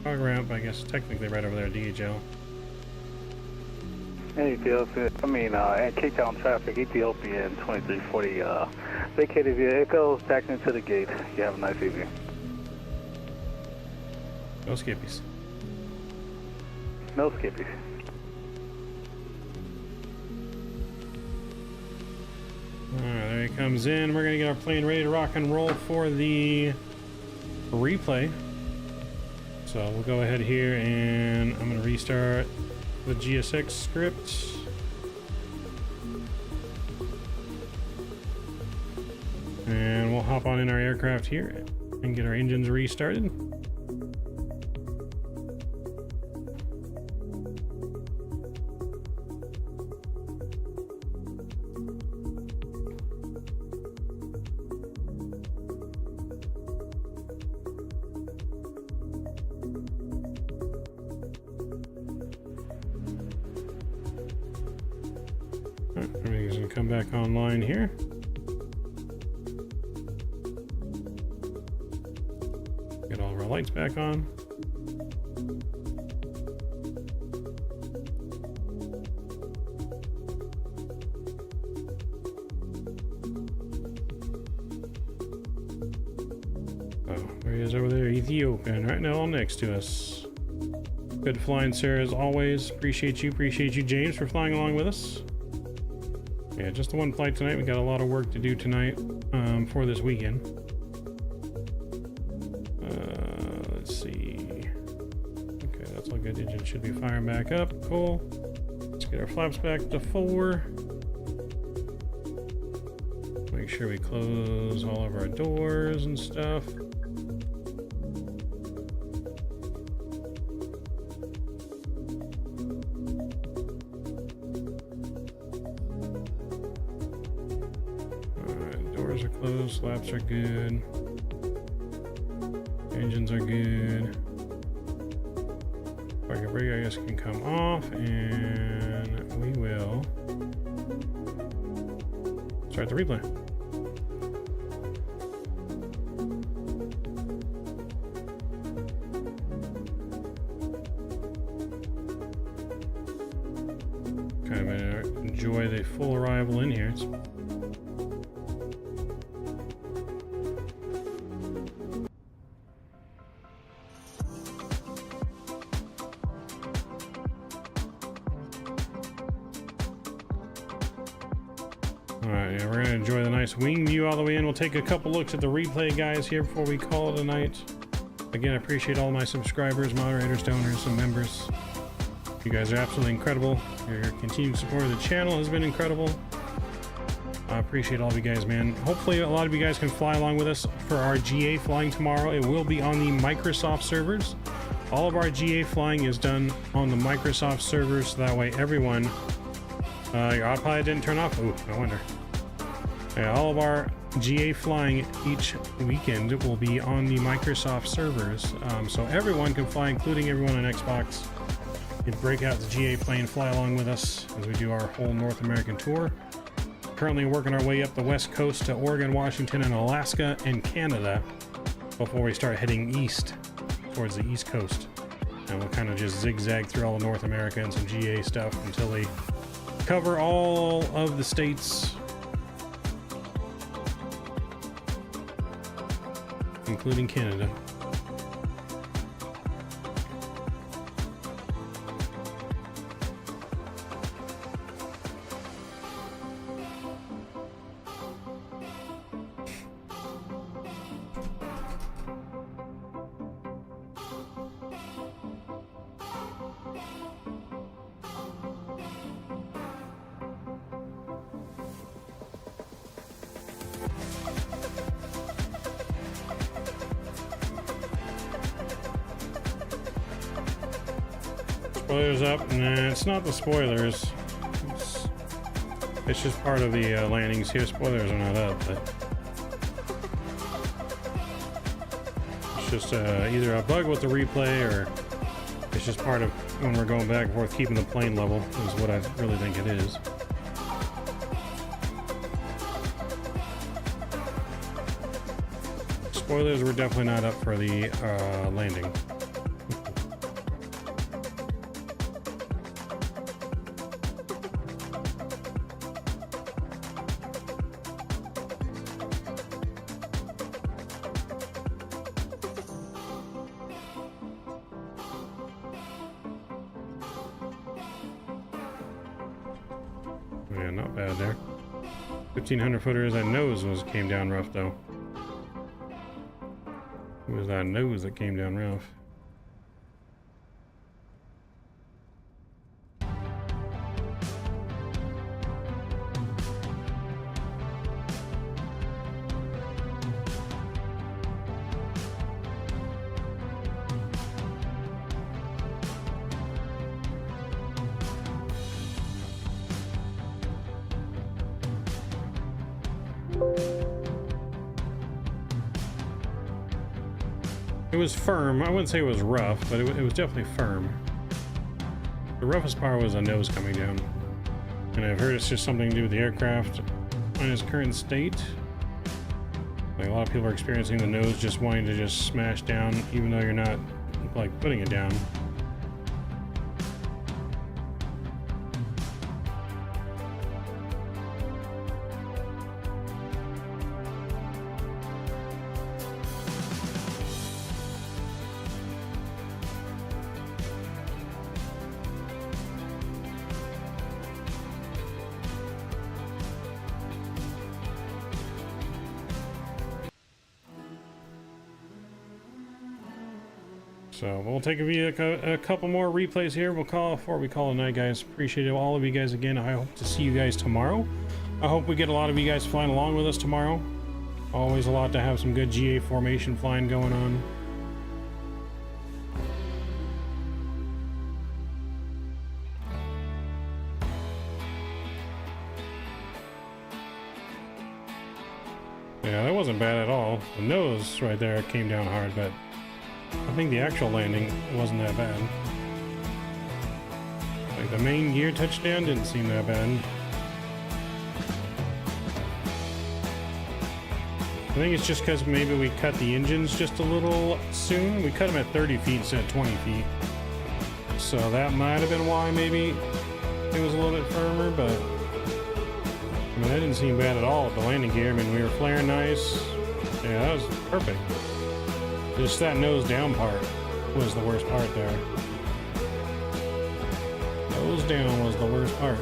cargo ramp, I guess technically right over there, DHL. Ethiopia, and Cape Town traffic, Ethiopian 2340, vacated via Echo, back into the gate. You have a nice evening. No skippies. No skippies. Alright, there he comes in. We're gonna get our plane ready to rock and roll for the replay. So we'll go ahead here and I'm gonna restart the GSX script. And we'll hop on in our aircraft here and get our engines restarted. Everything's gonna come back online here. Get all of our lights back on. Oh, there he is over there, Ethiopian, right now all next to us. Good flying, sir, as always. Appreciate you, James, for flying along with us. Yeah, just the one flight tonight. We got a lot of work to do tonight for this weekend. Let's see. Okay, that's all good. Engine should be firing back up. Cool. Let's get our flaps back to 4. Make sure we close all of our doors and stuff. Doors are closed, flaps are good, engines are good. Parking brake, I guess, can come off, and we will start the replay. Kind of enjoy the full arrival in here. It's Alright, yeah, we're gonna enjoy the nice wing view all the way in. We'll take a couple looks at the replay, guys, here before we call it a night. Again, I appreciate all my subscribers, moderators, donors, and members. You guys are absolutely incredible. Your continued support of the channel has been incredible. I appreciate all of you guys, man. Hopefully a lot of you guys can fly along with us for our GA flying tomorrow. It will be on the Microsoft servers. All of our GA flying is done on the Microsoft servers, so that way everyone... your autopilot didn't turn off? Ooh, no wonder. Yeah, all of our GA flying each weekend will be on the Microsoft servers, so everyone can fly, including everyone on Xbox. You can break out the GA plane, fly along with us as we do our whole North American tour. Currently working our way up the west coast to Oregon, Washington, and Alaska, and Canada before we start heading east towards the east coast. And we'll kind of just zigzag through all of North America and some GA stuff until we cover all of the states, including Canada. Spoilers up? Nah, it's not the spoilers. It's just part of the landings here. Spoilers are not up, but it's just either a bug with the replay or it's just part of when we're going back and forth keeping the plane level is what I really think it is. Spoilers were definitely not up for the landing. Yeah, not bad there. 1,500 footers. That nose came down rough though. It was that nose that came down rough. It was firm. I wouldn't say it was rough, but it was definitely firm. The roughest part was the nose coming down. And I've heard it's just something to do with the aircraft in its current state. Like a lot of people are experiencing the nose just wanting to just smash down, even though you're not like putting it down. So we'll take a couple more replays here. We'll call before we call it a night, guys. Appreciate all of you guys again. I hope to see you guys tomorrow. I hope we get a lot of you guys flying along with us tomorrow. Always a lot to have some good GA formation flying going on. Yeah, that wasn't bad at all. The nose right there came down hard, but I think the actual landing wasn't that bad. Like the main gear touchdown didn't seem that bad. I think it's just because maybe we cut the engines just a little soon. We cut them at 30 feet instead of 20 feet. So that might have been why maybe it was a little bit firmer, but I mean, that didn't seem bad at all with the landing gear. I mean, we were flaring nice. Yeah, that was perfect. Just that nose down part was the worst part there. Nose down was the worst part.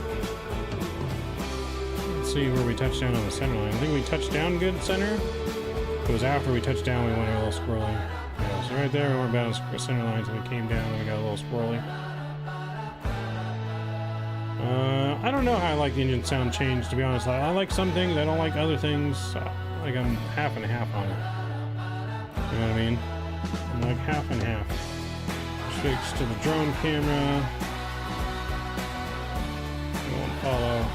Let's see where we touched down on the center line. I think we touched down good center. It was after we touched down we went a little squirrely. Yeah, so right there we were about center lines and we came down and we got a little squirrely. I don't know how I like the engine sound change, to be honest. I like some things, I don't like other things. Like I'm half and half on it. You know what I mean? I'm like half and half. Switch to the drone camera. I won't follow.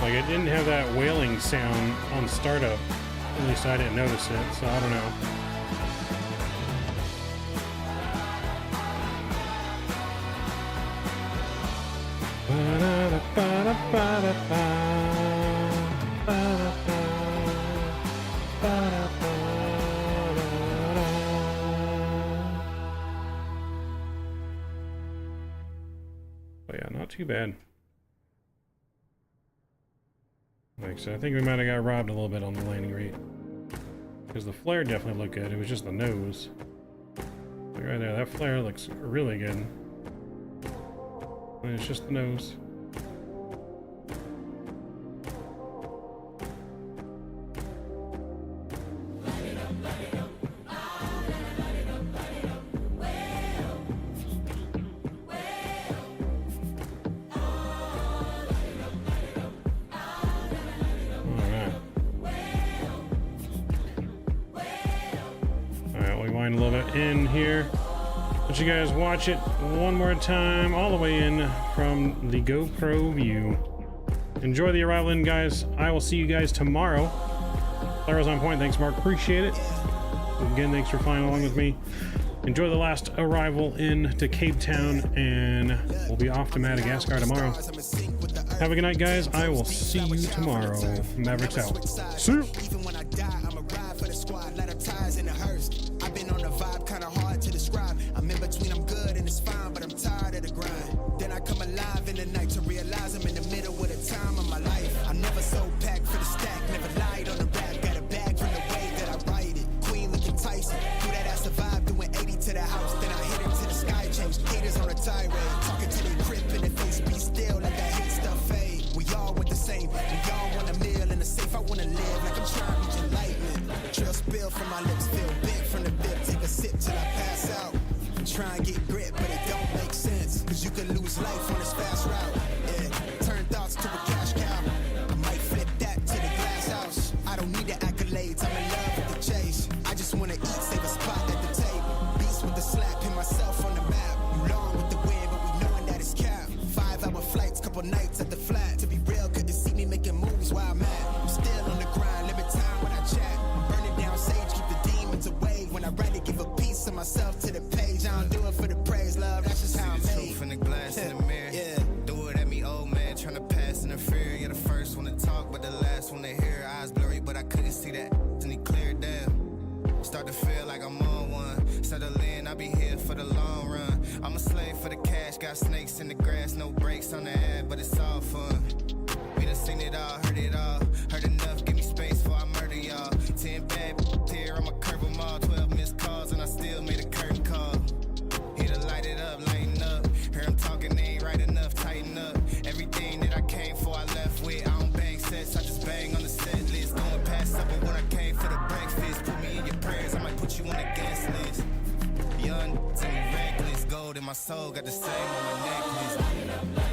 Like it didn't have that wailing sound on startup. At least I didn't notice it, so I don't know. But yeah, not too bad. Like, so I think we might have got robbed a little bit on the landing rate. Because the flare definitely looked good, it was just the nose. Like right there, that flare looks really good. And it's just the nose. A little bit in here. Let you guys watch it one more time, all the way in from the GoPro view. Enjoy the arrival in, guys. I will see you guys tomorrow. Clara's on point. Thanks, Mark. Appreciate it. Again, thanks for flying along with me. Enjoy the last arrival in to Cape Town, and we'll be off to Madagascar tomorrow. Have a good night, guys. I will see you tomorrow. Mavericks out. See you. I've been on a vibe, kinda hard to describe. I'm in between, I'm good and it's fine, but I'm tired of the grind. Then I come alive in the night to realize I'm in the middle of the time of my life. I'm never so packed for the stack, never lied on the rap. Got a bag from the way that I write it. Queen looking Tyson, through that I survived, doing 80 to the house. Then I hit it to the sky, changed haters on a tirade. Talking to the grip in the face, be still, let that hate stuff fade. We all want the same, we all want a meal in the safe. I wanna live like I'm trying to reach enlightenment. Trail spill from my lips, feel big from the bib. Take a sip till I pass out. Try and get grit, but it don't make sense. Cause you can lose life on this fast route. Yeah, turn thoughts to a cash cow. I might flip that to the glass house. I don't need the accolades, I'm in love with the chase. I just wanna eat, save a spot at the table. Beast with the slap, pin myself on the map. You long with the wind, but we knowing that it's cap. 5-hour flights, couple nights at the flat. To be real, couldn't see me making moves while I'm at. I'm still on the grind, limit time when I chat. I'm burning down sage, keep the demons away. When I write it, give a piece of myself to the page. I don't do it for the praise, love, that's just how I'm made. Truth in the glass in the mirror. Yeah. Do it at me, old man, trying to pass in the fear. You're the first one to talk, but the last one to hear. Eyes blurry, but I couldn't see that. And he cleared down. Start to feel like I'm on one. Settle in, I'll be here for the long run. I'm a slave for the cash, got snakes in the grass, no brakes on the ad, but it's all fun. We done seen it all, heard it all. Heard enough, give me space before I murder y'all. 10 bad here, I'ma curve them all. 12 missed calls, and I still made a curtain call. Here to light it up, lighten up. Hear him talking, they ain't right enough, tighten up. Everything that I came for, I left with. I don't bang sets, I just bang on the set list. Going past supper when I came for the breakfast. Put me in your prayers, I might put you on the guest list. Young, to me reckless, gold in my soul, got the same on my necklace.